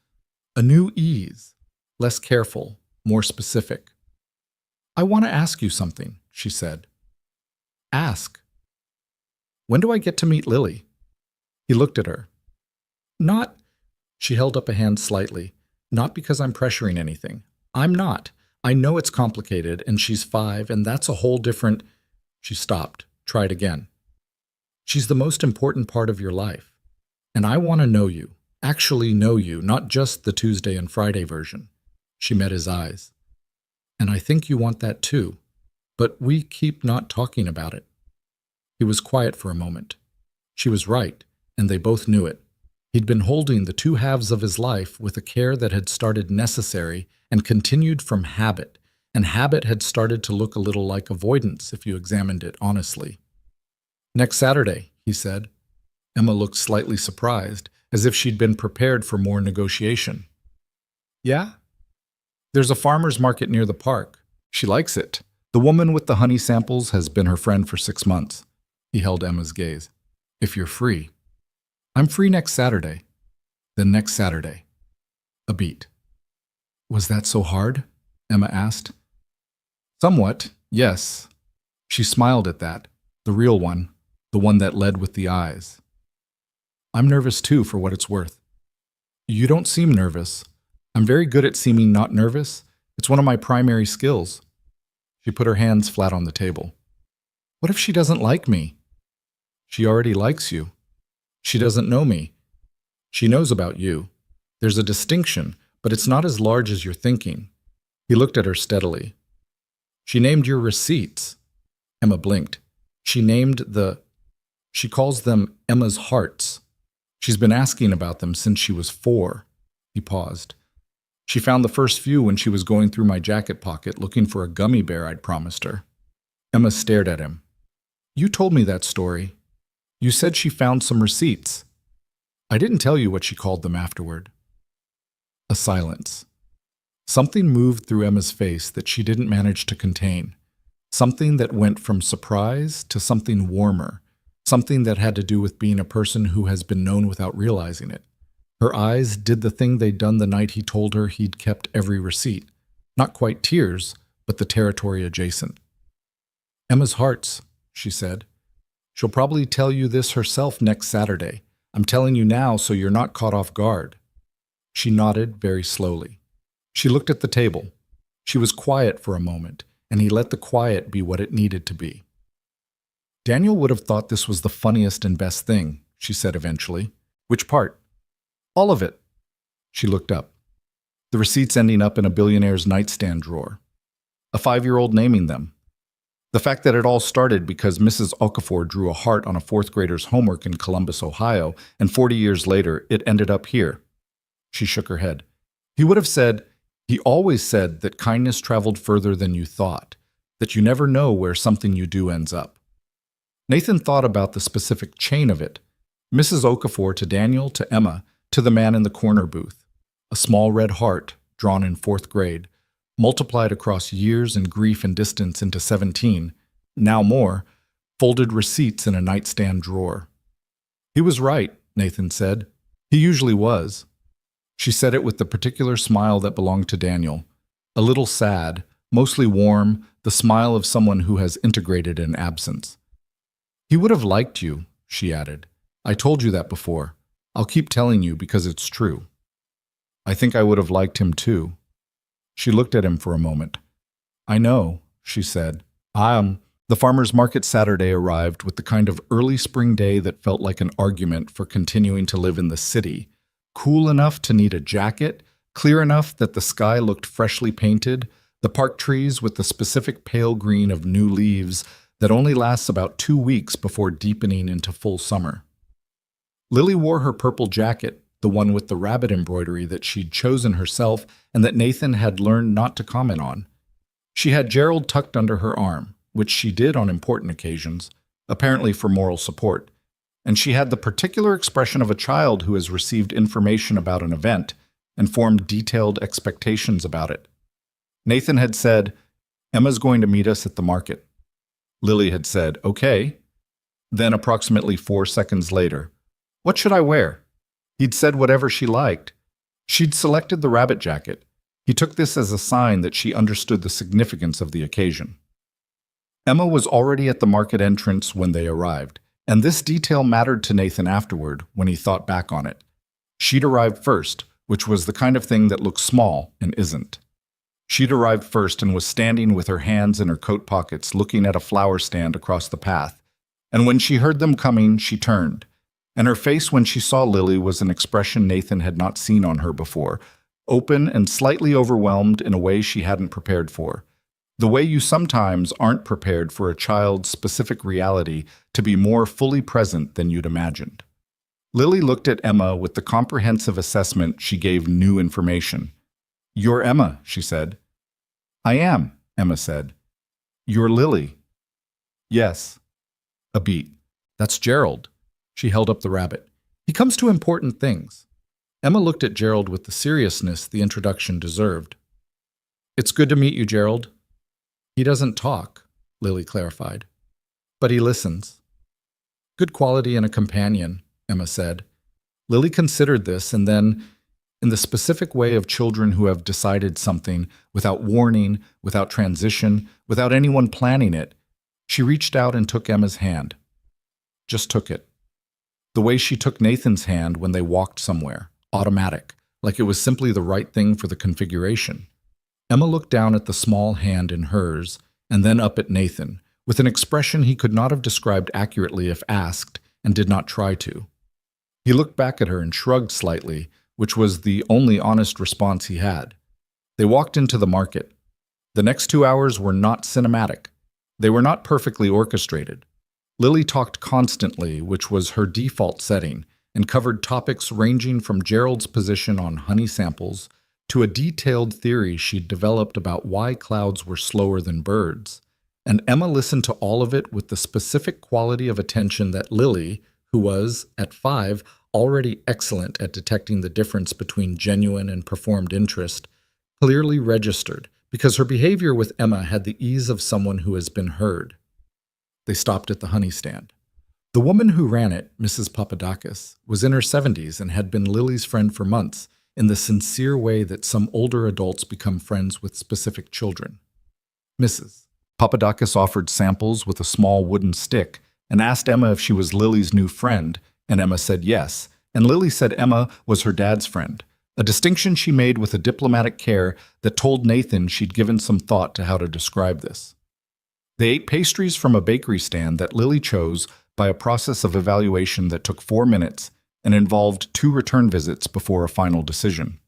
S1: A new ease, less careful, more specific. "I want to ask you something," she said. "Ask." "When do I get to meet Lily?" He looked at her. "Not," she held up a hand slightly, "not because I'm pressuring anything. I'm not. I know it's complicated, and she's 5, and that's a whole different—" She stopped, tried again. "She's the most important part of your life. And I want to know you, actually know you, not just the Tuesday and Friday version." She met his eyes. "And I think you want that too. But we keep not talking about it." He was quiet for a moment. She was right, and they both knew it. He'd been holding the two halves of his life with a care that had started necessary and continued from habit, and habit had started to look a little like avoidance if you examined it honestly. "Next Saturday," he said. Emma looked slightly surprised, as if she'd been prepared for more negotiation. "Yeah? There's a farmer's market near the park. She likes it. The woman with the honey samples has been her friend for 6 months. He held Emma's gaze. "If you're free." "I'm free next Saturday." "Then next Saturday." A beat. "Was that so hard?" Emma asked. "Somewhat, yes." She smiled at that, the real one, the one that led with the eyes. "I'm nervous too, for what it's worth." "You don't seem nervous. I'm very good at seeming not nervous. It's one of my primary skills." She put her hands flat on the table. "What if she doesn't like me?" "She already likes you." "She doesn't know me." "She knows about you. There's a distinction, but it's not as large as you're thinking." He looked at her steadily. "She named your receipts." Emma blinked. She calls them Emma's hearts. She's been asking about them since she was 4. He paused. "She found the first few when she was going through my jacket pocket looking for a gummy bear I'd promised her." Emma stared at him. "You told me that story. You said she found some receipts. I didn't tell you what she called them afterward." A silence. Something moved through Emma's face that she didn't manage to contain. Something that went from surprise to something warmer. Something that had to do with being a person who has been known without realizing it. Her eyes did the thing they'd done the night he told her he'd kept every receipt. Not quite tears, but the territory adjacent. "Emma's hearts," she said. "She'll probably tell you this herself next Saturday. I'm telling you now so you're not caught off guard." She nodded very slowly. She looked at the table. She was quiet for a moment, and he let the quiet be what it needed to be. "Daniel would have thought this was the funniest and best thing," she said eventually. "Which part?" "All of it." She looked up. The receipts ending up in a billionaire's nightstand drawer. A 5-year-old naming them. The fact that it all started because Mrs. Okafor drew a heart on a 4th grader's homework in Columbus, Ohio, and 40 years later, it ended up here. She shook her head. He would have said, he always said that kindness traveled further than you thought, that you never know where something you do ends up. Nathan thought about the specific chain of it. Mrs. Okafor to Daniel, to Emma, to the man in the corner booth. A small red heart, drawn in 4th grade, multiplied across years and grief and distance into 17, now more, folded receipts in a nightstand drawer. He was right, Nathan said. He usually was. She said it with the particular smile that belonged to Daniel. A little sad, mostly warm, the smile of someone who has integrated in absence. He would have liked you, she added. I told you that before. I'll keep telling you because it's true. I think I would have liked him too. She looked at him for a moment. I know, she said. The farmer's market Saturday arrived with the kind of early spring day that felt like an argument for continuing to live in the city. Cool enough to need a jacket, clear enough that the sky looked freshly painted, the park trees with the specific pale green of new leaves that only lasts about 2 weeks before deepening into full summer. Lily wore her purple jacket, the one with the rabbit embroidery that she'd chosen herself and that Nathan had learned not to comment on. She had Gerald tucked under her arm, which she did on important occasions, apparently for moral support, and she had the particular expression of a child who has received information about an event and formed detailed expectations about it. Nathan had said, Emma's going to meet us at the market. Lily had said, okay. Then approximately 4 seconds later, what should I wear? He'd said whatever she liked. She'd selected the rabbit jacket. He took this as a sign that she understood the significance of the occasion. Emma was already at the market entrance when they arrived, and this detail mattered to Nathan afterward when he thought back on it. She'd arrived first, which was the kind of thing that looks small and isn't. She'd arrived first and was standing with her hands in her coat pockets looking at a flower stand across the path, and when she heard them coming, she turned. And her face when she saw Lily was an expression Nathan had not seen on her before, open and slightly overwhelmed in a way she hadn't prepared for. The way you sometimes aren't prepared for a child's specific reality to be more fully present than you'd imagined. Lily looked at Emma with the comprehensive assessment she gave new information. You're Emma, she said. I am, Emma said. You're Lily. Yes. A beat. That's Gerald. She held up the rabbit. He comes to important things. Emma looked at Gerald with the seriousness the introduction deserved. It's good to meet you, Gerald. He doesn't talk, Lily clarified, but he listens. Good quality in a companion, Emma said. Lily considered this and then, in the specific way of children who have decided something without warning, without transition, without anyone planning it, she reached out and took Emma's hand. Just took it. The way she took Nathan's hand when they walked somewhere, automatic, like it was simply the right thing for the configuration. Emma looked down at the small hand in hers and then up at Nathan, with an expression he could not have described accurately if asked, and did not try to. He looked back at her and shrugged slightly, which was the only honest response he had. They walked into the market. The next 2 hours were not cinematic. They were not perfectly orchestrated. Lily talked constantly, which was her default setting, and covered topics ranging from Gerald's position on honey samples to a detailed theory she'd developed about why clouds were slower than birds. And Emma listened to all of it with the specific quality of attention that Lily, who was, at 5, already excellent at detecting the difference between genuine and performed interest, clearly registered, because her behavior with Emma had the ease of someone who has been heard. They stopped at the honey stand. The woman who ran it, Mrs. Papadakis, was in her 70s and had been Lily's friend for months, in the sincere way that some older adults become friends with specific children. Mrs. Papadakis offered samples with a small wooden stick and asked Emma if she was Lily's new friend, and Emma said yes, and Lily said Emma was her dad's friend, a distinction she made with a diplomatic care that told Nathan she'd given some thought to how to describe this. They ate pastries from a bakery stand that Lily chose by a process of evaluation that took 4 minutes and involved 2 return visits before a final decision.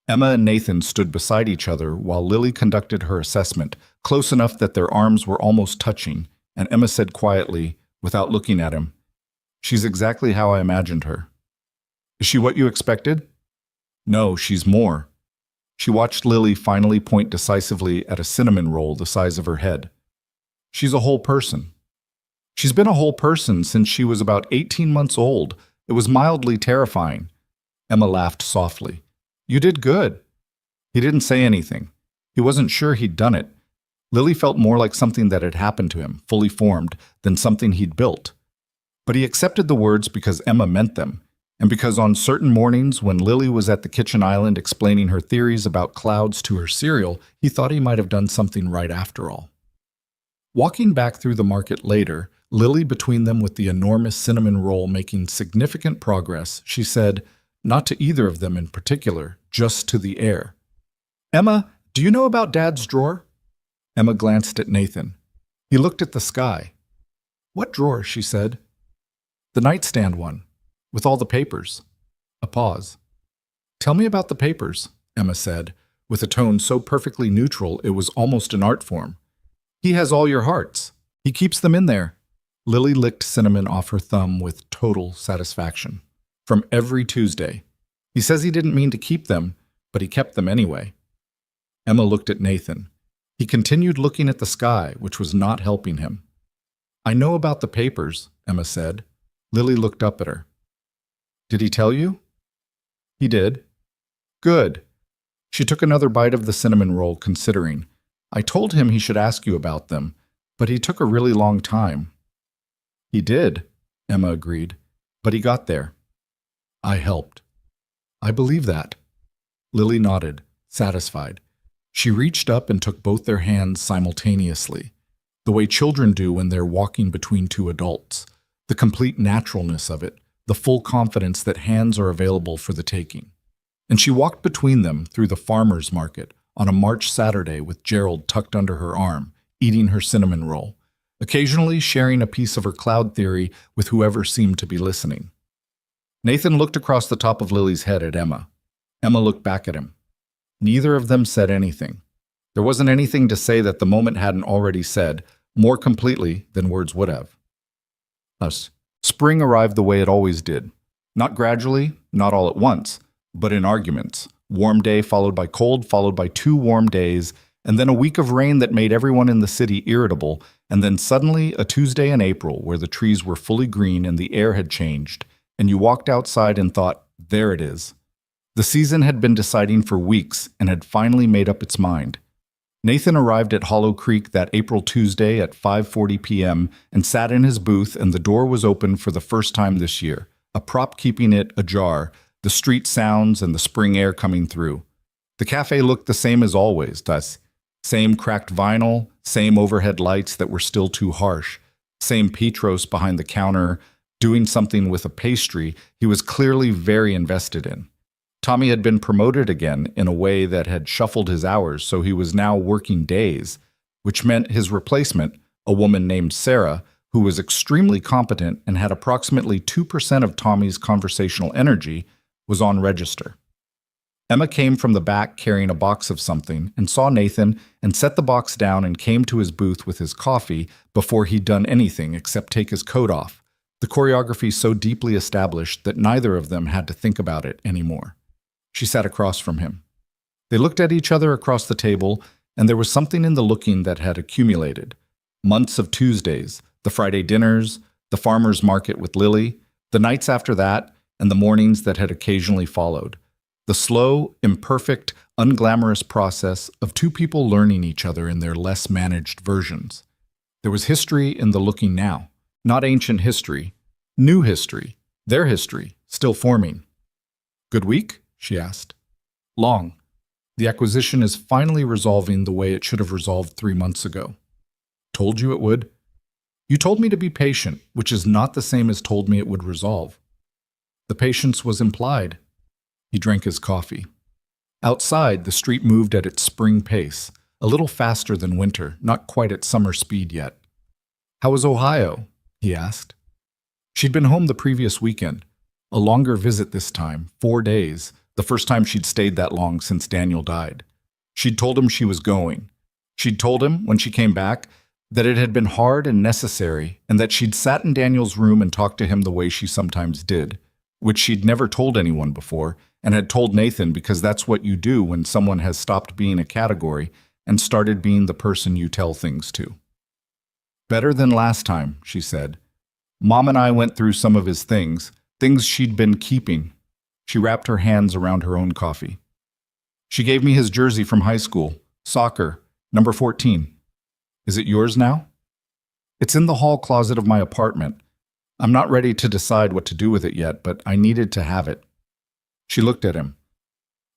S1: Emma and Nathan stood beside each other while Lily conducted her assessment, close enough that their arms were almost touching, and Emma said quietly, without looking at him, "She's exactly how I imagined her." "Is she what you expected?" "No, she's more." She watched Lily finally point decisively at a cinnamon roll the size of her head. "She's a whole person." "She's been a whole person since she was about 18 months old. It was mildly terrifying." Emma laughed softly. "You did good." He didn't say anything. He wasn't sure he'd done it. Lily felt more like something that had happened to him, fully formed, than something he'd built. But he accepted the words because Emma meant them. And because on certain mornings when Lily was at the kitchen island explaining her theories about clouds to her cereal, he thought he might have done something right after all. Walking back through the market later, Lily between them with the enormous cinnamon roll making significant progress, she said, not to either of them in particular, just to the air. "Emma, do you know about Dad's drawer?" Emma glanced at Nathan. He looked at the sky. "What drawer?" she said. "The nightstand one, with all the papers." A pause. "Tell me about the papers," Emma said, with a tone so perfectly neutral it was almost an art form. "He has all your hearts. He keeps them in there." Lily licked cinnamon off her thumb with total satisfaction. "From every Tuesday. He says he didn't mean to keep them, but he kept them anyway." Emma looked at Nathan. He continued looking at the sky, which was not helping him. "I know about the papers," Emma said. Lily looked up at her. "Did he tell you?" "He did." "Good." She took another bite of the cinnamon roll, considering. "I told him he should ask you about them, but he took a really long time." "He did," Emma agreed, "but he got there. I helped." "I believe that." Lily nodded, satisfied. She reached up and took both their hands simultaneously, the way children do when they're walking between two adults, the complete naturalness of it, the full confidence that hands are available for the taking. And she walked between them through the farmer's market on a March Saturday with Gerald tucked under her arm, eating her cinnamon roll, occasionally sharing a piece of her cloud theory with whoever seemed to be listening. Nathan looked across the top of Lily's head at Emma. Emma looked back at him. Neither of them said anything. There wasn't anything to say that the moment hadn't already said, more completely than words would have. Thus, spring arrived the way it always did. Not gradually, not all at once, but in arguments. Warm day followed by cold, followed by 2 warm days, and then a week of rain that made everyone in the city irritable, and then suddenly a Tuesday in April where the trees were fully green and the air had changed, and you walked outside and thought, there it is. The season had been deciding for weeks and had finally made up its mind. Nathan arrived at Hollow Creek that April Tuesday at 5:40 p.m. and sat in his booth, and the door was open for the first time this year, a prop keeping it ajar, the street sounds and the spring air coming through. The cafe looked the same as always, thus. Same cracked vinyl, same overhead lights that were still too harsh, same Petros behind the counter, doing something with a pastry he was clearly very invested in. Tommy had been promoted again in a way that had shuffled his hours, so he was now working days, which meant his replacement, a woman named Sarah, who was extremely competent and had approximately 2% of Tommy's conversational energy, was on register. Emma came from the back carrying a box of something and saw Nathan and set the box down and came to his booth with his coffee before he'd done anything except take his coat off, the choreography so deeply established that neither of them had to think about it anymore. She sat across from him. They looked at each other across the table, and there was something in the looking that had accumulated. Months of Tuesdays, the Friday dinners, the farmer's market with Lily, the nights after that, and the mornings that had occasionally followed. The slow, imperfect, unglamorous process of two people learning each other in their less managed versions. There was history in the looking now, not ancient history, new history, their history, still forming. "Good week?" she asked. "Long. The acquisition is finally resolving the way it should have resolved 3 months ago." "Told you it would." "You told me to be patient, which is not the same as told me it would resolve." "The patience was implied." He drank his coffee. Outside, the street moved at its spring pace, a little faster than winter, not quite at summer speed yet. "How was Ohio?" he asked. She'd been home the previous weekend, a longer visit this time, 4 days, the first time she'd stayed that long since Daniel died. She'd told him she was going. She'd told him, when she came back, that it had been hard and necessary, and that she'd sat in Daniel's room and talked to him the way she sometimes did, which she'd never told anyone before, and had told Nathan because that's what you do when someone has stopped being a category and started being the person you tell things to. "Better than last time," she said. "Mom and I went through some of his things she'd been keeping." She wrapped her hands around her own coffee. "She gave me his jersey from high school, soccer, number 14. Is it yours now?" "It's in the hall closet of my apartment. I'm not ready to decide what to do with it yet, but I needed to have it. She looked at him.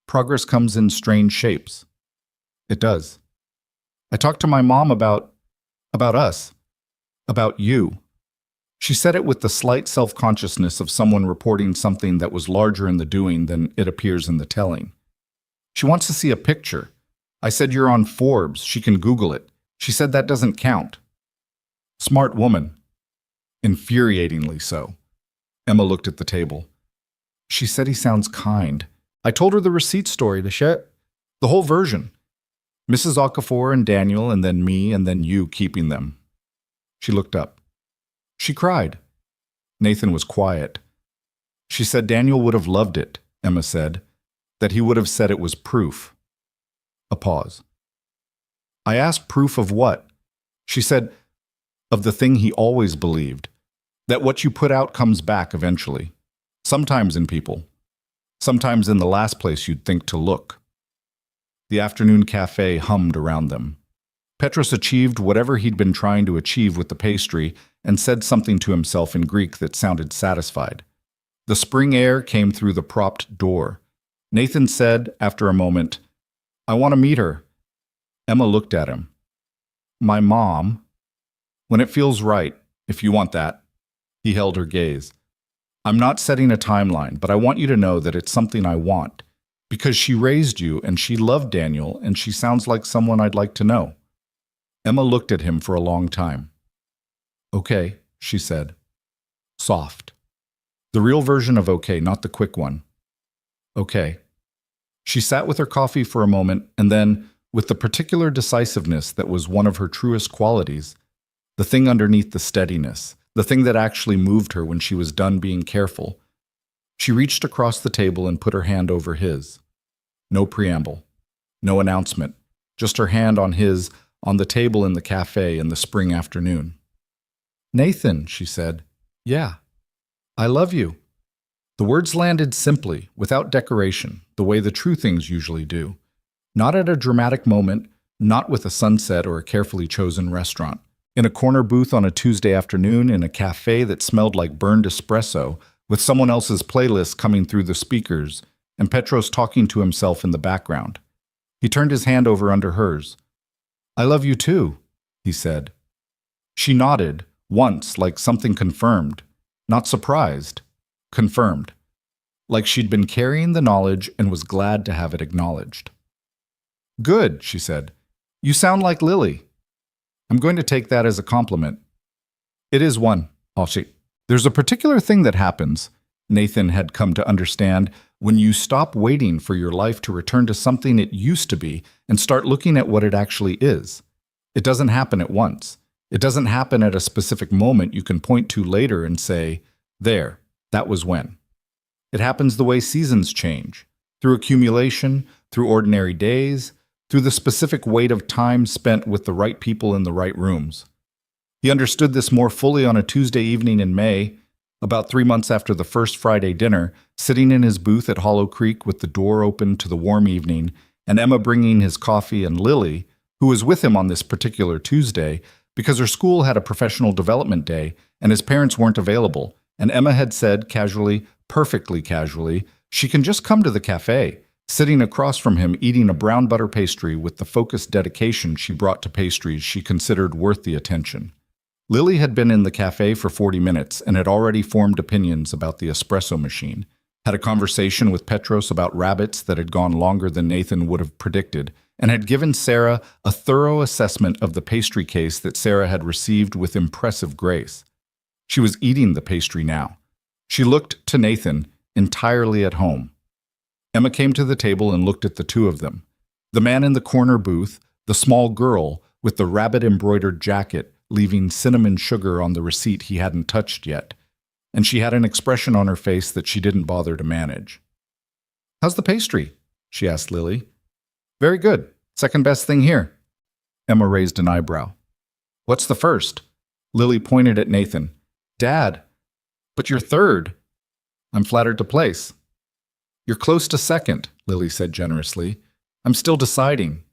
S1: Progress comes in strange shapes. It does. I talked to my mom about us, about you. She said it with the slight self-consciousness of someone reporting something that was larger in the doing than it appears in the telling. She wants to see a picture. I said you're on Forbes. She can Google it. She said that doesn't count. Smart woman. Infuriatingly so. Emma looked at the table. She said he sounds kind. I told her the receipt story, the whole version. Mrs. Okafor and Daniel, and then me, and then you keeping them. She looked up. She cried. Nathan was quiet. She said Daniel would have loved it, Emma said, that he would have said it was proof. A pause. I asked proof of what? She said, of the thing he always believed, that what you put out comes back eventually. Sometimes in people. Sometimes in the last place you'd think to look. The afternoon cafe hummed around them. Petros achieved whatever he'd been trying to achieve with the pastry and said something to himself in Greek that sounded satisfied. The spring air came through the propped door. Nathan said, after a moment, I want to meet her. Emma looked at him. My mom. When it feels right, if you want that. He held her gaze. I'm not setting a timeline, but I want you to know that it's something I want. Because she raised you and she loved Daniel and she sounds like someone I'd like to know. Emma looked at him for a long time. Okay, she said. Soft. The real version of okay, not the quick one. Okay. She sat with her coffee for a moment and then, with the particular decisiveness that was one of her truest qualities, the thing underneath the steadiness, the thing that actually moved her when she was done being careful, she reached across the table and put her hand over his. No preamble. No announcement. Just her hand on his, on the table in the cafe in the spring afternoon. Nathan, she said. Yeah. I love you. The words landed simply, without decoration, the way the true things usually do. Not at a dramatic moment, not with a sunset or a carefully chosen restaurant. In a corner booth on a Tuesday afternoon in a cafe that smelled like burned espresso, with someone else's playlist coming through the speakers, and Petros talking to himself in the background. He turned his hand over under hers. I love you too, he said. She nodded, once, like something confirmed. Not surprised. Confirmed. Like she'd been carrying the knowledge and was glad to have it acknowledged. Good, she said. You sound like Lily. I'm going to take that as a compliment. It is one, Alshi. There's a particular thing that happens, Nathan had come to understand, when you stop waiting for your life to return to something it used to be and start looking at what it actually is. It doesn't happen at once. It doesn't happen at a specific moment you can point to later and say, there, that was when. It happens the way seasons change, through accumulation, through ordinary days, through the specific weight of time spent with the right people in the right rooms. He understood this more fully on a Tuesday evening in May, about 3 months after the first Friday dinner, sitting in his booth at Hollow Creek with the door open to the warm evening, and Emma bringing his coffee and Lily, who was with him on this particular Tuesday, because her school had a professional development day and his parents weren't available, and Emma had said casually, perfectly casually, she can just come to the cafe, sitting across from him eating a brown butter pastry with the focused dedication she brought to pastries she considered worth the attention. Lily had been in the cafe for 40 minutes and had already formed opinions about the espresso machine, had a conversation with Petros about rabbits that had gone longer than Nathan would have predicted, and had given Sarah a thorough assessment of the pastry case that Sarah had received with impressive grace. She was eating the pastry now. She looked to Nathan, entirely at home. Emma came to the table and looked at the two of them. The man in the corner booth, the small girl with the rabbit-embroidered jacket, leaving cinnamon sugar on the receipt he hadn't touched yet, and she had an expression on her face that she didn't bother to manage. How's the pastry? She asked Lily. Very good. Second best thing here. Emma raised an eyebrow. What's the first? Lily pointed at Nathan. Dad. But you're third. I'm flattered to place. You're close to second, Lily said generously. I'm still deciding.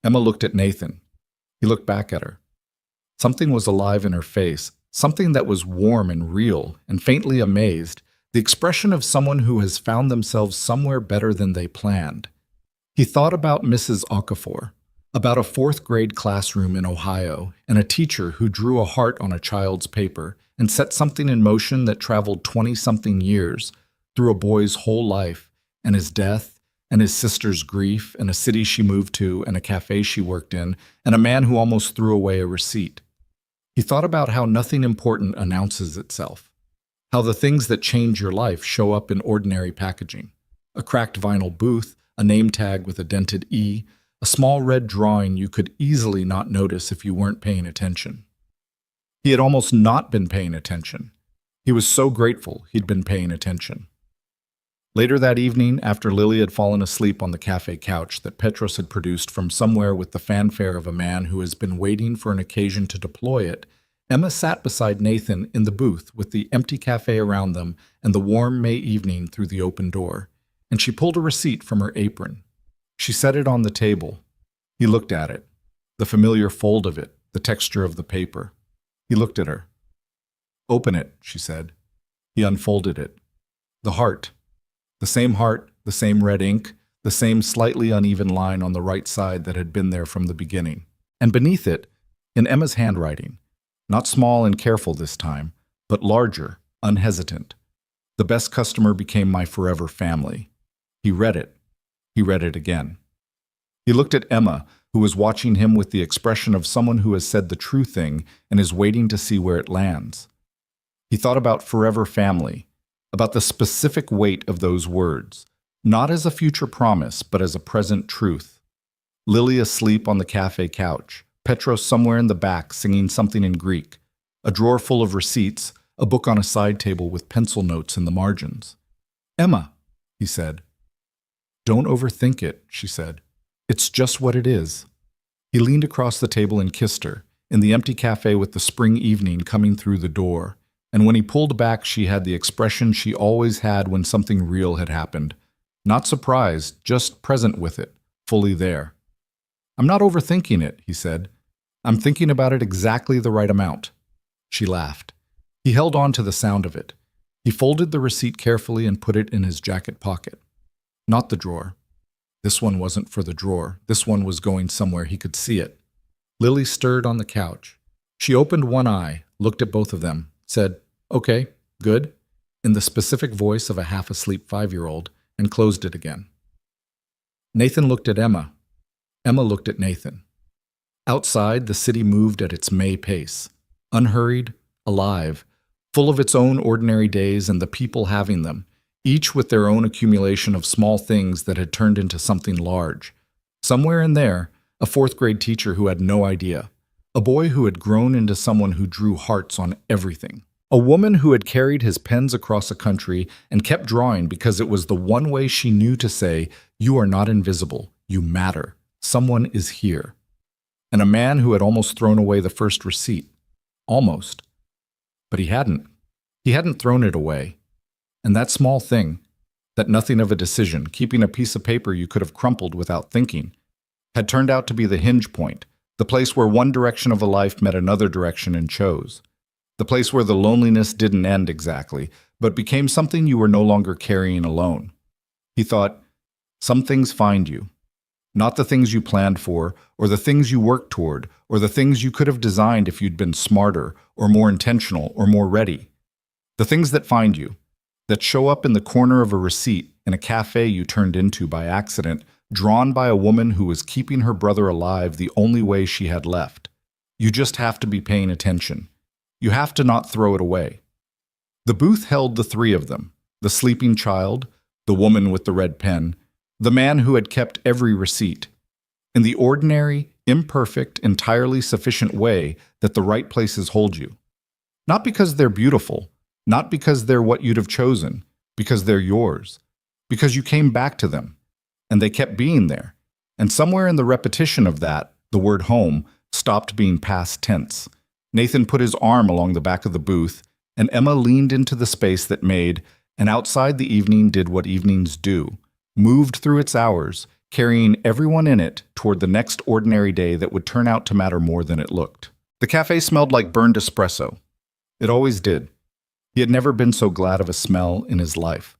S1: Emma looked at Nathan. He looked back at her. Something was alive in her face, something that was warm and real and faintly amazed, the expression of someone who has found themselves somewhere better than they planned. He thought about Mrs. Okafor, about a fourth-grade classroom in Ohio and a teacher who drew a heart on a child's paper and set something in motion that traveled 20-something years through a boy's whole life and his death and his sister's grief and a city she moved to and a cafe she worked in and a man who almost threw away a receipt. He thought about how nothing important announces itself, how the things that change your life show up in ordinary packaging. A cracked vinyl booth, a name tag with a dented E, a small red drawing you could easily not notice if you weren't paying attention. He had almost not been paying attention. He was so grateful he'd been paying attention. Later that evening, after Lily had fallen asleep on the cafe couch that Petros had produced from somewhere with the fanfare of a man who has been waiting for an occasion to deploy it, Emma sat beside Nathan in the booth with the empty cafe around them and the warm May evening through the open door, and she pulled a receipt from her apron. She set it on the table. He looked at it, the familiar fold of it, the texture of the paper. He looked at her. "Open it," she said. He unfolded it. The heart. The same red ink, the same slightly uneven line on the right side that had been there from the beginning. And beneath it, in Emma's handwriting, not small and careful this time, but larger, unhesitant. "The best customer became my forever family." He read it. He read it again. He looked at Emma, who was watching him with the expression of someone who has said the true thing and is waiting to see where it lands. He thought about forever family, about the specific weight of those words, not as a future promise, but as a present truth. Lily asleep on the cafe couch, Petros somewhere in the back singing something in Greek, a drawer full of receipts, a book on a side table with pencil notes in the margins. "Emma," he said. "Don't overthink it," she said. "It's just what it is." He leaned across the table and kissed her, in the empty cafe with the spring evening coming through the door, and when he pulled back she had the expression she always had when something real had happened. Not surprised, just present with it, fully there. "I'm not overthinking it," he said. "I'm thinking about it exactly the right amount." She laughed. He held on to the sound of it. He folded the receipt carefully and put it in his jacket pocket. Not the drawer. This one wasn't for the drawer. This one was going somewhere he could see it. Lily stirred on the couch. She opened one eye, looked at both of them, said, "Okay, good," in the specific voice of a half-asleep 5-year-old, and closed it again. Nathan looked at Emma. Emma looked at Nathan. Outside, the city moved at its May pace, unhurried, alive, full of its own ordinary days and the people having them, each with their own accumulation of small things that had turned into something large. Somewhere in there, a fourth-grade teacher who had no idea, a boy who had grown into someone who drew hearts on everything, a woman who had carried his pens across a country and kept drawing because it was the one way she knew to say, "You are not invisible, you matter, someone is here," and a man who had almost thrown away the first receipt. Almost. But he hadn't. He hadn't thrown it away. And that small thing, that nothing of a decision, keeping a piece of paper you could have crumpled without thinking, had turned out to be the hinge point, the place where one direction of a life met another direction and chose, the place where the loneliness didn't end exactly, but became something you were no longer carrying alone. He thought, some things find you, not the things you planned for, or the things you worked toward, or the things you could have designed if you'd been smarter, or more intentional, or more ready. The things that find you, that show up in the corner of a receipt in a cafe you turned into by accident, drawn by a woman who was keeping her brother alive the only way she had left. You just have to be paying attention. You have to not throw it away. The booth held the three of them, the sleeping child, the woman with the red pen, the man who had kept every receipt, in the ordinary, imperfect, entirely sufficient way that the right places hold you. Not because they're beautiful, not because they're what you'd have chosen, because they're yours, because you came back to them, and they kept being there, and somewhere in the repetition of that, the word home stopped being past tense. Nathan put his arm along the back of the booth, and Emma leaned into the space that made, and outside the evening did what evenings do, moved through its hours, carrying everyone in it toward the next ordinary day that would turn out to matter more than it looked. The cafe smelled like burned espresso. It always did. He had never been so glad of a smell in his life.